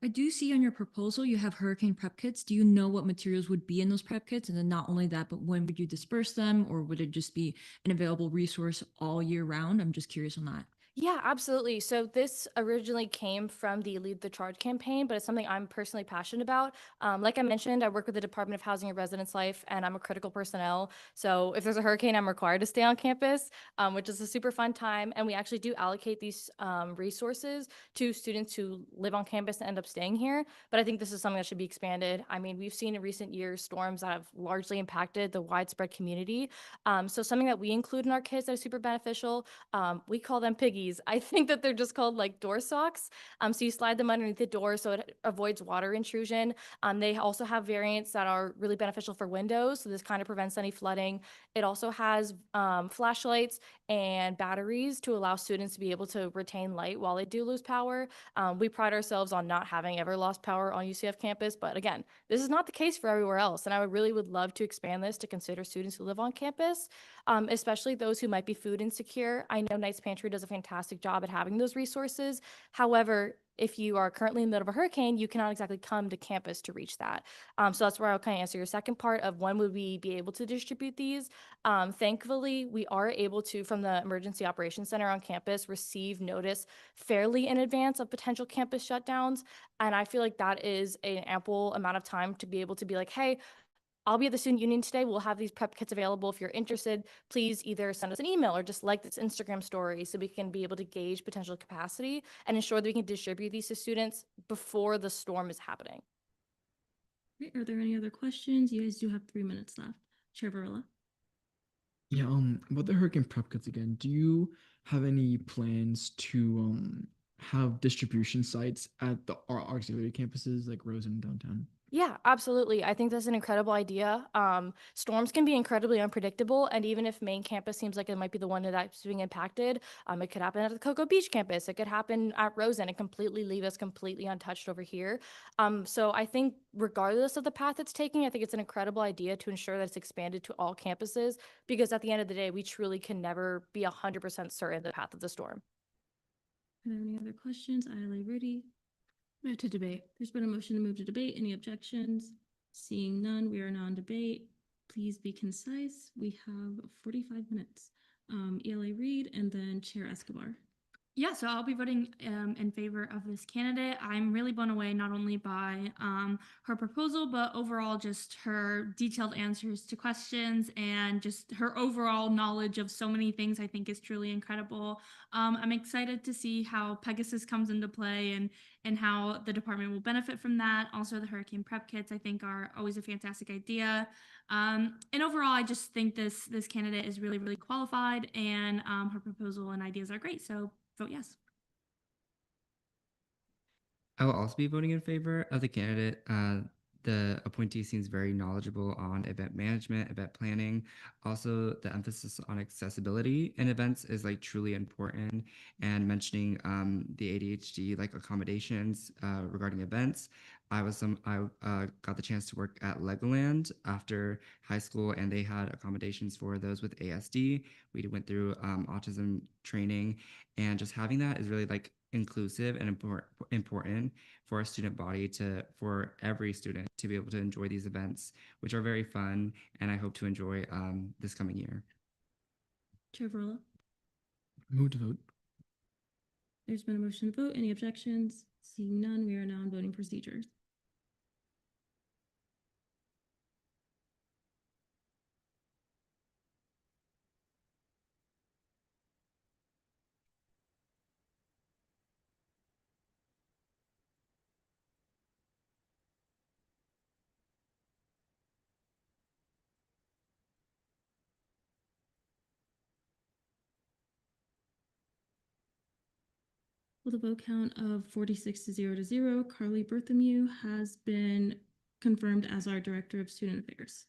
I do see on your proposal you have hurricane prep kits. Do you know what materials would be in those prep kits? And then not only that, but when would you disperse them, or would it just be an available resource all year round? I'm just curious on that. Yeah, absolutely. So this originally came from the Lead the Charge campaign, but it's something I'm personally passionate about. Like I mentioned, I work with the Department of Housing and Residence Life, and I'm a critical personnel. So if there's a hurricane, I'm required to stay on campus, which is a super fun time. And we actually do allocate these resources to students who live on campus and end up staying here. But I think this is something that should be expanded. We've seen in recent years storms that have largely impacted the widespread community. So something that we include in our kits that is super beneficial, we call them piggies. I think that they're just called like door socks. So you slide them underneath the door so it avoids water intrusion. They also have variants that are really beneficial for windows. So this kind of prevents any flooding. It also has flashlights and batteries to allow students to be able to retain light while they do lose power. We pride ourselves on not having ever lost power on UCF campus. But again, this is not the case for everywhere else. And I really would love to expand this to consider students who live on campus, especially those who might be food insecure. I know Knights Pantry does a fantastic job at having those resources. However, if you are currently in the middle of a hurricane, you cannot exactly come to campus to reach that. So that's where I'll kind of answer your second part of when would we be able to distribute these. Thankfully, we are able to, from the Emergency Operations Center on campus, receive notice fairly in advance of potential campus shutdowns. And I feel like that is an ample amount of time to be able to be like, hey, I'll be at the student union today. We'll have these prep kits available. If you're interested, please either send us an email or just like this Instagram story so we can be able to gauge potential capacity and ensure that we can distribute these to students before the storm is happening. Great. Are there any other questions? You guys do have 3 minutes left. Chair Varela. Yeah, about the hurricane prep kits again, do you have any plans to have distribution sites at our auxiliary campuses like Rose and downtown? Yeah, absolutely. I think that's an incredible idea. Storms can be incredibly unpredictable, and even if main campus seems like it might be the one that's being impacted, it could happen at the Cocoa Beach campus. It could happen at Rosen and completely leave us completely untouched over here. So I think regardless of the path it's taking, I think it's an incredible idea to ensure that it's expanded to all campuses, because at the end of the day, we truly can never be 100% certain the path of the storm. Are there any other questions? Ayala Rudy. Move to debate. There's been a motion to move to debate. Any objections? Seeing none, we are non-debate. Please be concise. We have 45 minutes. ELA Reed and then Chair Escobar. Yeah, so I'll be voting in favor of this candidate. I'm really blown away not only by her proposal, but overall just her detailed answers to questions and just her overall knowledge of so many things I think is truly incredible. I'm excited to see how Pegasus comes into play and how the department will benefit from that. Also, the hurricane prep kits I think are always a fantastic idea. And overall, I just think this candidate is really, really qualified, and her proposal and ideas are great. So vote yes. I will also be voting in favor of the candidate. The appointee seems very knowledgeable on event management, event planning. Also, the emphasis on accessibility in events is like truly important. And mentioning the ADHD like accommodations regarding events. I got the chance to work at Legoland after high school, and they had accommodations for those with ASD. We went through autism training, and just having that is really like inclusive and important for a student body for every student to be able to enjoy these events, which are very fun, and I hope to enjoy this coming year. Chair Varela, Move to vote. there's been a motion to vote. Any objections? Seeing none, we are now on voting procedures. With a vote count of 46 to 0, Carly Berthomew has been confirmed as our Director of Student Affairs.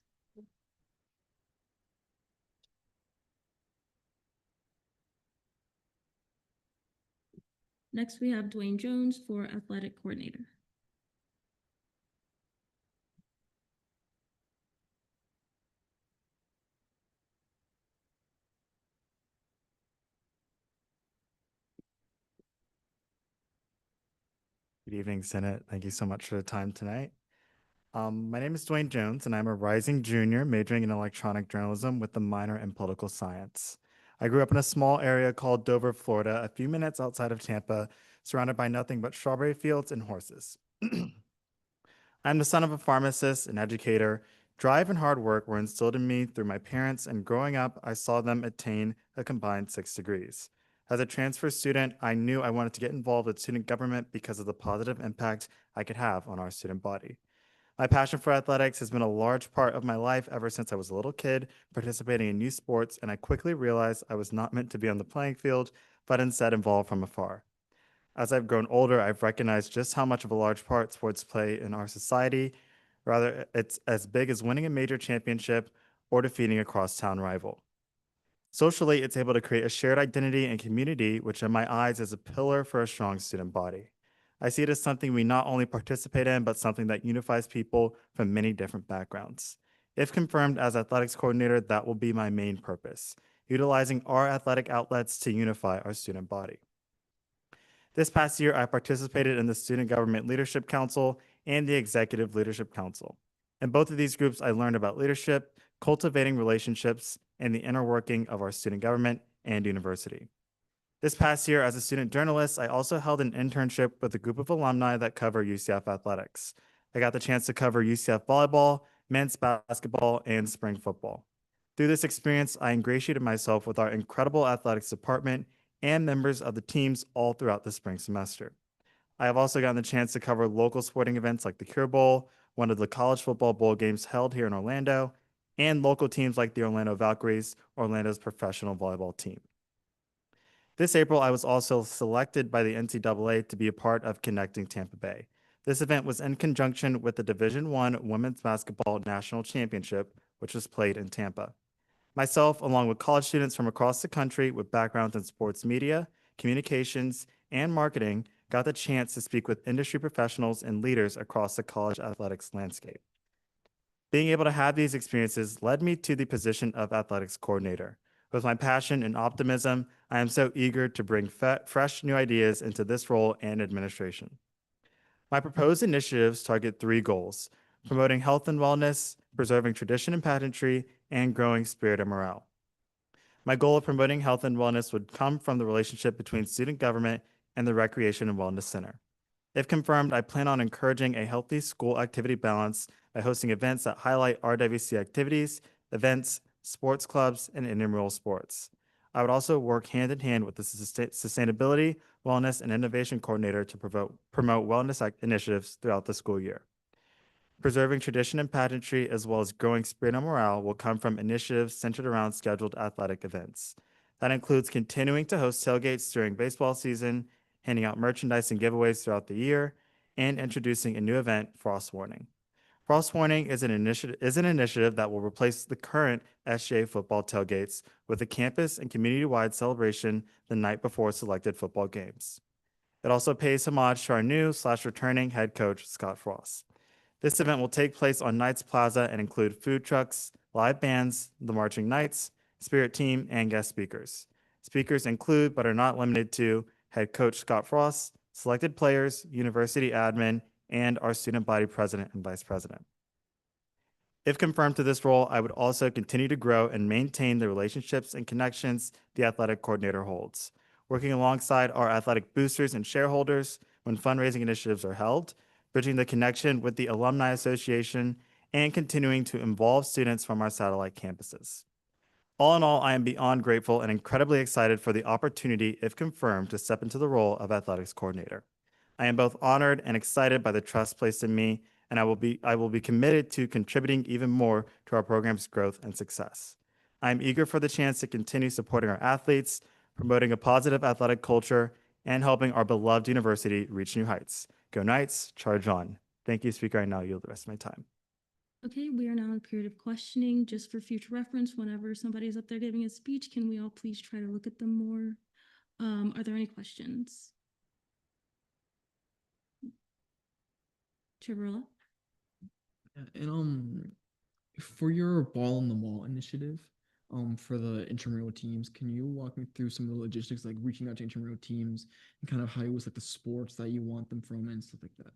Next, we have Dwayne Jones for Athletic Coordinator. Good evening, Senate. Thank you so much for the time tonight. My name is Dwayne Jones, and I'm a rising junior majoring in electronic journalism with a minor in political science. I grew up in a small area called Dover, Florida, a few minutes outside of Tampa, surrounded by nothing but strawberry fields and horses. I'm the son of a pharmacist, an educator. Drive and hard work were instilled in me through my parents, and growing up, I saw them attain a combined 6 degrees. As a transfer student, I knew I wanted to get involved with student government because of the positive impact I could have on our student body. My passion for athletics has been a large part of my life ever since I was a little kid, participating in youth sports, and I quickly realized I was not meant to be on the playing field, but instead involved from afar. As I've grown older, I've recognized just how much of a large part sports play in our society. Rather, it's as big as winning a major championship or defeating a crosstown rival. Socially, it's able to create a shared identity and community, which in my eyes is a pillar for a strong student body. I see it as something we not only participate in, but something that unifies people from many different backgrounds. If confirmed as athletics coordinator, that will be my main purpose, utilizing our athletic outlets to unify our student body. This past year, I participated in the Student Government Leadership Council and the Executive Leadership Council. In both of these groups, I learned about leadership, cultivating relationships, and the inner working of our student government and university. This past year, as a student journalist, I also held an internship with a group of alumni that cover UCF athletics. I got the chance to cover UCF volleyball, men's basketball, and spring football. Through this experience, I ingratiated myself with our incredible athletics department and members of the teams all throughout the spring semester. I have also gotten the chance to cover local sporting events like the Cure Bowl, one of the college football bowl games held here in Orlando, and local teams like the Orlando Valkyries, Orlando's professional volleyball team. This April, I was also selected by the NCAA to be a part of Connecting Tampa Bay. This event was in conjunction with the Division I Women's Basketball National Championship, which was played in Tampa. Myself, along with college students from across the country with backgrounds in sports media, communications, and marketing, got the chance to speak with industry professionals and leaders across the college athletics landscape. Being able to have these experiences led me to the position of athletics coordinator. With my passion and optimism, I am so eager to bring fresh new ideas into this role and administration. My proposed initiatives target 3 goals: promoting health and wellness, preserving tradition and pageantry, and growing spirit and morale. My goal of promoting health and wellness would come from the relationship between student government and the Recreation and Wellness Center. If confirmed, I plan on encouraging a healthy school activity balance by hosting events that highlight RWC activities, events, sports clubs, and intramural sports. I would also work hand in hand with the Sustainability, Wellness, and Innovation Coordinator to promote wellness initiatives throughout the school year. Preserving tradition and pageantry, as well as growing spirit and morale, will come from initiatives centered around scheduled athletic events. That includes continuing to host tailgates during baseball season, handing out merchandise and giveaways throughout the year, and introducing a new event, Frost Warning. Frost Warning is an initiative that will replace the current SGA football tailgates with a campus and community-wide celebration the night before selected football games. It also pays homage to our new/returning head coach, Scott Frost. This event will take place on Knights Plaza and include food trucks, live bands, the Marching Knights, Spirit Team, and guest speakers. Speakers include, but are not limited to, head coach Scott Frost, selected players, university admin, and our student body president and vice president. If confirmed to this role, I would also continue to grow and maintain the relationships and connections the athletic coordinator holds, working alongside our athletic boosters and shareholders when fundraising initiatives are held, bridging the connection with the Alumni Association, and continuing to involve students from our satellite campuses. All in all, I am beyond grateful and incredibly excited for the opportunity, if confirmed, to step into the role of athletics coordinator. I am both honored and excited by the trust placed in me, and I will be committed to contributing even more to our program's growth and success. I am eager for the chance to continue supporting our athletes, promoting a positive athletic culture, and helping our beloved university reach new heights. Go Knights, charge on. Thank you, Speaker. I now yield the rest of my time. Okay, we are now in a period of questioning. Just for future reference, whenever somebody's up there giving a speech, can we all please try to look at them more? Are there any questions? Chavarilla? And for your Ball on the Wall initiative, for the intramural teams, can you walk me through some of the logistics, like reaching out to intramural teams and kind of how it was like the sports that you want them from and stuff like that?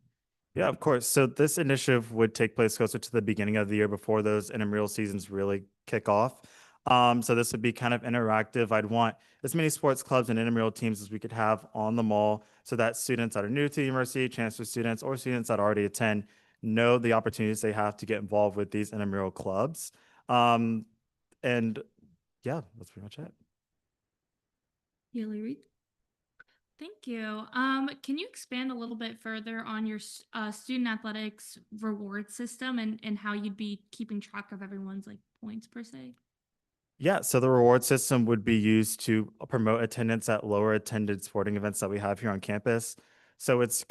Yeah, of course. So this initiative would take place closer to the beginning of the year before those intramural seasons really kick off. So this would be kind of interactive. I'd want as many sports clubs and intramural teams as we could have on the mall so that students that are new to the university, transfer students, or students that already attend know the opportunities they have to get involved with these intramural clubs. And yeah, that's pretty much it. Yali Reed? Thank you. Can you expand a little bit further on your student athletics reward system and how you'd be keeping track of everyone's like points per se? Yeah, so the reward system would be used to promote attendance at lower attended sporting events that we have here on campus. So it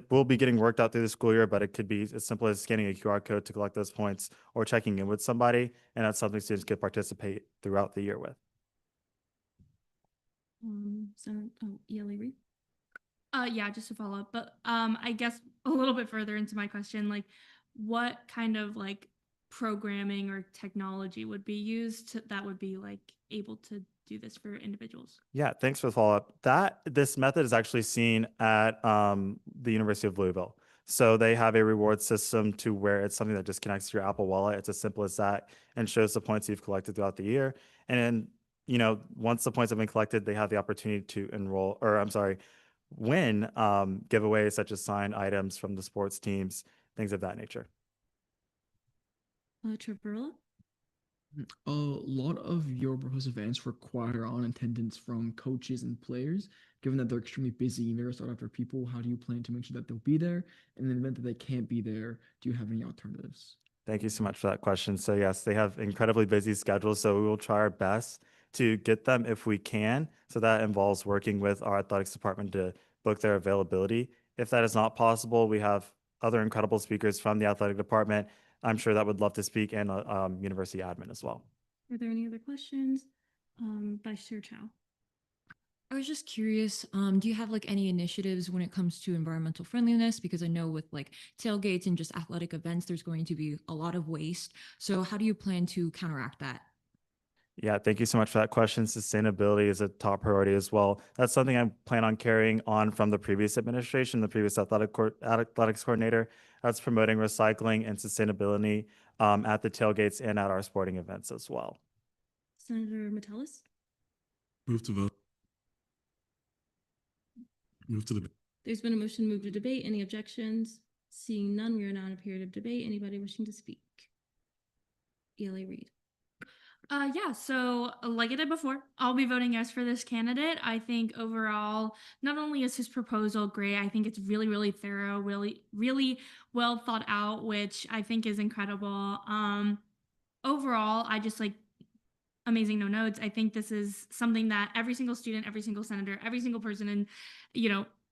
will be getting worked out through the school year, but it could be as simple as scanning a QR code to collect those points or checking in with somebody, and that's something students could participate throughout the year with. Yali Reed? Yeah, just to follow up, but I guess a little bit further into my question, like what kind of like programming or technology would be used that would be like able to do this for individuals? Yeah, thanks for the follow-up. This method is actually seen at the University of Louisville. So they have a reward system to where it's something that just connects to your Apple Wallet. It's as simple as that and shows the points you've collected throughout the year. And then, once the points have been collected, they have the opportunity to win giveaways such as signed items from the sports teams, things of that nature. Chavarilla? A lot of your proposed events require on attendance from coaches and players. Given that they're extremely busy and very sought after people, how do you plan to make sure that they'll be there? And in the event that they can't be there, do you have any alternatives? Thank you so much for that question. So yes, they have incredibly busy schedules, so we will try our best to get them if we can. So that involves working with our athletics department to book their availability. If that is not possible, we have other incredible speakers from the athletic department, I'm sure, that would love to speak, and university admin as well. Are there any other questions? Vice Chair Chow? I was just curious, do you have like any initiatives when it comes to environmental friendliness? Because I know with like tailgates and just athletic events, there's going to be a lot of waste. So how do you plan to counteract that? Yeah, thank you so much for that question. Sustainability is a top priority as well. That's something I plan on carrying on from the previous administration, the previous athletics coordinator. That's promoting recycling and sustainability at the tailgates and at our sporting events as well. Senator Metellus? Move to vote. Move to debate. There's been a motion to move to debate. Any objections? Seeing none, we are now in a period of debate. Anybody wishing to speak? Yali Reed? Yeah, so like I did before, I'll be voting yes for this candidate. I think overall, not only is his proposal great, I think it's really, really thorough, really well thought out, which I think is incredible. Overall, I just like amazing no notes. I think this is something that every single student, every single senator, every single person in,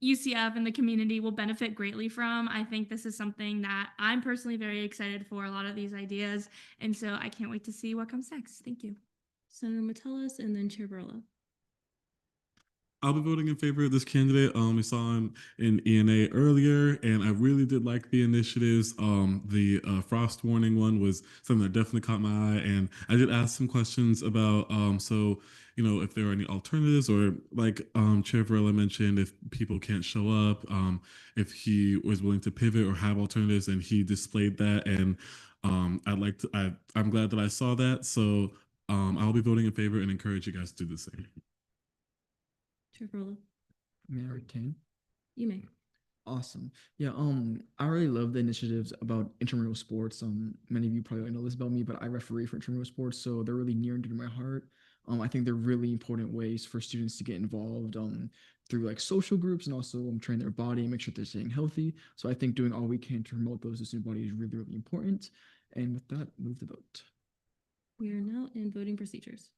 UCF and the community will benefit greatly from. I think this is something that I'm personally very excited for, a lot of these ideas. And so I can't wait to see what comes next. Thank you. Senator Metellus and then Chair Barlow. I'll be voting in favor of this candidate. We saw him in ENA earlier, and I really did like the initiatives. The frost warning one was something that definitely caught my eye, and I did ask some questions about if there are any alternatives, or like Chair Varela mentioned, if people can't show up, if he was willing to pivot or have alternatives, and he displayed that. And I'm glad that I saw that. So I'll be voting in favor and encourage you guys to do the same. Chair Barlow. May I retain? You may. Awesome. Yeah, I really love the initiatives about intramural sports. Many of you probably already know this about me, but I referee for intramural sports, so they're really near and dear to my heart. I think they're really important ways for students to get involved through like social groups, and also train their body and make sure they're staying healthy. So I think doing all we can to promote those in student body is really, really important. And with that, move the vote. We are now in voting procedures.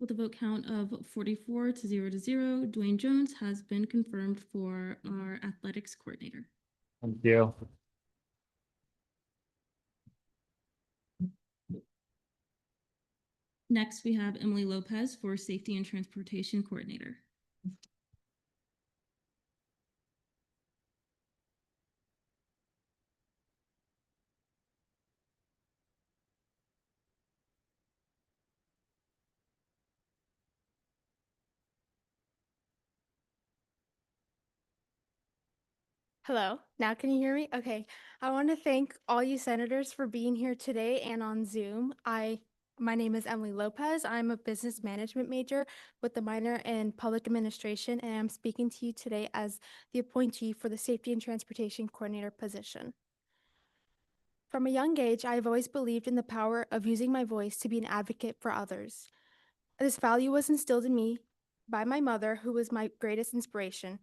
With a vote count of 44 to 0 to 0, Dwayne Jones has been confirmed for our athletics coordinator. Thank you. Next, we have Emily Lopez for safety and transportation coordinator. Hello, now can you hear me? Okay. I want to thank all you senators for being here today and on Zoom. My name is Emily Lopez. I'm a business management major with a minor in public administration, and I'm speaking to you today as the appointee for the safety and transportation coordinator position. From a young age, I have always believed in the power of using my voice to be an advocate for others. This value was instilled in me by my mother, who was my greatest inspiration.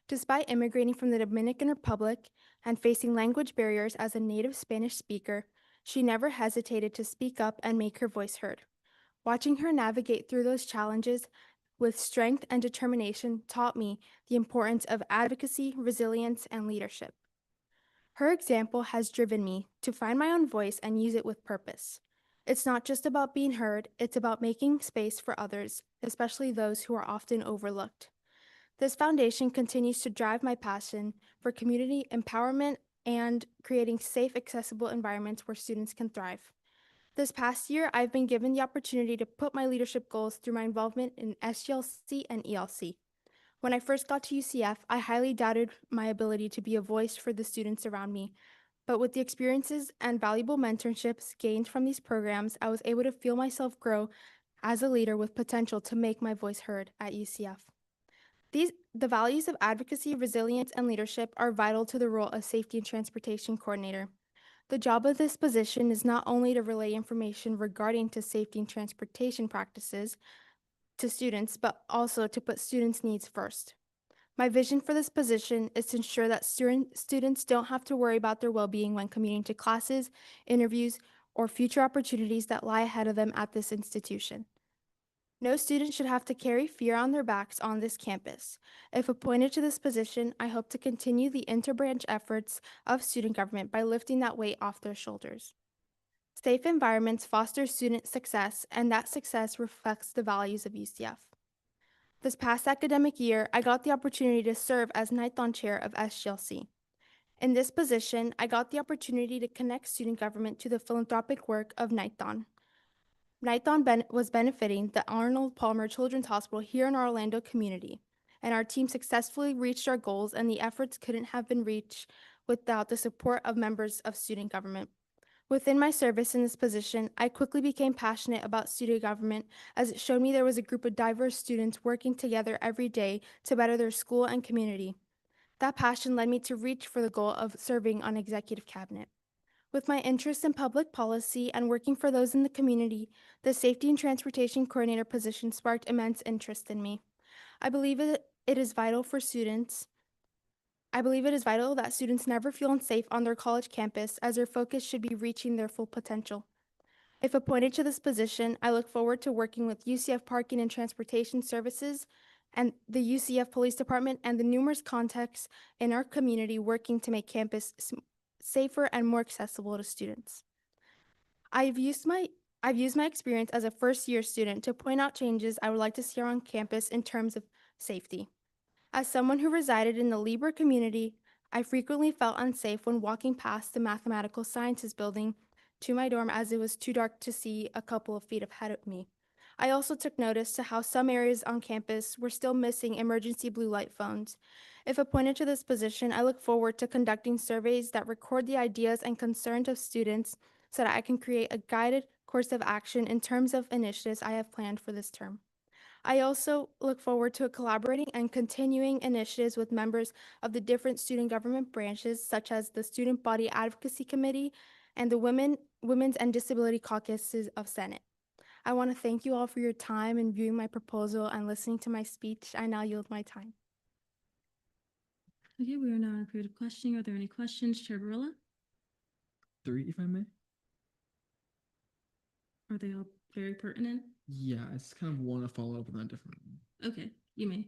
Despite immigrating from the Dominican Republic and facing language barriers as a native Spanish speaker, she never hesitated to speak up and make her voice heard. Watching her navigate through those challenges with strength and determination taught me the importance of advocacy, resilience, and leadership. Her example has driven me to find my own voice and use it with purpose. It's not just about being heard, it's about making space for others, especially those who are often overlooked. This foundation continues to drive my passion for community empowerment and creating safe, accessible environments where students can thrive. This past year, I've been given the opportunity to put my leadership goals through my involvement in SGLC and ELC. When I first got to UCF, I highly doubted my ability to be a voice for the students around me. But with the experiences and valuable mentorships gained from these programs, I was able to feel myself grow as a leader with potential to make my voice heard at UCF. The values of advocacy, resilience, and leadership are vital to the role of safety and transportation coordinator. The job of this position is not only to relay information regarding to safety and transportation practices to students, but also to put students' needs first. My vision for this position is to ensure that students don't have to worry about their well-being when commuting to classes, interviews, or future opportunities that lie ahead of them at this institution. No student should have to carry fear on their backs on this campus. If appointed to this position, I hope to continue the interbranch efforts of student government by lifting that weight off their shoulders. Safe environments foster student success, and that success reflects the values of UCF. This past academic year, I got the opportunity to serve as Nighton Chair of SGLC. In this position, I got the opportunity to connect student government to the philanthropic work of Nighton. Nighton was benefiting the Arnold Palmer Children's Hospital here in our Orlando community, and our team successfully reached our goals, and the efforts couldn't have been reached without the support of members of student government. Within my service in this position, I quickly became passionate about student government, as it showed me there was a group of diverse students working together every day to better their school and community. That passion led me to reach for the goal of serving on executive cabinet. With my interest in public policy and working for those in the community, the Safety and Transportation Coordinator position sparked immense interest in me. I believe it is vital for students. I believe it is vital that students never feel unsafe on their college campus, as their focus should be reaching their full potential. If appointed to this position, I look forward to working with UCF Parking and Transportation Services and the UCF Police Department and the numerous contacts in our community working to make campus safer and more accessible to students. I've used my experience as a first-year student to point out changes I would like to see on campus in terms of safety. As someone who resided in the Libra community, I frequently felt unsafe when walking past the Mathematical Sciences building to my dorm, as it was too dark to see a couple of feet ahead of me. I also took notice to how some areas on campus were still missing emergency blue light phones. If appointed to this position, I look forward to conducting surveys that record the ideas and concerns of students so that I can create a guided course of action in terms of initiatives I have planned for this term. I also look forward to collaborating and continuing initiatives with members of the different student government branches, such as the Student Body Advocacy Committee and the Women's and Disability Caucuses of Senate. I want to thank you all for your time in viewing my proposal and listening to my speech. I now yield my time. Okay, we are now in a period of questioning. Are there any questions, Chair Barilla? 3, if I may. Are they all very pertinent? Yeah, I just kind of want to follow up on that different. Okay, you may.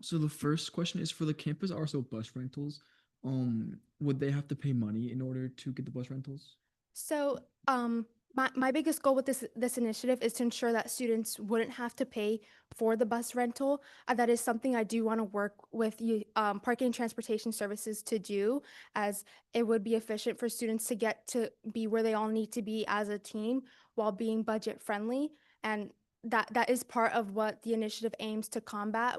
So the first question is for the campus RSO bus rentals. Would they have to pay money in order to get the bus rentals? So, my biggest goal with this initiative is to ensure that students wouldn't have to pay for the bus rental. That is something I do want to work with Parking and Transportation Services to do, as it would be efficient for students to get to be where they all need to be as a team while being budget friendly. And that is part of what the initiative aims to combat.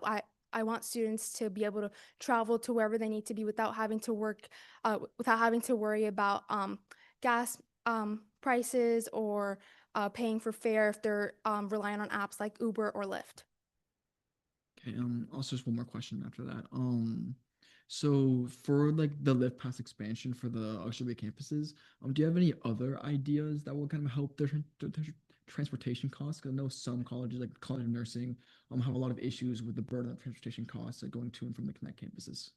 I want students to be able to travel to wherever they need to be without having to worry about gas prices or paying for fare if they're relying on apps like Uber or Lyft. Okay, also just one more question after that. So for like the Lyft Pass expansion for the Oxford campuses, do you have any other ideas that will kind of help their transportation costs? 'Cause I know some colleges, like College of Nursing, have a lot of issues with the burden of transportation costs, like going to and from the Connect campuses.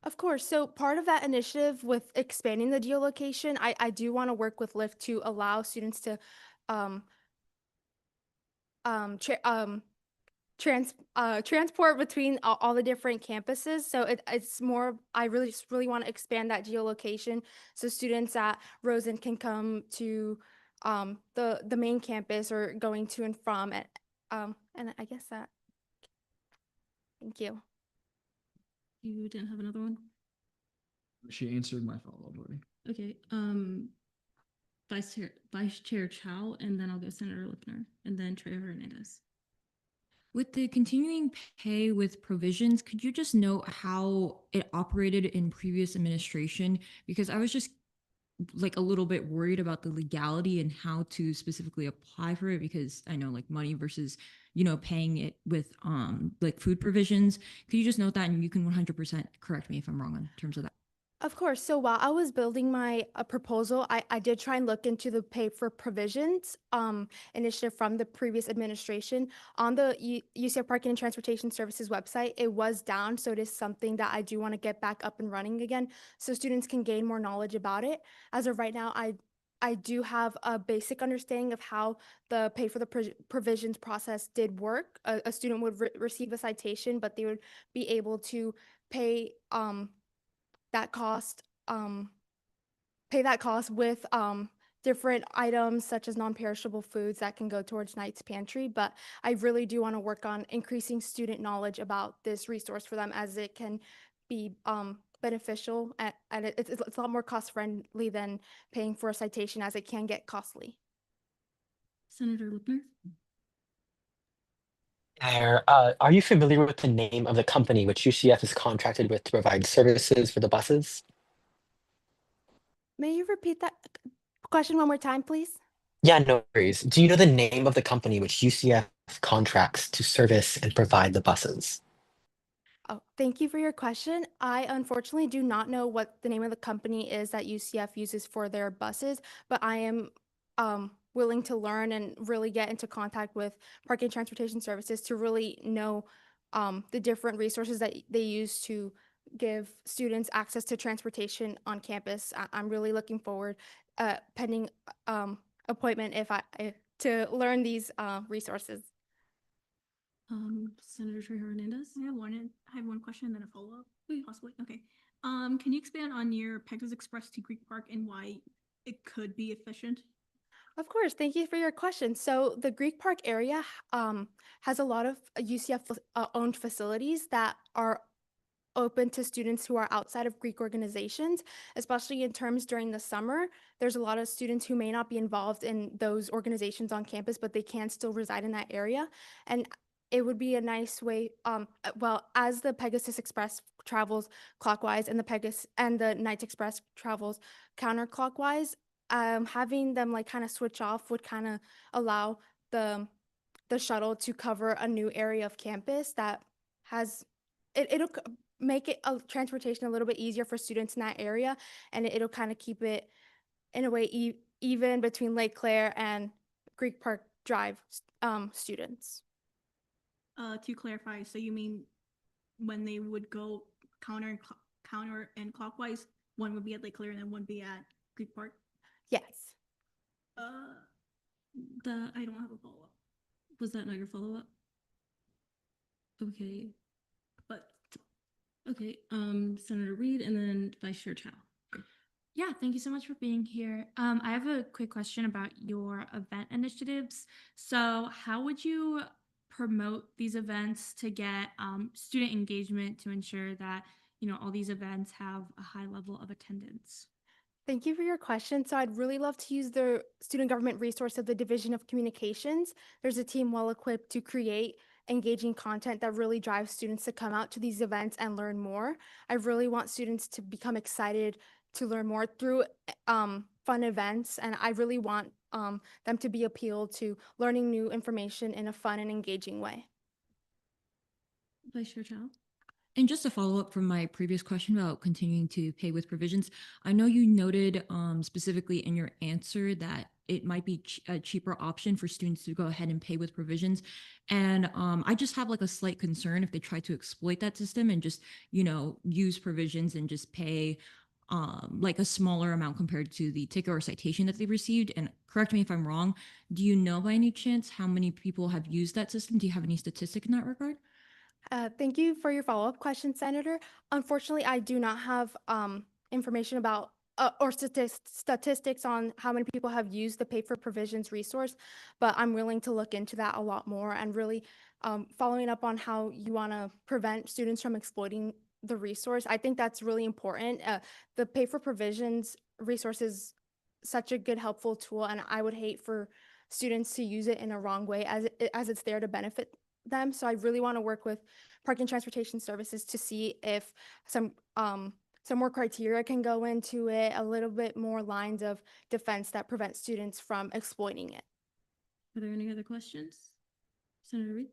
Of course. So part of that initiative with expanding the geolocation, I do want to work with Lyft to allow students to transport between all the different campuses. So it's more, I really want to expand that geolocation so students at Rosen can come to the main campus or going to and from it. And I guess that. Thank you. You didn't have another one? She answered my follow-up already. Okay, Vice Chair Chow, and then I'll go Senator Lipner, and then Trey Hernandez. With the continuing pay with provisions, could you just note how it operated in previous administration? Because I was just like a little bit worried about the legality and how to specifically apply for it, because I know like money versus, paying it with like food provisions. Could you just note that, and you can 100% correct me if I'm wrong in terms of that? Of course. So while I was building my proposal, I did try and look into the pay for provisions initiative from the previous administration. On the UCF Parking and Transportation Services website, it was down. So it is something that I do want to get back up and running again so students can gain more knowledge about it. As of right now, I do have a basic understanding of how the pay for the provisions process did work. A student would receive a citation, but they would be able to pay that cost with different items such as non-perishable foods that can go towards Knight's Pantry. But I really do want to work on increasing student knowledge about this resource for them, as it can be beneficial and it's a lot more cost friendly than paying for a citation, as it can get costly. Senator Lipner? Are you familiar with the name of the company which UCF is contracted with to provide services for the buses? May you repeat that question one more time, please? Yeah, no worries. Do you know the name of the company which UCF contracts to service and provide the buses? Oh, thank you for your question. I unfortunately do not know what the name of the company is that UCF uses for their buses, but I am willing to learn and really get into contact with Parking Transportation Services to really know the different resources that they use to give students access to transportation on campus. I'm really looking forward, pending appointment to learn these resources. Senator Trejo Hernandez. I have one question and then a follow-up, possibly. Okay. Can you expand on your Pegasus Express to Greek Park and why it could be efficient? Of course, thank you for your question. So the Greek Park area has a lot of UCF owned facilities that are open to students who are outside of Greek organizations, especially in terms during the summer. There's a lot of students who may not be involved in those organizations on campus, but they can still reside in that area. And it would be a nice way, well, as the Pegasus Express travels clockwise and the Knights Express travels counterclockwise, having them like kind of switch off would kind of allow the shuttle to cover a new area of campus that has it'll make it transportation a little bit easier for students in that area, and it'll kind of keep it in a way even between Lake Claire and Greek Park Drive students. To clarify, so you mean when they would go counter and clockwise, one would be at Lake Claire and then one be at Greek Park? Yes. I don't have a follow-up. Was that not your follow-up? Okay. Okay, Senator Reed and then Vice Chair Chow. Yeah, thank you so much for being here. I have a quick question about your event initiatives. So how would you promote these events to get student engagement to ensure that, all these events have a high level of attendance? Thank you for your question. So I'd really love to use the student government resource of the Division of Communications. There's a team well equipped to create engaging content that really drives students to come out to these events and learn more. I really want students to become excited to learn more through fun events, and I really want them to be appealed to learning new information in a fun and engaging way. Vice Chair Chow. And just a follow up from my previous question about continuing to pay with provisions, I know you noted specifically in your answer that it might be a cheaper option for students to go ahead and pay with provisions. And I just have like a slight concern if they try to exploit that system and just, use provisions and just pay like a smaller amount compared to the ticket or citation that they received. And correct me if I'm wrong, do you know by any chance how many people have used that system? Do you have any statistic in that regard? Thank you for your follow-up question, Senator. Unfortunately, I do not have information about or statistics on how many people have used the Pay for Provisions resource, but I'm willing to look into that a lot more and really following up on how you want to prevent students from exploiting the resource. I think that's really important. The Pay for Provisions resource is such a good, helpful tool, and I would hate for students to use it in a wrong way as it's there to benefit them. So I really want to work with Parking Transportation Services to see if some more criteria can go into it, a little bit more lines of defense that prevent students from exploiting it. Are there any other questions? Senator Reed?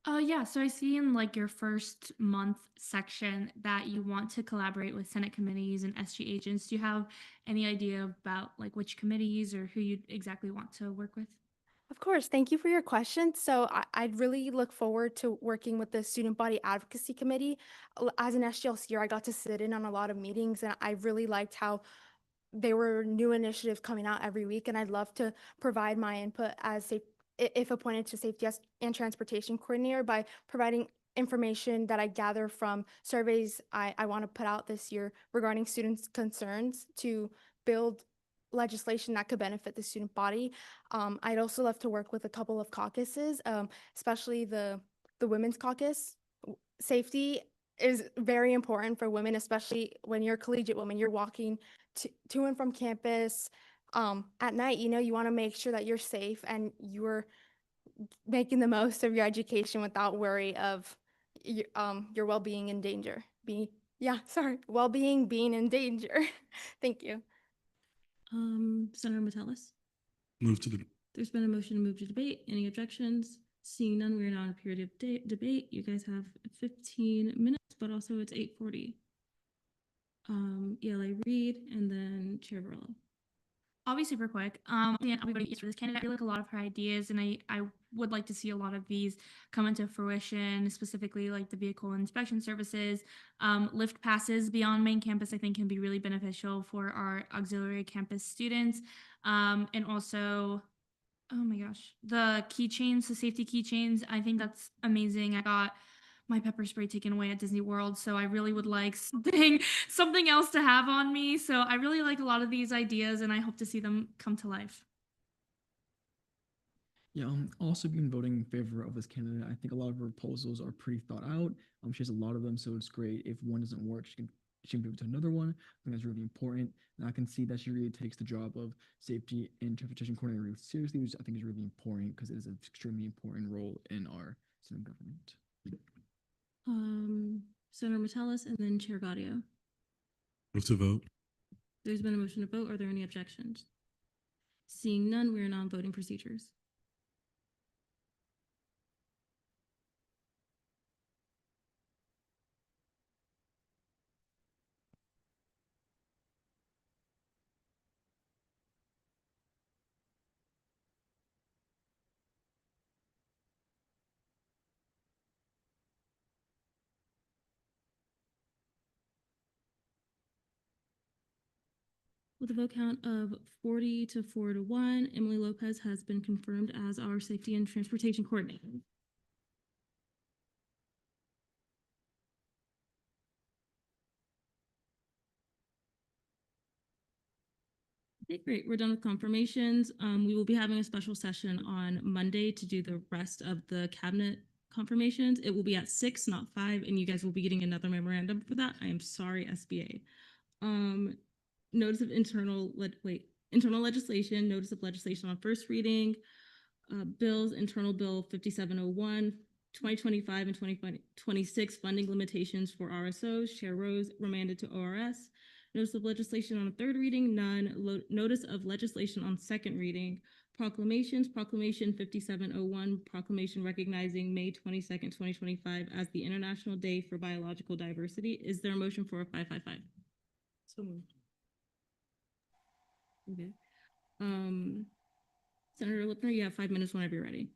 Yeah, so I see in like your first month section that you want to collaborate with Senate committees and SG agents. Do you have any idea about like which committees or who you exactly want to work with? Of course, thank you for your question. So I'd really look forward to working with the Student Body Advocacy Committee. As an SGLC, I got to sit in on a lot of meetings, and I really liked how there were new initiatives coming out every week, and I'd love to provide my input as if appointed to Safety and Transportation Coordinator by providing information that I gather from surveys I want to put out this year regarding students' concerns to build legislation that could benefit the student body. I'd also love to work with a couple of caucuses, especially the Women's Caucus. Safety is very important for women, especially when you're a collegiate woman. You're walking to and from campus at night. You want to make sure that you're safe and you're making the most of your education without worry of your well-being in danger. Well-being being in danger. Thank you. Senator Metellus? Move to the There's been a motion to move to debate. Any objections? Seeing none, we are now in a period of debate. You guys have 15 minutes, but also it's 8:40. ELA Reed and then Chair Verla. I'll be super quick. And I'll be voting yes for this candidate. I like a lot of her ideas, and I would like to see a lot of these come into fruition, specifically like the vehicle inspection services. Lift passes beyond main campus, I think, can be really beneficial for our auxiliary campus students. And also, oh my gosh, the keychains, the safety keychains, I think that's amazing. I got my pepper spray taken away at Disney World, so I really would like something else to have on me. So I really like a lot of these ideas, and I hope to see them come to life. Yeah, also been voting in favor of this candidate. I think a lot of her proposals are pretty thought out. She has a lot of them, so it's great. If one doesn't work, she can move to another one. I think that's really important. And I can see that she really takes the job of safety and transportation coordinator really seriously, which I think is really important because it is an extremely important role in our student government. Senator Metellus and then Chair Gaudio. Move to vote. There's been a motion to vote. Are there any objections? Seeing none, we are now on voting procedures. With a vote count of 40 to 4-1, Emily Lopez has been confirmed as our safety and transportation coordinator. Okay, great. We're done with confirmations. We will be having a special session on Monday to do the rest of the cabinet confirmations. It will be at 6, not 5, and you guys will be getting another memorandum for that. I am sorry, SBA. Notice of internal legislation, notice of legislation on first reading, bills, internal bill 5701, 2025 and 2026 funding limitations for RSOs. Chair Rose remanded to ORS. Notice of legislation on third reading, none. Notice of legislation on second reading. Proclamations, Proclamation 5701, proclamation recognizing May 22nd, 2025 as the International Day for Biological Diversity. Is there a motion for a 555? So moved. Okay. Senator Lipner, you have 5 minutes whenever you're ready.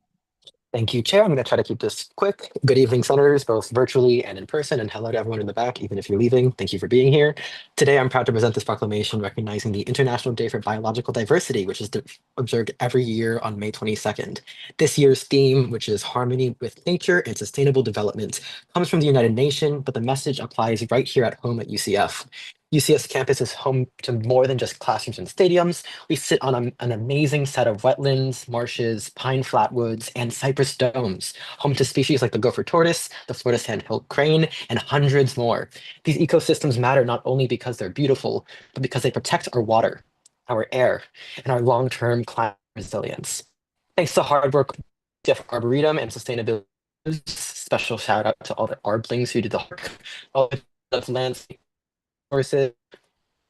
Thank you, Chair. I'm going to try to keep this quick. Good evening, senators, both virtually and in person, and hello to everyone in the back, even if you're leaving. Thank you for being here. Today, I'm proud to present this proclamation recognizing the International Day for Biological Diversity, which is observed every year on May 22nd. This year's theme, which is harmony with nature and sustainable development, comes from the United Nations, but the message applies right here at home at UCF. UCS campus is home to more than just classrooms and stadiums. We sit on an amazing set of wetlands, marshes, pine flatwoods, and cypress domes, home to species like the gopher tortoise, the Florida sandhill crane, and hundreds more. These ecosystems matter not only because they're beautiful, but because they protect our water, our air, and our long-term climate resilience. Thanks to hard work, UCF Arboretum and sustainability, special shout out to all the arblings who did the work, all the landscape sources,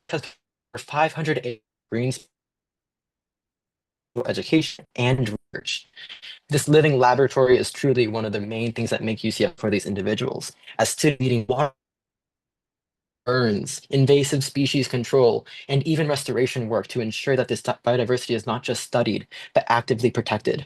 because for 500 green education and research. This living laboratory is truly one of the main things that make UCF for these individuals. As students needing water, burns, invasive species control, and even restoration work to ensure that this biodiversity is not just studied, but actively protected.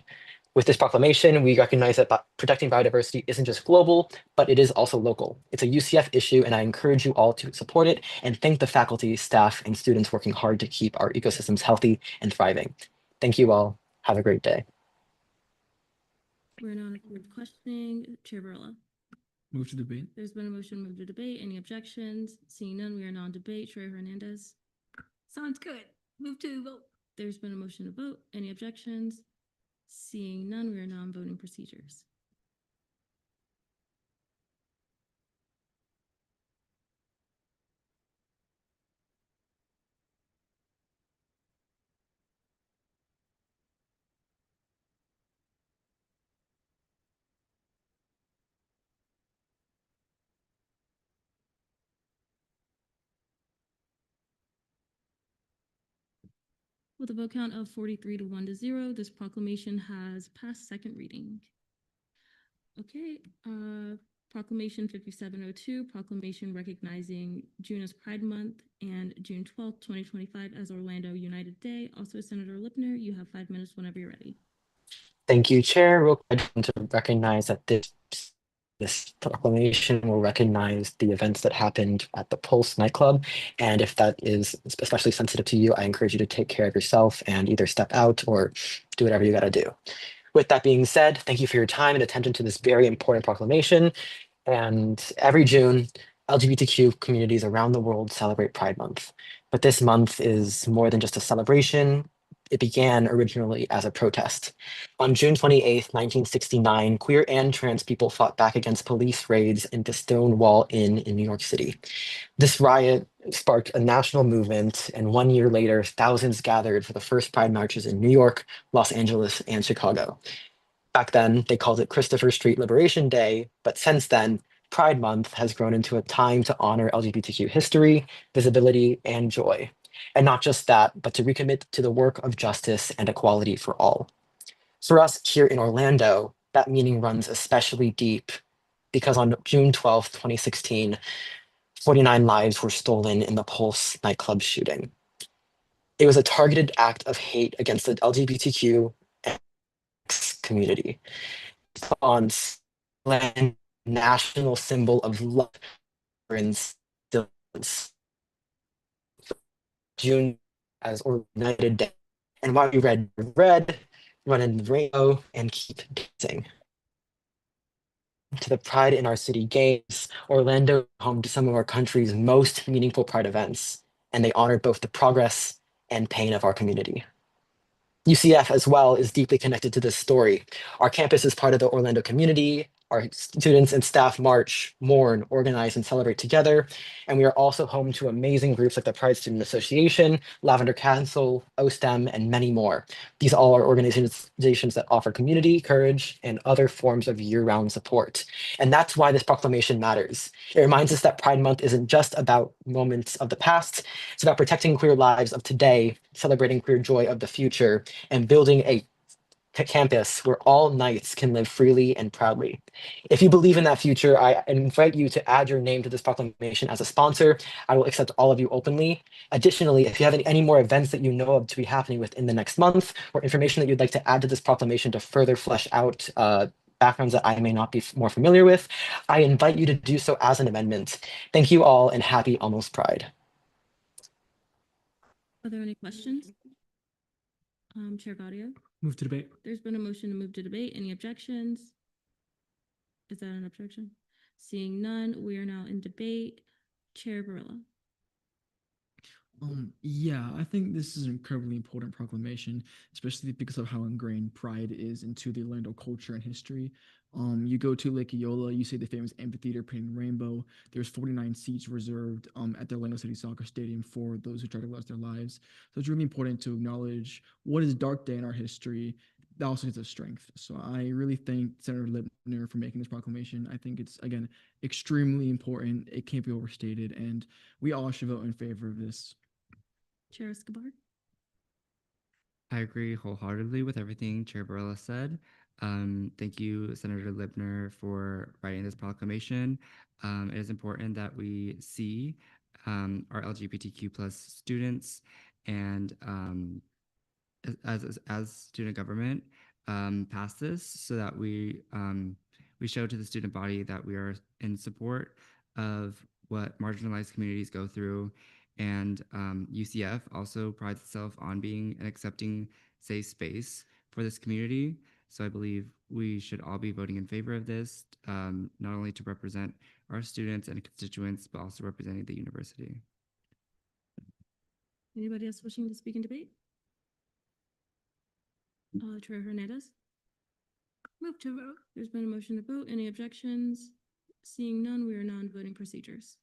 With this proclamation, we recognize that protecting biodiversity isn't just global, but it is also local. It's a UCF issue, and I encourage you all to support it and thank the faculty, staff, and students working hard to keep our ecosystems healthy and thriving. Thank you all. Have a great day. We're now on questioning. Chair Verla. Move to debate. There's been a motion to move to debate. Any objections? Seeing none, we are now on debate. Troy Hernandez. Sounds good. Move to vote. There's been a motion to vote. Any objections? Seeing none, we are now on voting procedures. With a vote count of 43 to 1-0, this proclamation has passed second reading. Okay, Proclamation 5702, proclamation recognizing June as Pride Month and June 12th, 2025 as Orlando United Day. Also, Senator Lipner, you have 5 minutes whenever you're ready. Thank you, Chair. Real quick, I just want to recognize that this proclamation will recognize the events that happened at the Pulse nightclub. And if that is especially sensitive to you, I encourage you to take care of yourself and either step out or do whatever you got to do. With that being said, thank you for your time and attention to this very important proclamation. And every June, LGBTQ communities around the world celebrate Pride Month. But this month is more than just a celebration. It began originally as a protest. On June 28th, 1969, queer and trans people fought back against police raids into Stonewall Inn in New York City. This riot sparked a national movement, and 1 year later, thousands gathered for the first Pride marches in New York, Los Angeles, and Chicago. Back then, they called it Christopher Street Liberation Day, but since then, Pride Month has grown into a time to honor LGBTQ history, visibility, and joy. And not just that, but to recommit to the work of justice and equality for all. For us here in Orlando, that meaning runs especially deep because on June 12th, 2016, 49 lives were stolen in the Pulse nightclub shooting. It was a targeted act of hate against the LGBTQ community. On land, national symbol of love and stillness. June as United Day. And while we read red, run in the rainbow, and keep dancing. To the Pride in Our City Games, Orlando is home to some of our country's most meaningful Pride events, and they honored both the progress and pain of our community. UCF as well is deeply connected to this story. Our campus is part of the Orlando community. Our students and staff march, mourn, organize, and celebrate together. And we are also home to amazing groups like the Pride Student Association, Lavender Council, OSTEM, and many more. These all are organizations that offer community, courage, and other forms of year-round support. And that's why this proclamation matters. It reminds us that Pride Month isn't just about moments of the past, it's about protecting queer lives of today, celebrating queer joy of the future, and building a campus where all Knights can live freely and proudly. If you believe in that future, I invite you to add your name to this proclamation as a sponsor. I will accept all of you openly. Additionally, if you have any more events that you know of to be happening within the next month or information that you'd like to add to this proclamation to further flesh out backgrounds that I may not be more familiar with, I invite you to do so as an amendment. Thank you all and happy Almost Pride. Are there any questions? Chair Gaudio? Move to debate. There's been a motion to move to debate. Any objections? Is that an objection? Seeing none, we are now in debate. Chair Barilla. Yeah, I think this is an incredibly important proclamation, especially because of how ingrained pride is into the Orlando culture and history. You go to Lake Eola, you see the famous amphitheater painted rainbow. There's 49 seats reserved at the Orlando City Soccer Stadium for those who try to lose their lives. So it's really important to acknowledge what is a dark day in our history that also gives us strength. So I really thank Senator Lipner for making this proclamation. I think it's, again, extremely important. It can't be overstated, and we all should vote in favor of this. Chair Escobar? I agree wholeheartedly with everything Chair Barilla said. Thank you, Senator Lipner, for writing this proclamation. It is important that we see our LGBTQ plus students and as student government pass this, so that we show to the student body that we are in support of what marginalized communities go through. And UCF also prides itself on being an accepting, safe space for this community. So I believe we should all be voting in favor of this, not only to represent our students and constituents, but also representing the university. Anybody else wishing to speak in debate? Chair Hernandez? Move to vote. There's been a motion to vote. Any objections? Seeing none, we are now in voting procedures.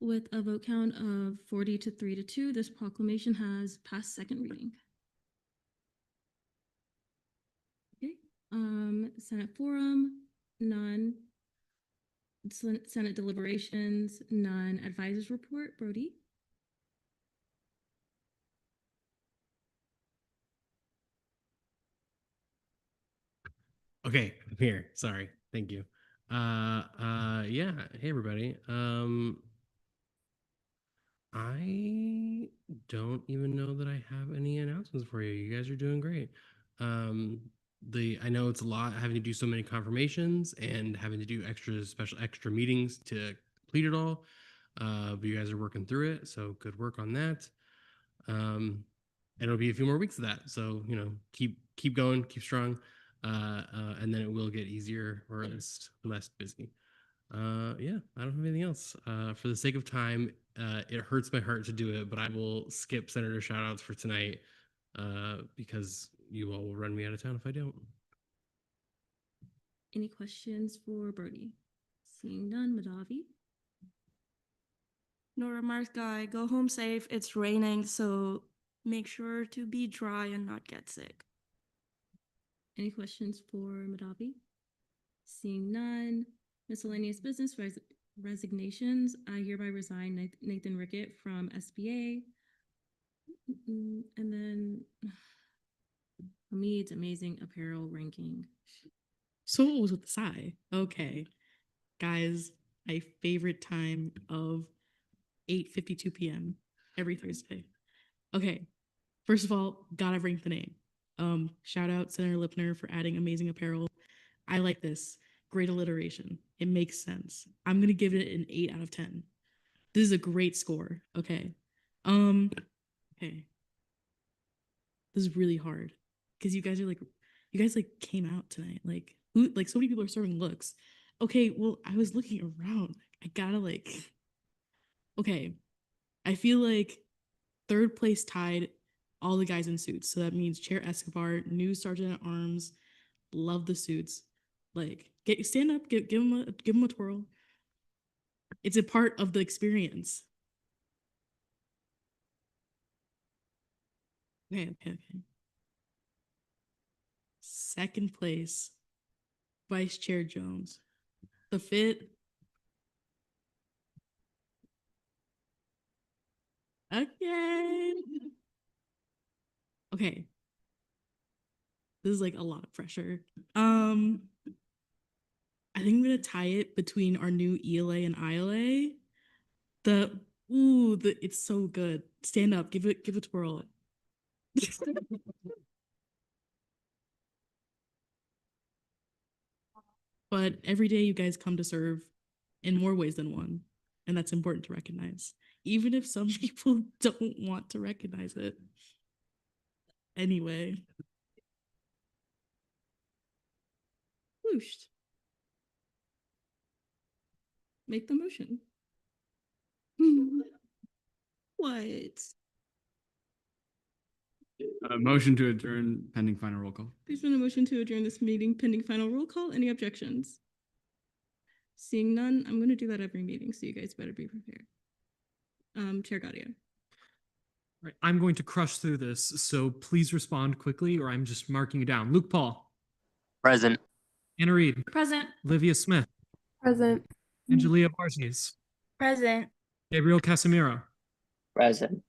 With a vote count of 40 to 3 to 2, this proclamation has passed second reading. Okay, Senate forum, none. Senate deliberations, none. Advisors report, Brody. Okay, I'm here. Sorry. Thank you. Yeah. Hey, everybody. I don't even know that I have any announcements for you. You guys are doing great. I know it's a lot having to do so many confirmations and having to do extra meetings to complete it all. But you guys are working through it, so good work on that. And it'll be a few more weeks of that. So, keep going, keep strong. And then it will get easier or at least less busy. Yeah, I don't have anything else. For the sake of time, it hurts my heart to do it, but I will skip Senator shoutouts for tonight because you all will run me out of town if I don't. Any questions for Brody? Seeing none, Madavi. No remarks, guy. Go home safe. It's raining, so make sure to be dry and not get sick. Any questions for Madavi? Seeing none. Miscellaneous business resignations. I hereby resign Nathan Rickett from SBA. And then Hamid's amazing apparel ranking. So what was with the sigh? Okay. Guys, my favorite time of 8:52 p.m. every Thursday. Okay. First of all, gotta bring the name. Shout out Senator Lipner for adding amazing apparel. I like this. Great alliteration. It makes sense. I'm gonna give it an 8 out of 10. This is a great score. Okay. Okay. This is really hard because you guys came out tonight. Like so many people are serving looks. Okay, well, I was looking around. I gotta okay. I feel like third place tied all the guys in suits. So that means Chair Escobar, new Sergeant at Arms, love the suits. Stand up, give him a twirl. It's a part of the experience. Okay. Second place, Vice Chair Jones. The fit. Okay. This is a lot of pressure. I think I'm gonna tie it between our new ELA and ILA. It's so good. Stand up, give it a twirl. But every day you guys come to serve in more ways than one, and that's important to recognize, even if some people don't want to recognize it. Anyway. Whooshed. Make the motion. What? Motion to adjourn pending final roll call. There's been a motion to adjourn this meeting pending final roll call. Any objections? Seeing none, I'm going to do that every meeting, so you guys better be prepared. Chair Gaudio. Right, I'm going to crush through this, so please respond quickly or I'm just marking you down. Luke Paul. Present. Anna Reed. Present. Olivia Smith. Present. Angelia Barges. Present. Gabriel Casimiro. Present.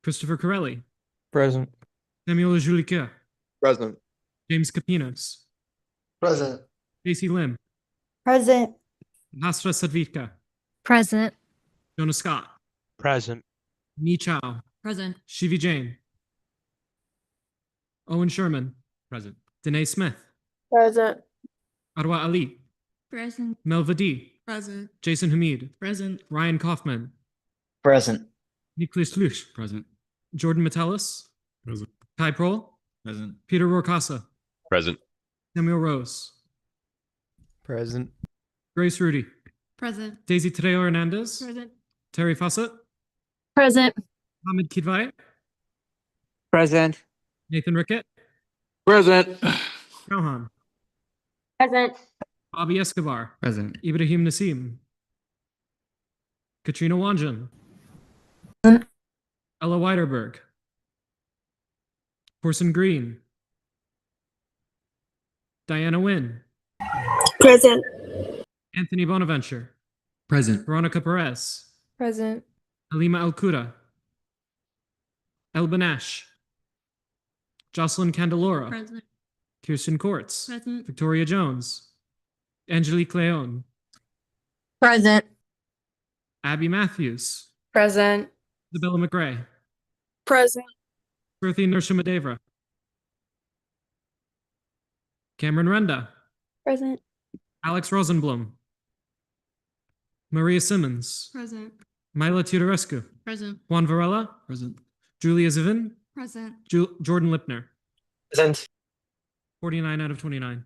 Christopher Corelli. Present. Samuel Julica. Present. James Capinos. Present. JC Lim. Present. Hasra Sadvitka. Present. Jonah Scott. Present. Ni Chao. Present. Shivi Jain. Owen Sherman. Present. Danae Smith. Present. Arwa Ali. Present. Melva D. Present. Jason Hamid. Present. Ryan Kaufman. Present. Nicholas Luch. Present. Jordan Metellus. Present. Kai Prohl. Present. Peter Rorcasa. Present. Samuel Rose. Present. Grace Rudy. Present. Daisy Terrell Hernandez. Present. Terry Fawcett. Present. Hamid Kidvai. Present. Nathan Rickett. Present. Rohan. Present. Bobby Escobar. Present. Ibrahim Nassim. Katrina Wanjum. Ella Weiderberg. Corson Green. Diana Wynn. Present. Anthony Bonaventure. Present. Veronica Perez. Present. Halima Al-Kuda. El Banash. Jocelyn Candelora. Present. Kirsten Courts. Present. Victoria Jones. Angelique Leon. Present. Abby Matthews. Present. Isabella McRae. Present. Berthie Nurshima-Devra. Cameron Renda. Present. Alex Rosenblum. Maria Simmons. Present. Mila Teodorescu. Present. Juan Varela. Present. Julia Zivin. Present. Jordan Lipner. Present. 49 out of 29.